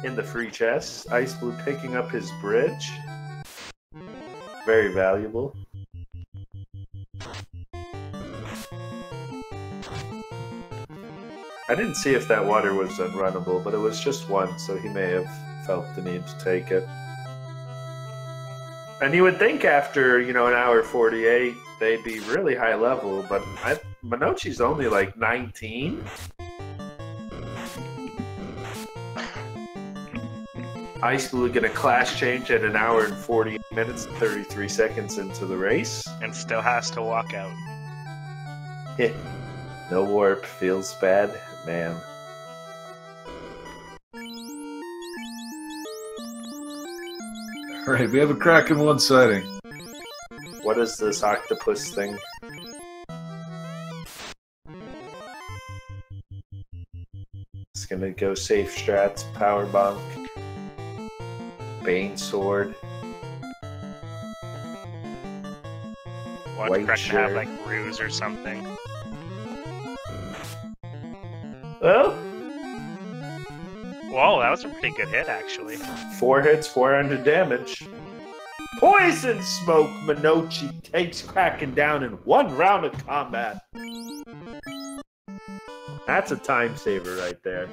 In the free chest, xIceblue picking up his bridge. Very valuable. I didn't see if that water was unrunnable, but it was just one, so he may have felt the need to take it. And you would think after, an hour 48, they'd be really high level, but Monoci's only like 19. xIceblue get a class change at an hour and 40 minutes and 33 seconds into the race. And still has to walk out. No warp, feels bad, man. Alright, we have a crack in one sighting. What is this octopus thing? It's gonna go safe strats, power bonk, Bane sword. Watch White Crack to have shirt. like ruse or something. Well, Whoa, that was a pretty good hit actually. 4 hits, 400 damage. Poison smoke. Monoci takes Kraken down in 1 round of combat. That's a time saver right there.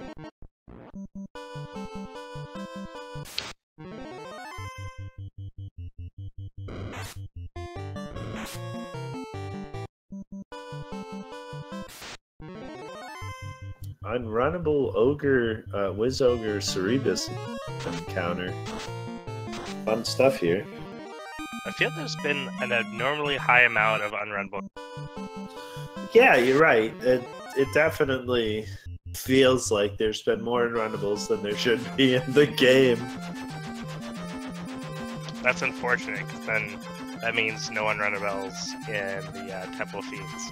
Unrunnable ogre, Wiz Ogre Cerebus encounter. Fun stuff here. I feel there's been an abnormally high amount of unrunnable. Yeah, you're right. It definitely feels like there's been more unrunnables than there should be in the game. That's unfortunate, because then that means no unrunnables in the Temple of Fiends.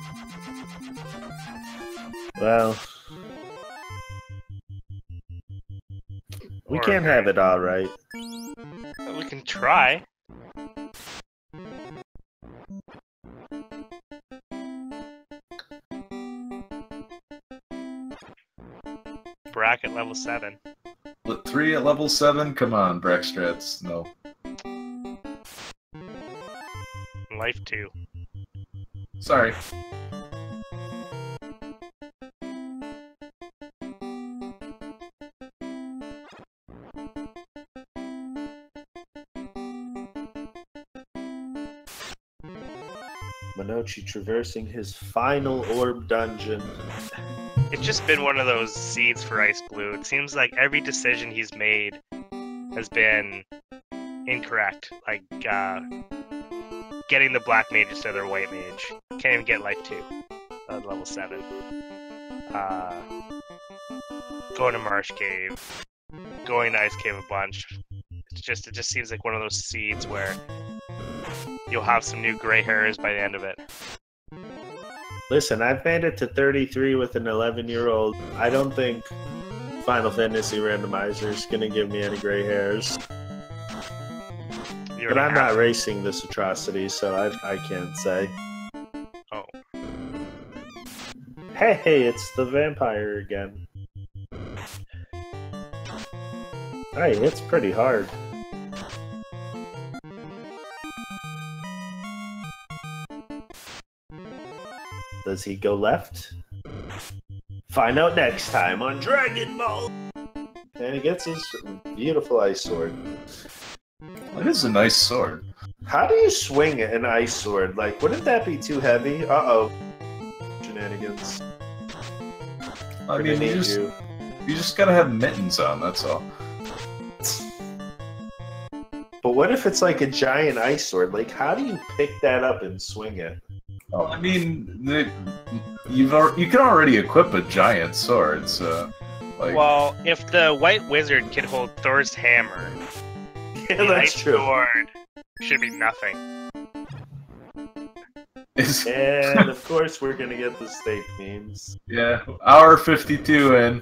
Well, we Or can't have it all right. we can try. Bracket level 7. 3 at level 7? Come on, Brackstrats. No. Life 2. Sorry. Monoci traversing his final orb dungeon. It's just been one of those seeds for xIceblue. It seems like every decision he's made has been incorrect. Like, getting the black mage instead of their white mage. Can't even get life 2 at level 7. Going to Marsh Cave. Going to Ice Cave a bunch. It just seems like one of those seeds where you'll have some new gray hairs by the end of it. Listen, I've made it to 33 with an 11-year-old. I don't think Final Fantasy Randomizer is going to give me any gray hairs. But I'm not racing this atrocity, so I can't say. Oh. Hey, it's the vampire again. Hey, it's pretty hard. Does he go left? Find out next time on Dragon Ball! And he gets his beautiful ice sword. That is a nice sword. How do you swing an ice sword? Like, wouldn't that be too heavy? Uh-oh. Shenanigans. I mean, you just gotta have mittens on, that's all. But what if it's like a giant ice sword? Like, how do you pick that up and swing it? Oh, I mean, you can already equip a giant sword, so... Like, Well, if the white wizard can hold Thor's hammer, Yeah, the that's ice true. sword should be nothing. And of course, we're gonna get the steak memes. yeah, hour 52 in.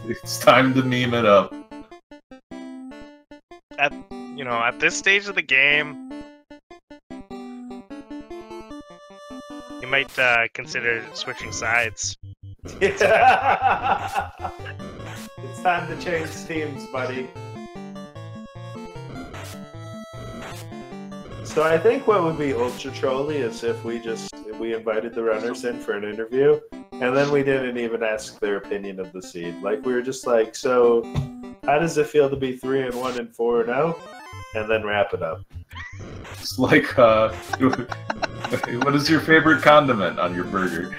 It's time to meme it up. At this stage of the game, you might consider switching sides. It's time to change teams, buddy. So I think what would be ultra trolly is if we invited the runners in for an interview, and then we didn't even ask their opinion of the seed. Like, we were just like, so how does it feel to be 3-1 and 4-0? And then wrap it up. It's like, what is your favorite condiment on your burger?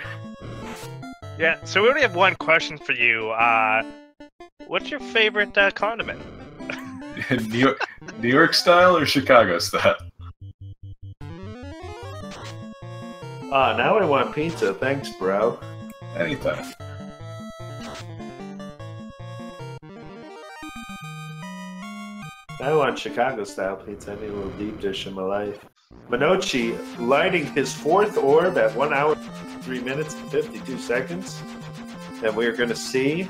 Yeah, so we only have one question for you. What's your favorite condiment? New York style or Chicago style? Now I want pizza. Thanks, bro. Anytime. I want Chicago-style pizza. I need a little deep dish in my life. Monoci lighting his 4th orb at 1 hour, 3 minutes, and 52 seconds. And we're going to see,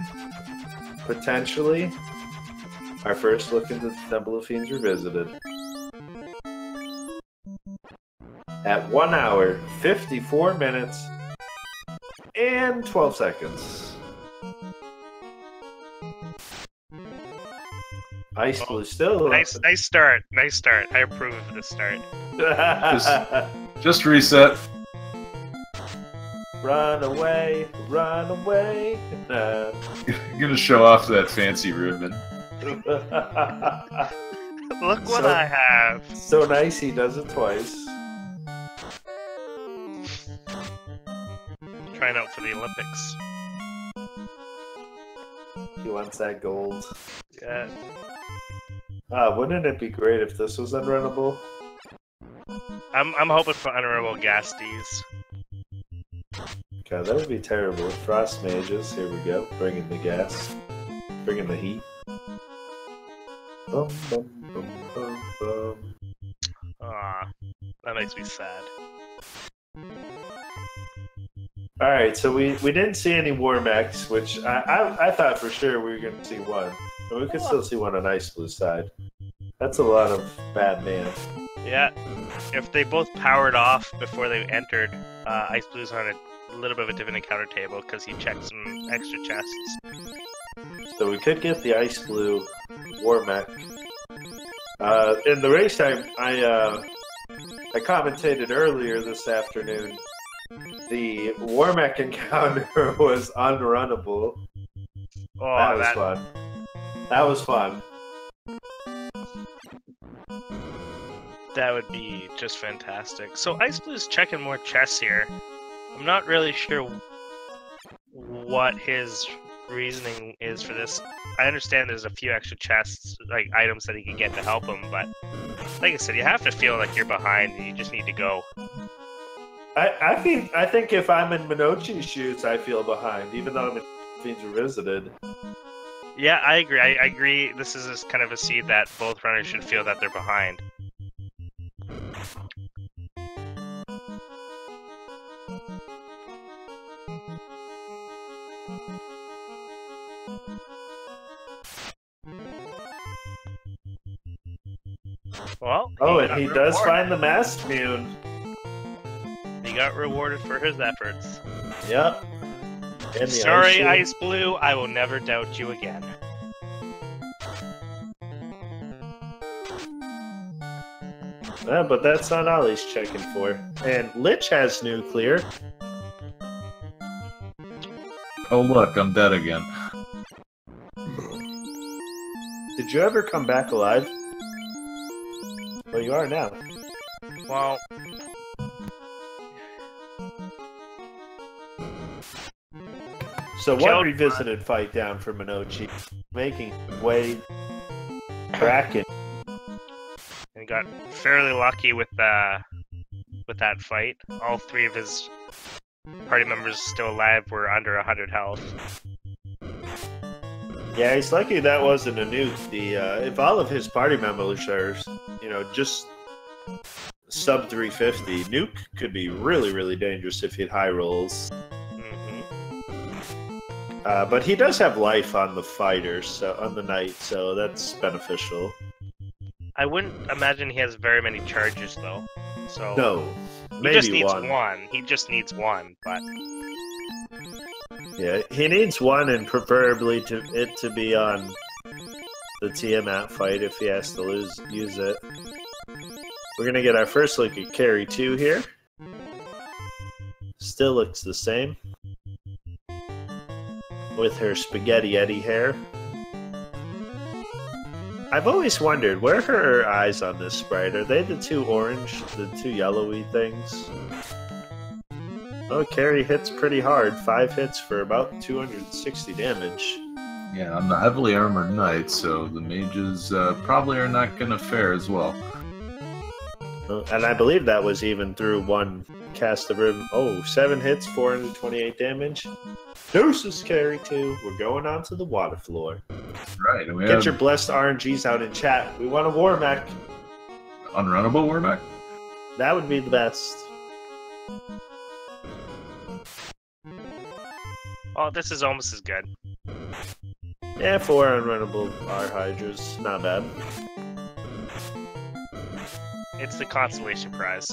potentially, our first look into the Temple of Fiends Revisited. At 1 hour, 54 minutes, and 12 seconds. xIceblue still. Nice start. Nice start. I approve of this start. Just reset. Run away, run away. I'm gonna show off that fancy ribbon. Look what I have. So nice he does it twice. Trying out for the Olympics. He wants that gold. Yeah. Wouldn't it be great if this was unrunnable? I'm hoping for honorable Gasties. God, that would be terrible. Frost mages, here we go. Bringing the gas. Bringing the heat. Bum, bum, bum, bum, bum. Aw, that makes me sad. Alright, so we didn't see any war mechs, which I thought for sure we were going to see one. But we could still see one on xIceblue side. That's a lot of bad mana. Yeah, if they both powered off before they entered, xIceblue's on a little bit of a different encounter table because he checked some extra chests. So we could get the xIceblue war mech. In the race time, I commentated earlier this afternoon. The war mech encounter was unrunnable. Oh, that was fun. That was fun. That would be just fantastic. So xIceblue's checking more chests here. I'm not really sure what his reasoning is for this. I understand there's a few extra chests, like items that he can get to help him, but like I said, you have to feel like you're behind and you just need to go. I think if I'm in Monoci's shoes, I feel behind, even though I'm in Fiends Revisited. Yeah, I agree. I agree. This is kind of a seed that both runners should feel that they're behind. Well, and he does find the Masked Mune. He got rewarded for his efforts. Yep. Sorry, xIceblue, I will never doubt you again. But that's not all he's checking for. And Lich has nuclear. Oh look, I'm dead again. Did you ever come back alive? Well, you are now. Well... So one revisited fight down for Monoci, making way Kraken. And got fairly lucky with that fight. All three of his party members still alive were under 100 health. Yeah, he's lucky that wasn't a nuke. If all of his party members are, just sub 350, nuke could be really, really dangerous if he had high rolls. But he does have life on the fighters, so on the knight, so that's beneficial. I wouldn't imagine he has very many charges, though. So no, maybe he just needs one. He just needs one, but yeah, he needs one, and preferably to be on the Tiamat fight if he has to use it. We're gonna get our first look at Carry 2 here. Still looks the same. With her spaghetti Eddie hair. I've always wondered, where are her eyes on this sprite? Are they the two orange, the two yellowy things? Oh, Carrie hits pretty hard. 5 hits for about 260 damage. Yeah, I'm the heavily armored knight, so the mages probably are not going to fare as well. And I believe that was even through one cast of ribbon. Oh, 7 hits, 428 damage. Deuces, Carry 2. We're going on to the water floor. Right. And Get your blessed RNGs out in chat. We want a war mech. Unrunnable war mech? That would be the best. oh, this is almost as good. Yeah, 4 unrunnable R-Hydras. Not bad. It's the consolation prize.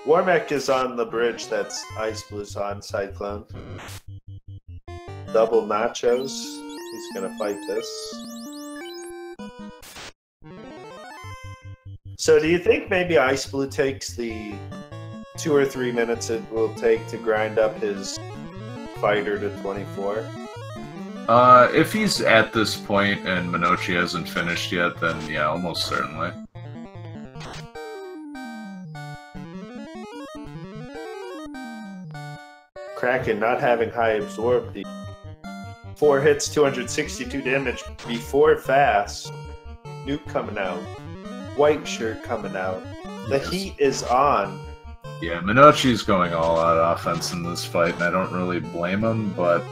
Warmech is on the bridge that's xIceblue's on, Cyclone. Double nachos. He's gonna fight this. So do you think maybe xIceblue takes the 2 or 3 minutes it will take to grind up his fighter to 24? If he's at this point and Monoci hasn't finished yet, then yeah, almost certainly. Kraken not having high absorb, the 4 hits, 262 damage before fast. Nuke coming out. White shirt coming out. The heat is on. Yeah, Monoci's going all out offense in this fight, and I don't really blame him, but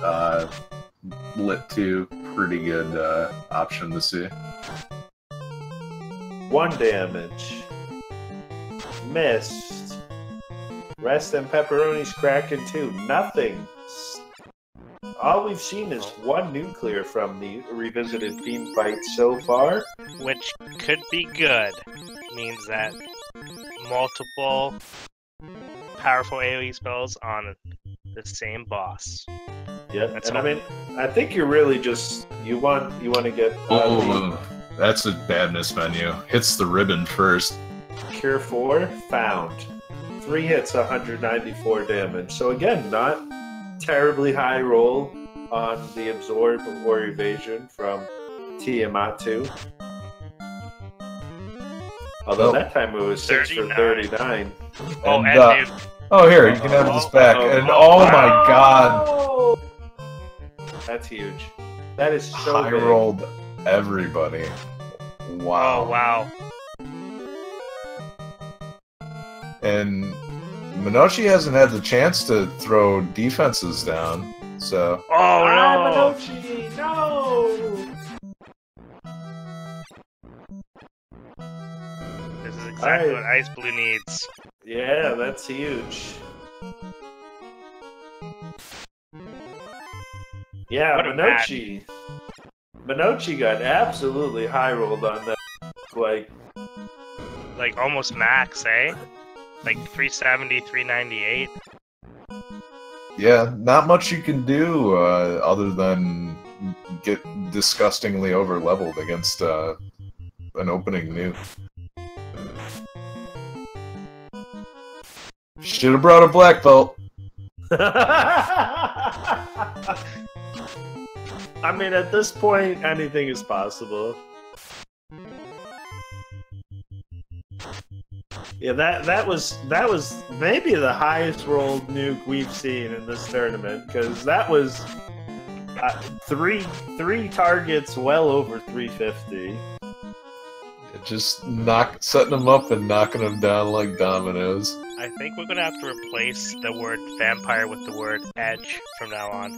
Lit 2, pretty good option to see. 1 damage. Missed. Rest and Pepperoni's Kraken 2. Nothing. All we've seen is 1 nuclear from the revisited Fiend fight so far. Which could be good. Means that multiple powerful AoE spells on the same boss. Yeah, That's and I mean, I think you're really just you want to get That's a bad mismenu. Hits the ribbon first. Cure 4 found. 3 hits, 194 damage. So again, not terribly high roll on the absorb or evasion from Tiamatu. Although that time it was 6 for 39. Oh, And, and oh, here, you can have this back. And oh my god! That's huge. That is so High big. rolled everybody. Wow. oh wow. And Monoci hasn't had the chance to throw defenses down, so... Oh no! Monoci, no! This is exactly Alright. what Ice Blue needs. Yeah, that's huge. Yeah, What a Monoci. Monoci got absolutely high rolled on that. Like almost max, eh? Like 370, 398. Yeah, not much you can do other than get disgustingly over-leveled against an opening nuke. Should have brought a black belt. I mean, at this point, anything is possible. Yeah, that was maybe the highest rolled nuke we've seen in this tournament, because that was three targets well over 350. Just setting them up and knocking them down like dominoes. I think we're gonna have to replace the word vampire with the word edge from now on.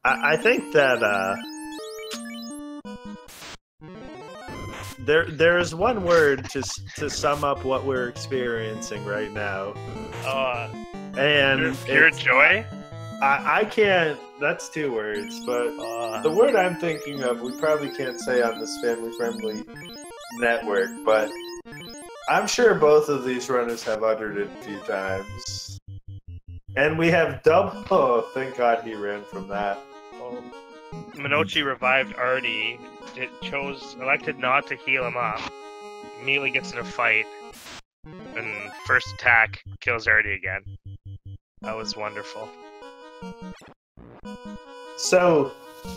I think that there is one word to sum up what we're experiencing right now, and Pure it's- joy? I can't. That's 2 words, but the word I'm thinking of, we probably can't say on this family-friendly network, but I'm sure both of these runners have uttered it a few times. And we have double. Oh, thank God he ran from that. Monoci revived Artie. It elected not to heal him up. Immediately gets in a fight. And first attack kills Artie again. That was wonderful. So,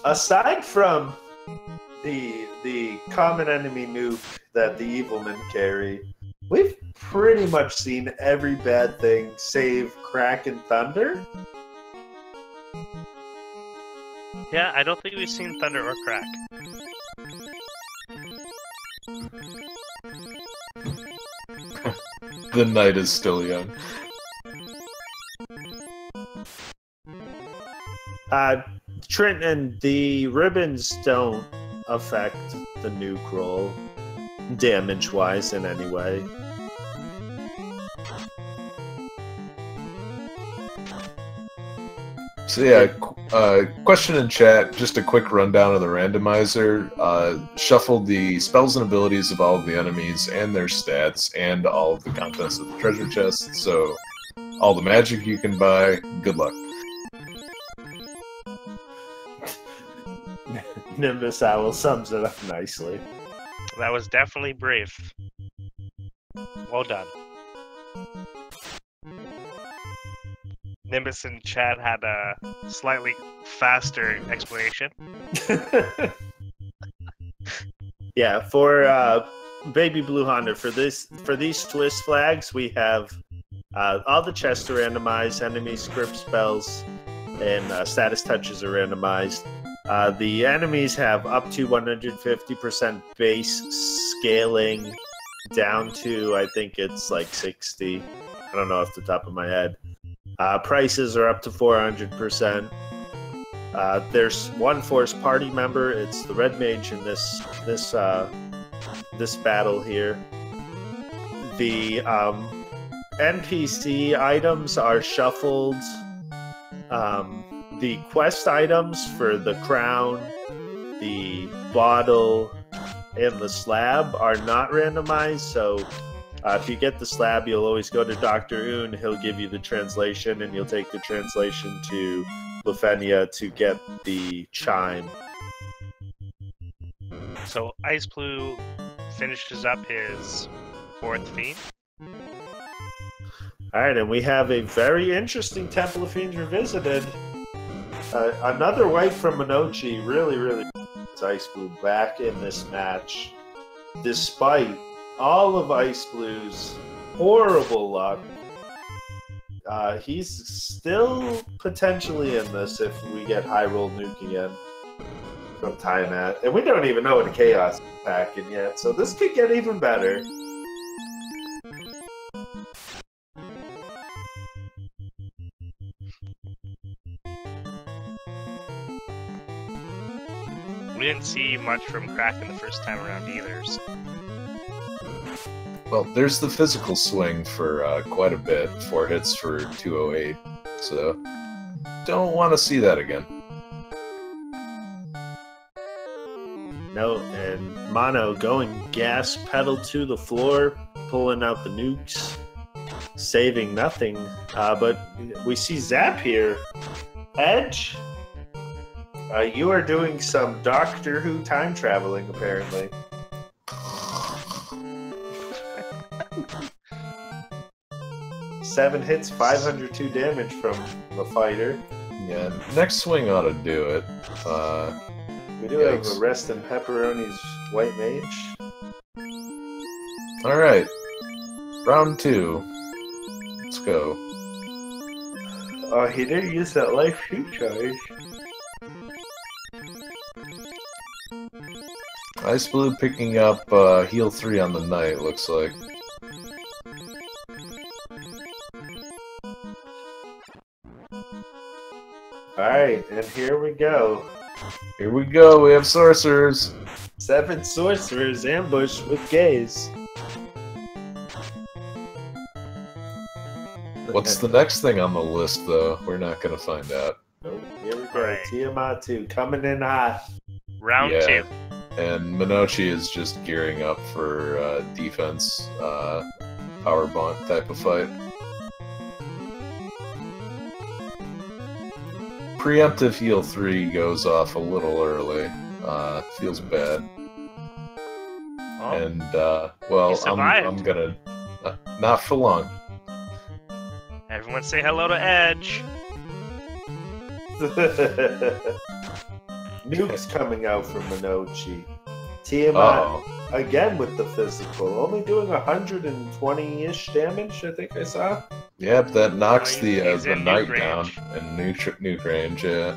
aside from the common enemy nuke that the evil men carry, we've pretty much seen every bad thing save Crack and Thunder. Yeah, I don't think we've seen Thunder or Crack. The night is still young. Trenton, the ribbons don't affect the nuke roll damage-wise in any way. So yeah, question in chat, just a quick rundown of the randomizer. Shuffled the spells and abilities of all of the enemies and their stats and all of the contents of the treasure chest, so all the magic you can buy, good luck. Nimbus Owl sums it up nicely. That was definitely brave. Well done. Nimbus and Chad had a slightly faster explanation. Yeah, for Baby Blue Honda, for these twist flags, we have all the chests are randomized, enemy script spells, and status touches are randomized. The enemies have up to 150% base scaling down to, I think it's like 60. I don't know off the top of my head. Prices are up to 400%. There's one Force party member. It's the Red Mage in this battle here. The NPC items are shuffled. The quest items for the crown, the bottle, and the slab are not randomized. So if you get the slab, you'll always go to Dr. Oon. He'll give you the translation, and you'll take the translation to Lefenia to get the chime. So xIceblue finishes up his 4th Fiend. Alright, and we have a very interesting Temple of Fiends Revisited. Another wipe from Monoci, really xIceblue back in this match. Despite all of xIceblue's horrible luck, he's still potentially in this if we get high roll nuke again from Tiamat. And we don't even know what a Chaos is packing yet, so this could get even better. We didn't see much from Kraken the first time around either. So. Well, there's the physical swing for quite a bit. 4 hits for 208. So, don't want to see that again. No, and Mono going gas pedal to the floor, pulling out the nukes, saving nothing. But we see Zap here. Edge, you are doing some Doctor Who time traveling, apparently. Seven hits, 502 damage from the fighter. Yeah, next swing ought to do it. We do have a Rest in Pepperoni's White Mage. Alright. Round 2. Let's go. Oh, he didn't use that life shoot charge. xIceblue picking up heal 3 on the night, looks like. Alright, and here we go. Here we go, we have sorcerers. 7 sorcerers ambushed with gaze. What's the next thing on the list, though? We're not going to find out. Nope, here we go. Right. Tiamat 2 coming in hot. Round 2. And Monoci is just gearing up for defense, power bond type of fight. Preemptive heal 3 goes off a little early. Feels bad. Oh, And, well, I'm gonna... not for long. everyone say hello to Edge. Nuke's coming out from Monoci. Tiamat again with the physical, only doing 120-ish damage, I think I saw. Yep, that knocks he's the in knight nuke down range. in nuke range, yeah.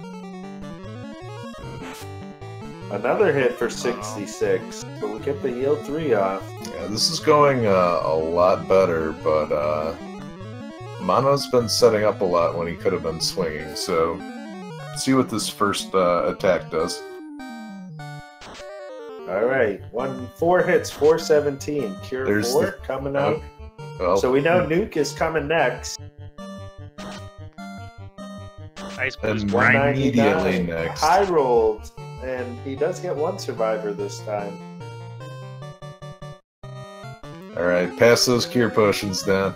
Another hit for 66, but we get the heal 3 off. Yeah, this is going a lot better, but Mono's been setting up a lot when he could have been swinging, so see what this first attack does. Alright, 4 hits, 417. Cure There's 4 coming out. Well, So we know Nuke is coming next. xIceblue's And grinding. immediately 199, next. high rolled, and he does get 1 survivor this time. Alright, pass those cure potions down.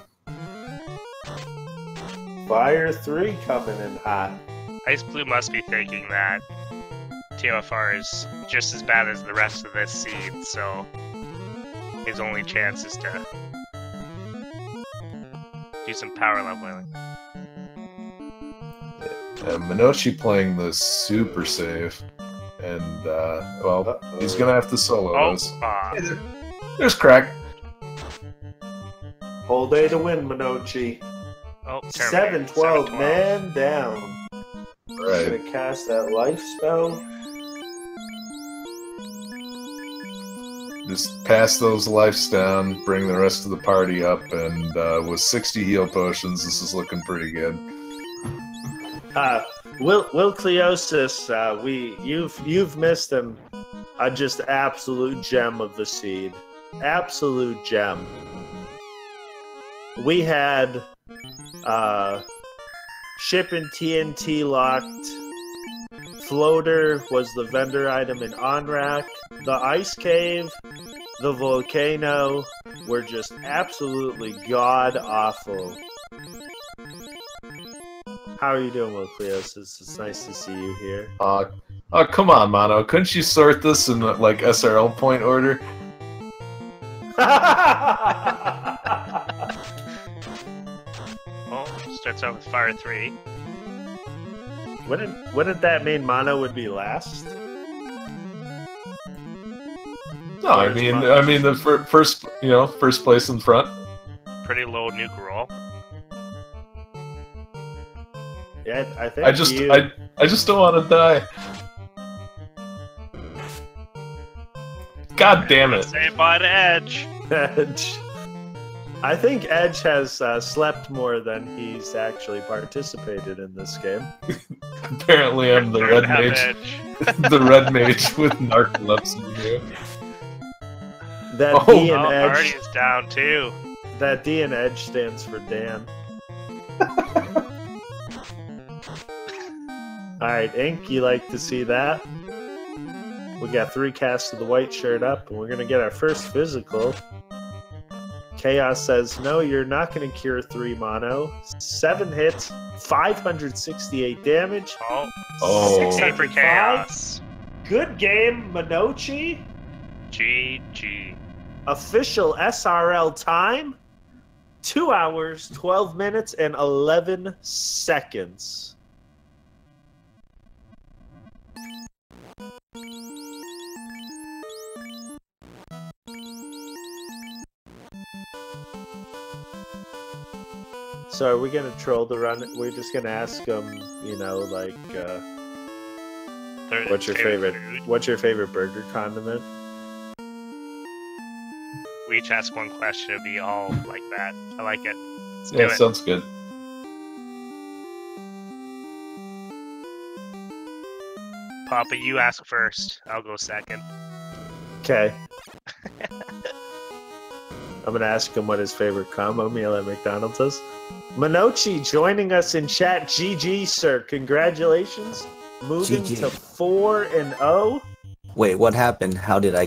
Fire 3 coming in hot. xIceblue must be thinking that TMFR is just as bad as the rest of this seed, so his only chance is to do some power leveling. And Monoci playing the super safe. And, well, he's gonna have to solo this. There's Crack. Whole day to win, Monoci. Oh, 7-12, man down. Right. Gonna cast that life spell. Just pass those lives down, bring the rest of the party up, and with 60 heal potions, this is looking pretty good. Will Cleosis, you've missed him. A just absolute gem of the seed. Absolute gem. We had ship and TNT locked. Floater was the vendor item in Onrak. The ice cave, the volcano were just absolutely god awful. How are you doing, Will Cleosis? It's nice to see you here. Oh, come on, Mono. Couldn't you sort this in, like, SRL point order? Oh, starts out with Fire 3. Wouldn't that mean Mono would be last? No, I mean the first, first place in front. Pretty low nuke roll. Yeah, I think I just don't want to die. God damn it! Saved by the Edge. Edge. I think Edge has slept more than he's actually participated in this game. Apparently, I'm the red mage. The red mage with narcolepsy here. That D in Edge. Artie is down too. That D in Edge stands for Dan. Alright, Ink, you like to see that? We got 3 casts of the white shirt up, and we're gonna get our first physical. Chaos says, no, you're not gonna cure 3 mono. 7 hits, 568 damage. Oh, 6 for Chaos. Good game, Monoci. GG. Official SRL time, 2 hours, 12 minutes, and 11 seconds. So are we gonna troll the run? We're just gonna ask them, like, what's your favorite? Food? What's your favorite burger condiment? We each ask one question. It'll be all like that. I like it. Let's do Yeah, it. sounds good. Papa, you ask first. I'll go second. Okay. I'm gonna ask him what his favorite combo meal at McDonald's is. Monoci joining us in chat. GG, sir. Congratulations. Moving GG. to 4-0. Wait, what happened? How did I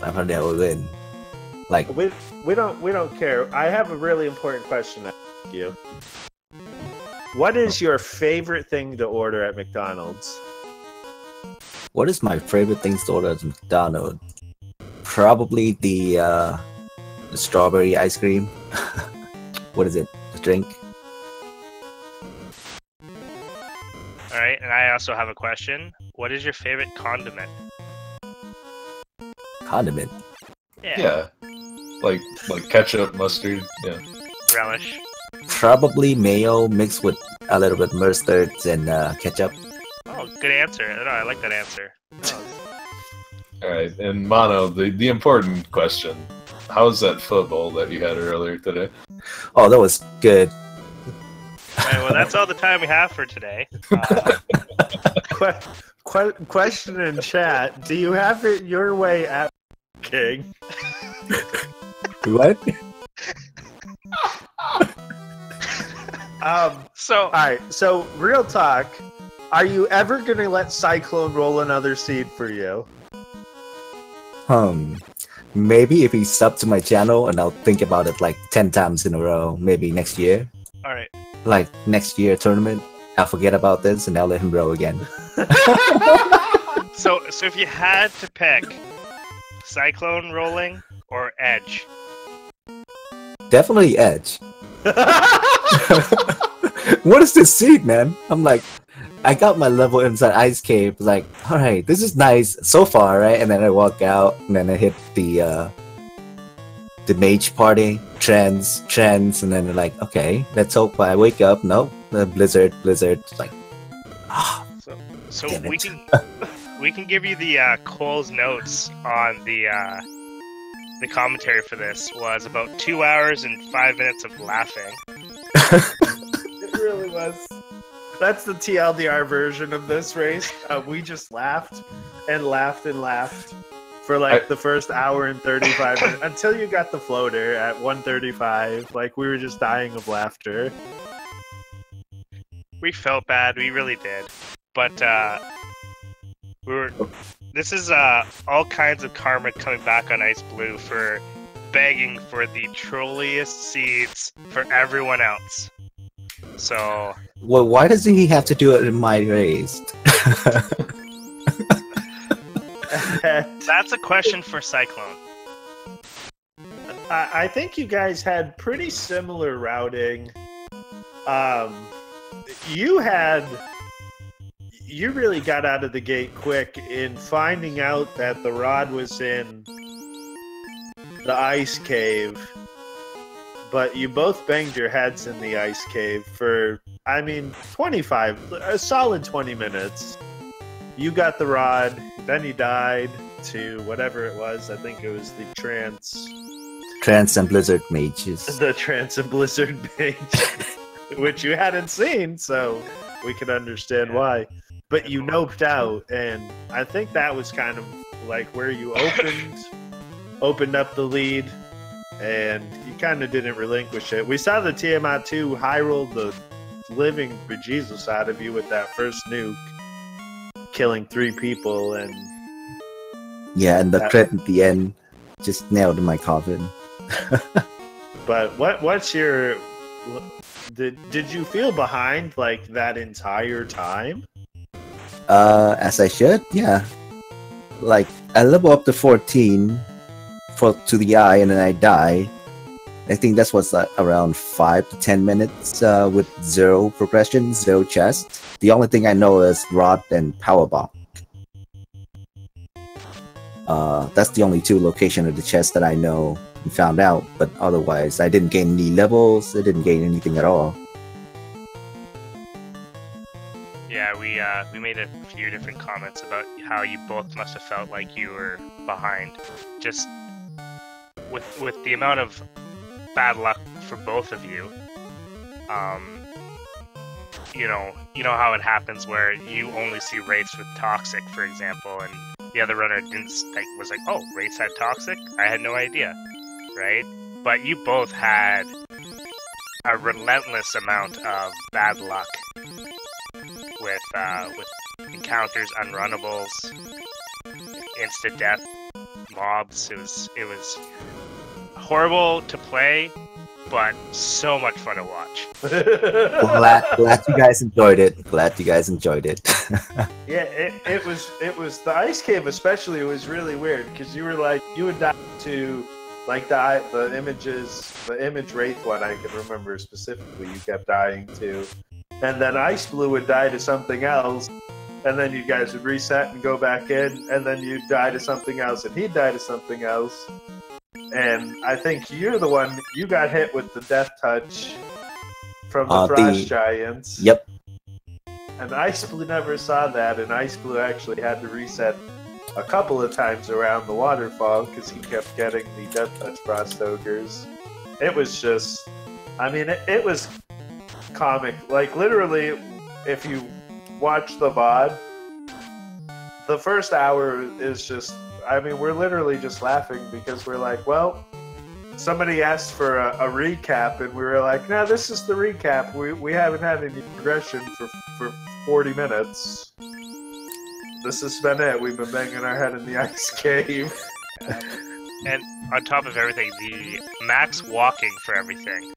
win? Like, We don't care. I have a really important question to ask you. What is your favorite thing to order at McDonald's? what is my favorite things to order at McDonald's? Probably the strawberry ice cream. What is it? The drink? Alright, and I also have a question. What is your favorite condiment? Condiment. Yeah. Like ketchup, mustard. Yeah. Relish. Probably mayo mixed with a little bit mustard and ketchup. Oh, good answer. No, I like that answer. All right, and Mono, the important question: how's that football that you had earlier today? Oh, that was good. Alright, well, that's all the time we have for today. Question in chat. Do you have it your way at King? What? Alright, so real talk. Are you ever gonna let Cyclone roll another seed for you? Maybe if he sub to my channel and I'll think about it like 10 times in a row, maybe next year. Alright. Like next year tournament, I'll forget about this and I'll let him roll again. So if you had to pick Cyclone rolling or Edge? Definitely Edge. What is this seed, man? I'm like, I got my level inside Ice Cave. Like, all right, this is nice so far, right? And then I walk out, and then I hit the mage party, trends, and then they're like, okay, let's hope I wake up. No, the blizzard, like, So damn we it. can give you the Cole's notes on the commentary for this was about 2 hours and 5 minutes of laughing. It really was. That's the TLDR version of this race. We just laughed and laughed and laughed for like the first hour and 35 minutes until you got the floater at 1:35. Like, we were just dying of laughter. We felt bad, we really did. But this is all kinds of karma coming back on XIceblue for begging for the trolliest seeds for everyone else. So well, why does he have to do it in my race? that's a question for Cyclone. I think you guys had pretty similar routing. You really got out of the gate quick in finding out that the rod was in the ice cave, but you both banged your heads in the ice cave for, I mean, a solid 20 minutes. You got the rod, then you died to whatever it was. I think it was the Trance and Blizzard mages. The Trance and Blizzard mage, which you hadn't seen, so we can understand why. But you noped out, and I think that was kind of like where you opened up the lead, and you kind of didn't relinquish it. We saw the Tiamat 2 high roll the living bejesus out of you with that first nuke, killing 3 people, and yeah, and the crit at the end just nailed my coffin. But what's your did you feel behind like that entire time? As I should, yeah. Like, I level up to 14 to the eye, and then I die. I think that's what's like around 5 to 10 minutes with 0 progression, 0 chest. The only thing I know is Rod and Powerbomb. That's the only 2 locations of the chest that I know and found out, but otherwise I didn't gain any levels, I didn't gain anything at all. Yeah, we made a few different comments about how you both must have felt like you were behind, just with the amount of bad luck for both of you. You know how it happens where you only see Wraiths with Toxic, for example, and the other runner was like, oh, Wraiths had Toxic? I had no idea, right? But you both had a relentless amount of bad luck with encounters, unrunnables, instant death mobs. It was horrible to play, but so much fun to watch. Well, glad you guys enjoyed it. Yeah, it was the ice cave especially. It was really weird because you would die to like the image Wraith one. I can remember specifically. You kept dying to. And then XIceblue would die to something else, and then you guys would reset and go back in, and then you'd die to something else, and he'd die to something else. And I think you're the one, you got hit with the death touch from the Frost Giants. Yep. And XIceblue never saw that, and XIceblue actually had to reset a couple of times around the waterfall because he kept getting the death touch Frost Ogres. It was just, I mean, it was comic. Like, literally, if you watch the VOD, the first hour is just, I mean, we're literally just laughing because we're like, well, somebody asked for a recap, and we were like, no, this is the recap. We haven't had any progression for 40 minutes. This has been it. We've been banging our head in the ice cave. And on top of everything, the max walking for everything,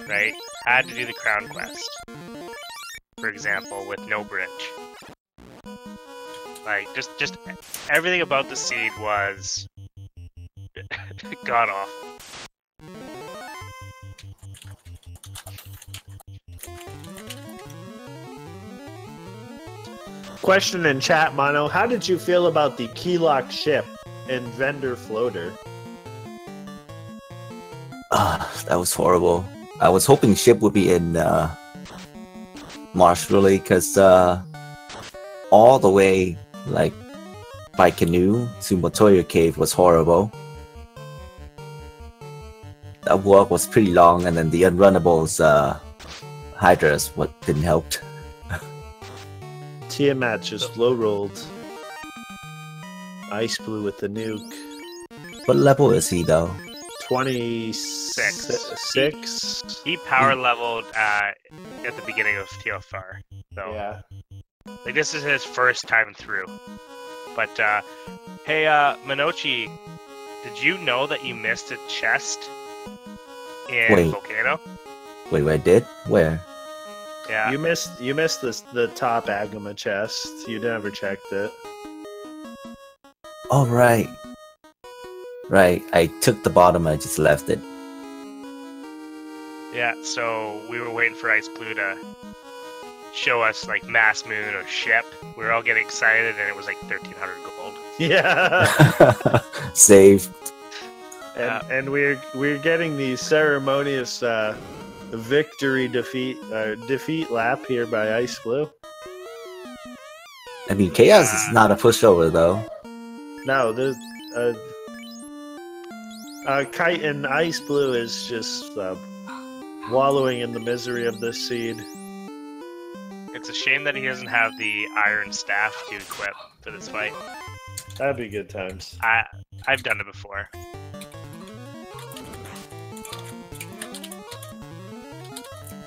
right? Had to do the Crown Quest, for example, with no bridge. Like, just everything about the seed was god awful. Question in chat, Mono. How did you feel about the keylock ship and vendor floater? That was horrible. I was hoping ship would be in Marsh really, because all the way like by canoe to Motoya Cave was horrible. That walk was pretty long, and then the unrunnables Hydras what didn't help. Tiamat just low rolled. IceBlue with the nuke. What level is he though? 26. He power leveled at the beginning of TFR. So Yeah. like this is his first time through. But hey, Monoci, did you know that you missed a chest in Wait. Volcano? Wait, I did? Where? You Yeah. missed the top Agama chest. You never checked it. Oh, right. Right, I took the bottom, I just left it. Yeah, so we were waiting for IceBlue to show us like Mass Moon or Ship. We were all getting excited, and it was like 1,300 gold. Yeah. Save. And we're getting the ceremonious victory defeat lap here by IceBlue. I mean, Chaos is not a pushover, though. No, there's Kite and IceBlue is just wallowing in the misery of this seed. It's a shame that he doesn't have the Iron Staff to equip for this fight. That'd be good times. I've done it before.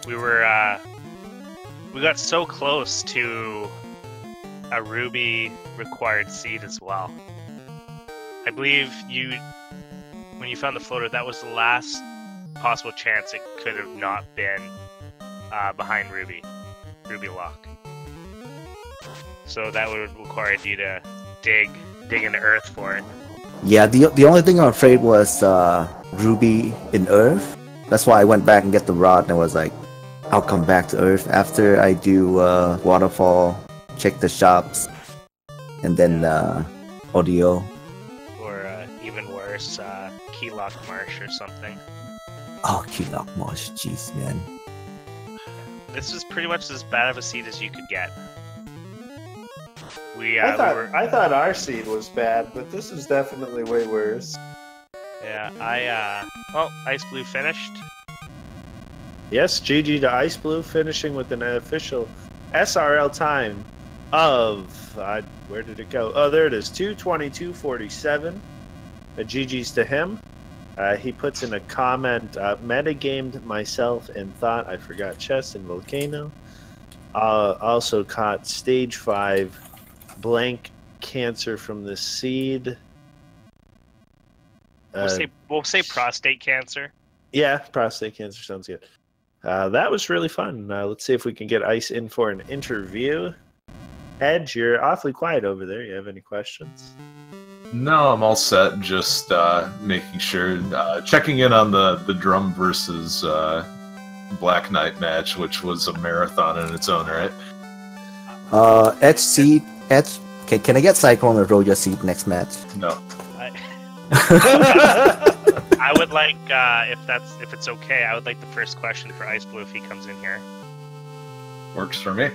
We got so close to a ruby required seed as well. I believe when you found the floater, that was the last possible chance it could have not been behind Ruby Lock. So that would require you to dig into Earth for it. Yeah, the only thing I'm afraid was Ruby in Earth. That's why I went back and get the rod, and I was like, I'll come back to Earth after I do Waterfall, check the shops, and then Audio. Or even worse, Keylock Marsh or something. Oh, Keylock Marsh, jeez, man. This is pretty much as bad of a seed as you could get. I thought our seed was bad, but this is definitely way worse. Yeah, IceBlue finished. Yes, GG to IceBlue, finishing with an official SRL time of where did it go? Oh, there it is, 2:22.47. GG's to him. He puts in a comment, metagamed myself and thought I forgot chest and Volcano. Also caught stage 5 blank cancer from the seed. We'll say prostate cancer. Yeah, prostate cancer sounds good. That was really fun. Let's see if we can get Ice in for an interview. Edge, you're awfully quiet over there. You have any questions? No, I'm all set. Just making sure, checking in on the Drum versus Black Knight match, which was a marathon in its own right. Edge seed. Edge. Can I get Cyclone or Roja seed next match? No. I would like, if it's okay, I would like the first question for IceBlue if he comes in here. Works for me.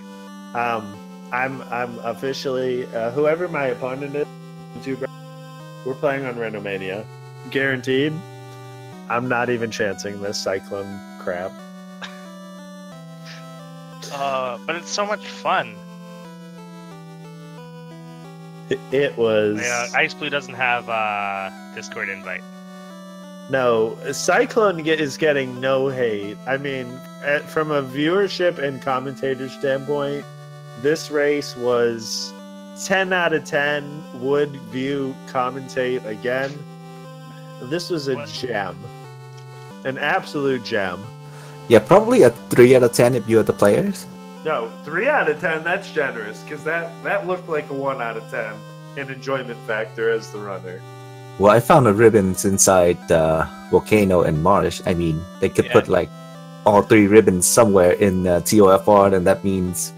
I'm officially whoever my opponent is. We're playing on Randomania, guaranteed. I'm not even chancing this Cyclone crap. But it's so much fun. It was. Yeah, IceBlue doesn't have Discord invite. No, Cyclone is getting no hate. I mean, from a viewership and commentator standpoint, this race was 10 out of 10. Would view, commentate again. This was a gem. An absolute gem. Yeah, probably a 3 out of 10 if you're the players. No, 3 out of 10, that's generous, because that looked like a 1 out of 10 in enjoyment factor as the runner. Well, I found the ribbons inside Volcano and Marsh. I mean, they could put like all 3 ribbons somewhere in TOFR, and that means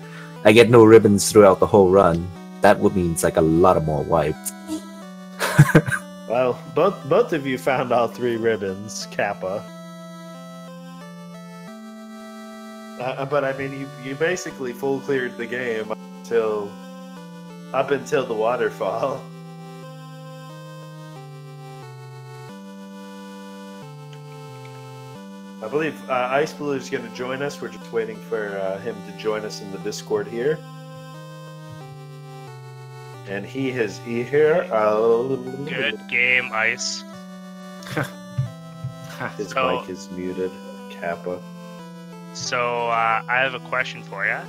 I get no ribbons throughout the whole run, that would mean it's like a lot of more wiped. Well, both of you found all 3 ribbons, Kappa. But I mean, you basically full cleared the game up until the waterfall. I believe xIceblue is going to join us. We're just waiting for him to join us in the Discord here. And he is here. Good game, Ice. His So- mic is muted. Kappa. So I have a question for you.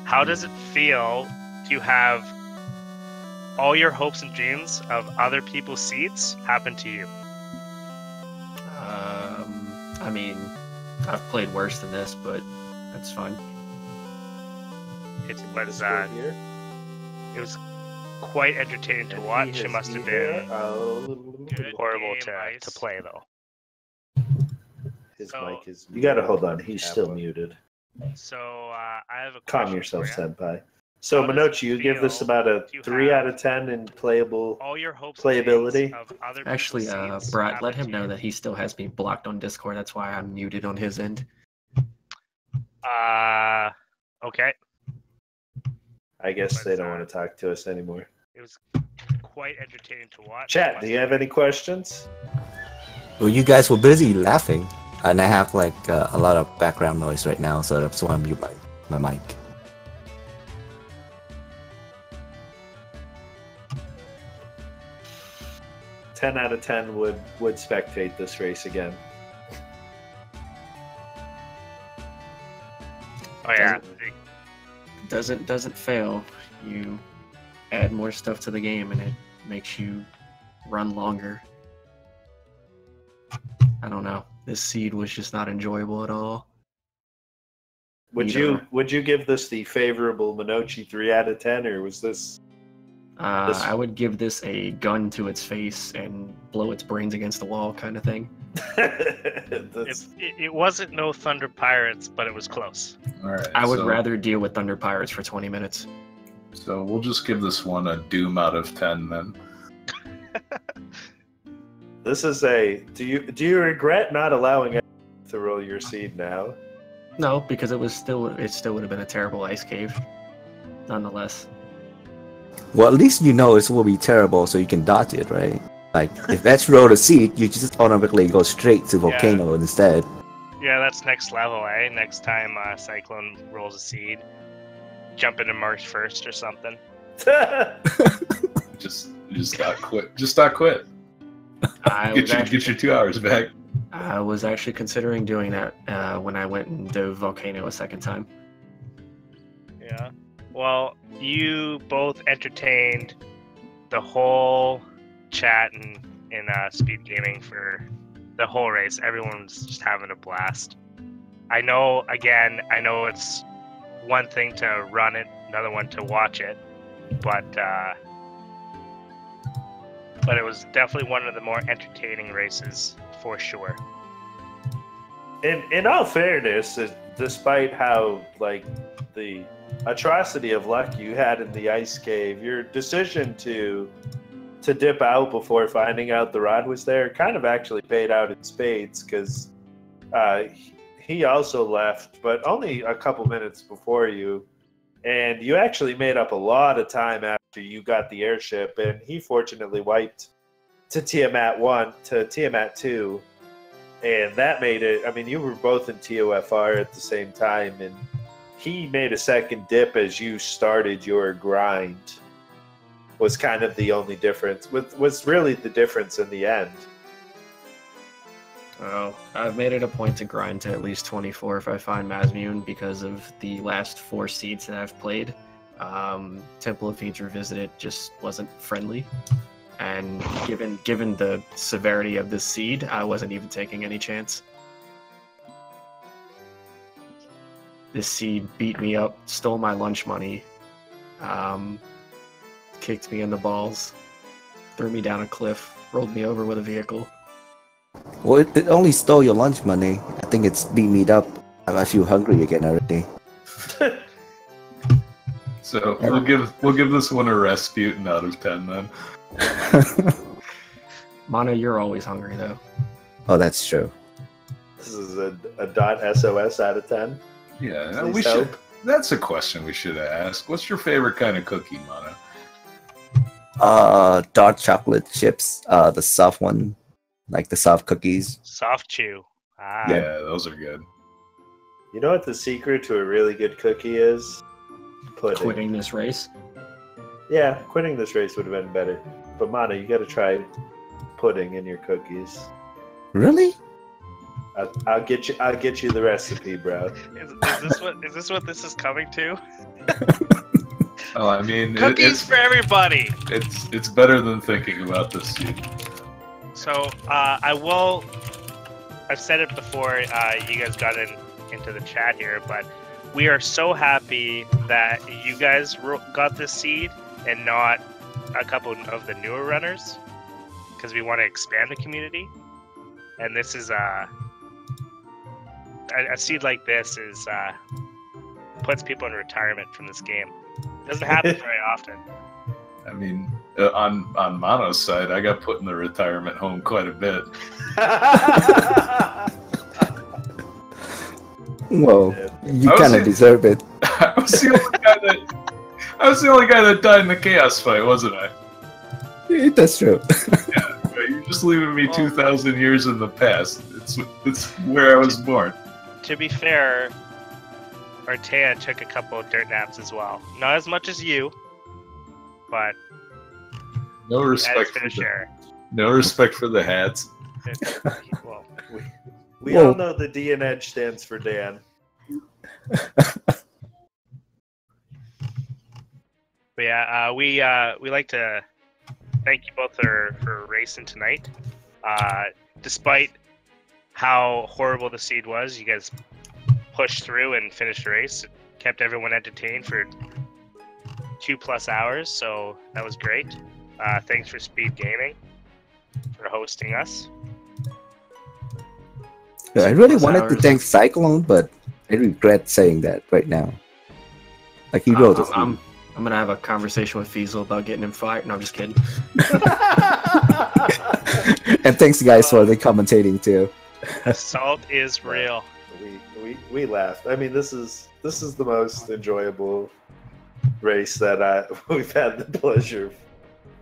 How does it feel to have all your hopes and dreams of other people's seeds happen to you? I mean, I've played worse than this, but that's fine. It was Discord here. it was quite entertaining to watch. It must have been Good. horrible game, to play though. His So- mic is. You gotta hold on. He's still muted. So I have a Calm question yourself, for ya. senpai. So How does Monoci, it you give this feel about a to 3 have out of 10 in playable. All your hopes Playability? and dreams of other Actually, people's seeds Brat, happen let him to know you. that he still has me blocked on Discord. That's why I'm muted on his end. Okay. I guess But, they don't want to talk to us anymore. It was quite entertaining to watch. Chat, do you have any questions? Well, you guys were busy laughing, and I have like a lot of background noise right now, so that's why I'm mute my mic. Ten out of 10 would spectate this race again. Oh yeah. Doesn't fail. You add more stuff to the game, and it makes you run longer. I don't know. This seed was just not enjoyable at all. Would you give this the favorable Monoci 3 out of 10, or was this? I would give this a gun to its face and blow its brains against the wall kind of thing. It wasn't no Thunder Pirates, but it was close. All right. I would so, rather deal with Thunder Pirates for 20 minutes. So we'll just give this one a Doom out of 10 then. This is a. Do you regret not allowing it to roll your seed now? No, because it still would have been a terrible ice cave, nonetheless. Well, at least you know it will be terrible, so you can dodge it, right? Like if Edge rolled a seed, you just automatically go straight to volcano instead. Yeah, that's next level, eh? Next time Cyclone rolls a seed, jump into Mars first or something. Just not quit. Just not quit. Get your 2 hours back. I was actually considering doing that when I went and dove volcano a second time. Yeah. Well, you both entertained the whole chat in speed gaming for the whole race. Everyone was just having a blast. I know it's one thing to run it, another one to watch it, but it was definitely one of the more entertaining races for sure. In all fairness, despite how like the atrocity of luck you had in the ice cave, your decision to dip out before finding out the rod was there kind of actually paid out in spades, because he also left, but only a couple minutes before you, and you actually made up a lot of time after you got the airship, and he fortunately wiped to Tiamat 1 to Tiamat 2, and that made it. I mean, you were both in TOFR at the same time, and he made a second dip as you started your grind. Was kind of the only difference. Was really the difference in the end. Oh, I've made it a point to grind to at least 24 if I find Mazmune because of the last 4 seeds that I've played. Temple of Fiends Revisited just wasn't friendly, and given the severity of this seed, I wasn't even taking any chance. This seed beat me up, stole my lunch money, kicked me in the balls, threw me down a cliff, rolled me over with a vehicle. Well, it only stole your lunch money. I think it's beat me up. I feel hungry again already. So we'll give this one a Rasputin out of 10 then. Mono, you're always hungry though. Oh, that's true. This is a .sos out of 10. Yeah, Please we help. should. That's a question we should have asked. What's your favorite kind of cookie, Mono? Dark chocolate chips, the soft one, like the soft cookies. Soft chew. Ah. Yeah, those are good. You know what the secret to a really good cookie is? Pudding. Quitting this race. Yeah, quitting this race would have been better. But Mana, you got to try pudding in your cookies. Really? I'll get you the recipe, bro. Is this what this is coming to? Oh, I mean, Cookies for everybody. It's better than thinking about this seed. So I've said it before. You guys got into the chat here, but we are so happy that you guys got this seed and not a couple of the newer runners, because we want to expand the community. And this is a seed like this is puts people in retirement from this game. It doesn't happen very often. I mean, on Mono's side, I got put in the retirement home quite a bit. Well, you I was kind of in- deserve it. I was the only guy that died in the chaos fight, wasn't I? That's true. You're just leaving me 2,000 years in the past. It's where I was born. To be fair, Artea took a couple of dirt naps as well. Not as much as you, but No that is respect fair for share. no respect for the hats. Well, We Whoa. all know the D and Edge stands for Dan. but yeah, we like to thank you both for racing tonight. Despite how horrible the seed was, you guys pushed through and finished the race. It kept everyone entertained for 2+ hours, so that was great. Thanks for Speed Gaming for hosting us. I really 6+ wanted to hours. thank Cyclone, but I regret saying that right now. Like he wrote this. I'm gonna have a conversation with Fiesel about getting him fired. No, I'm just kidding. And thanks guys for the commentating too. Assault is real. We laughed. I mean, this is the most enjoyable race that we've had the pleasure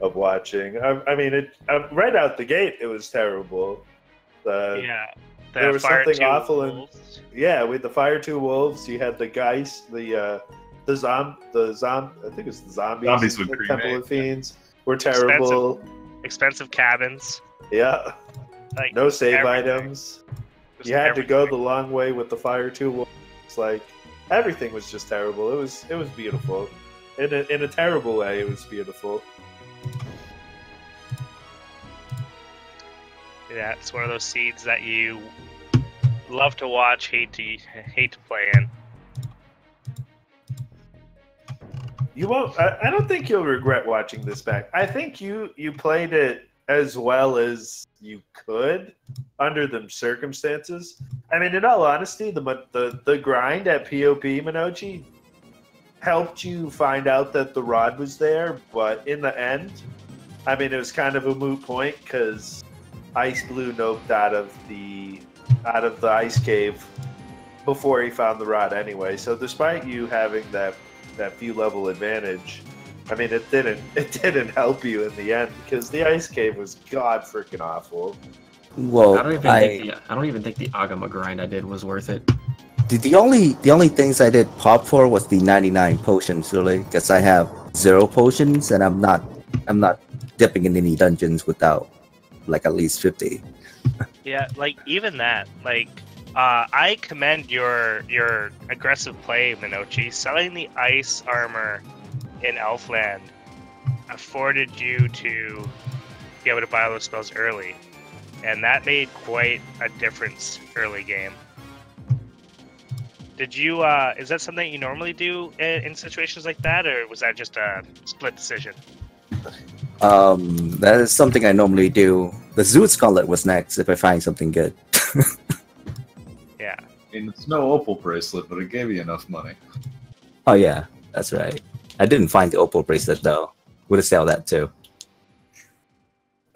of watching. I mean, right out the gate, it was terrible. Yeah. There was Fire something 2 awful in- Wolves. Yeah, with the Fire 2 Wolves, you had the guys, I think it was the zombies. Zombies with the green Temple egg. of Fiends were terrible. Expensive cabins. Yeah, Like no save everything. items. Just You had to go the everything. long way with the Fire 2 Wolves. It's like everything was just terrible. It was beautiful. In a terrible way, it was beautiful. Yeah, it's one of those seeds that you love to watch, hate to play in. You won't. I don't think you'll regret watching this back. I think you played it as well as you could under the circumstances. I mean, in all honesty, the grind at POP Monoci helped you find out that the rod was there, but in the end, I mean, it was kind of a moot point because xIceblue noped out of the ice cave before he found the rod anyway. So despite you having that few level advantage, I mean, it didn't help you in the end because the ice cave was god freaking awful. Well, I don't even think the Agama grind I did was worth it. the only things I did pop for was the 99 potions really, because I have 0 potions and I'm not dipping in any dungeons without like at least 50. Yeah, like even that, like I commend your aggressive play, Monoci. Selling the ice armor in Elfland afforded you to be able to buy those spells early, and that made quite a difference early game. Did you? Is that something you normally do in situations like that, or was that just a split decision? That is something I normally do. The Zoot Gauntlet was next if I find something good. Yeah. I mean, it's no opal bracelet, but it gave you enough money. Oh yeah, that's right. I didn't find the opal bracelet though. Would have sell that too.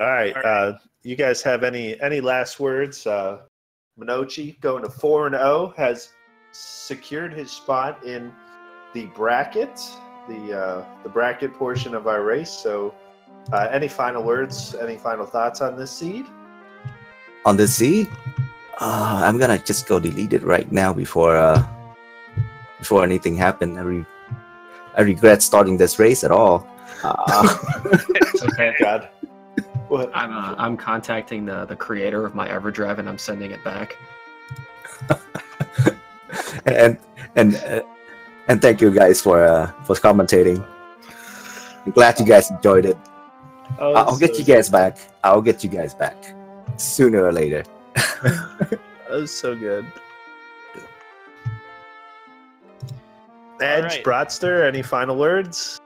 All right. All right. You guys have any last words? Monoci going to 4-0 has secured his spot in the bracket, the bracket portion of our race. So, any final words? Any final thoughts on this seed? On the seed, I'm gonna just go delete it right now before anything happened. I regret starting this race at all. It's okay. God. What? I'm contacting the creator of my EverDrive and I'm sending it back. and thank you guys for commentating. I'm glad you guys enjoyed it. Oh, I'll get you guys back. I'll get you guys back sooner or later. That was so good. Edge, right. Bratster, any final words?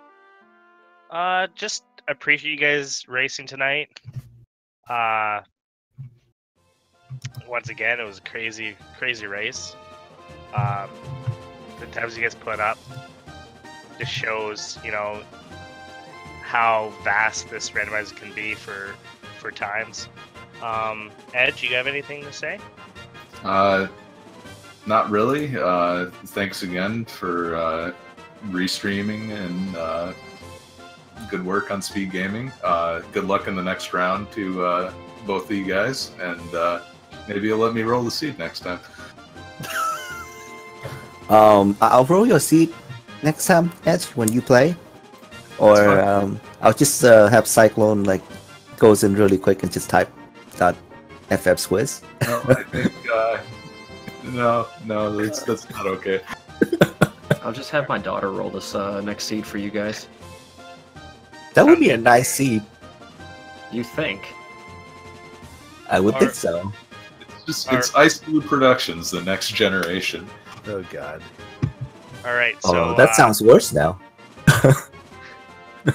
Just appreciate you guys racing tonight. Once again, it was a crazy race. The times you guys put up just shows, how vast this randomizer can be for times. Edge, you have anything to say? Not really. Thanks again for restreaming and good work on Speed Gaming. Good luck in the next round to both of you guys, and maybe you'll let me roll the seed next time. I'll roll your seat next time, Edge, when you play. Or I'll just have Cyclone goes in really quick and just type .ff Swiss. No, I think no, that's not okay. I'll just have my daughter roll this next seed for you guys. That would be a nice seed. You think? I would think so. It's xIceblue Productions, the next generation. Oh God. All right. So that sounds worse now.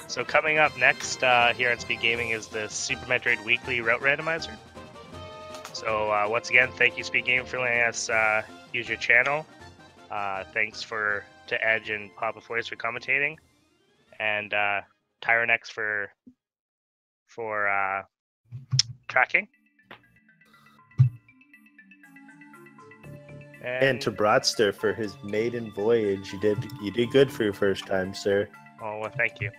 So coming up next here on Speed Gaming is the Super Metroid Weekly Route Randomizer. So once again, thank you Speed Gaming for letting us use your channel. Thanks to Edge and Papa Voice for commentating, and Tyronex for tracking. And to Bratster for his maiden voyage. You did good for your first time, sir. Oh well, thank you.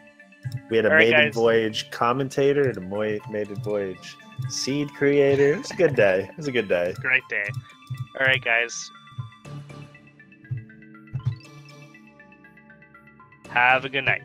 We had a All right, maiden guys. voyage commentator and a maiden voyage seed creator. It was a good day. It was a good day. Great day. All right, guys. Have a good night.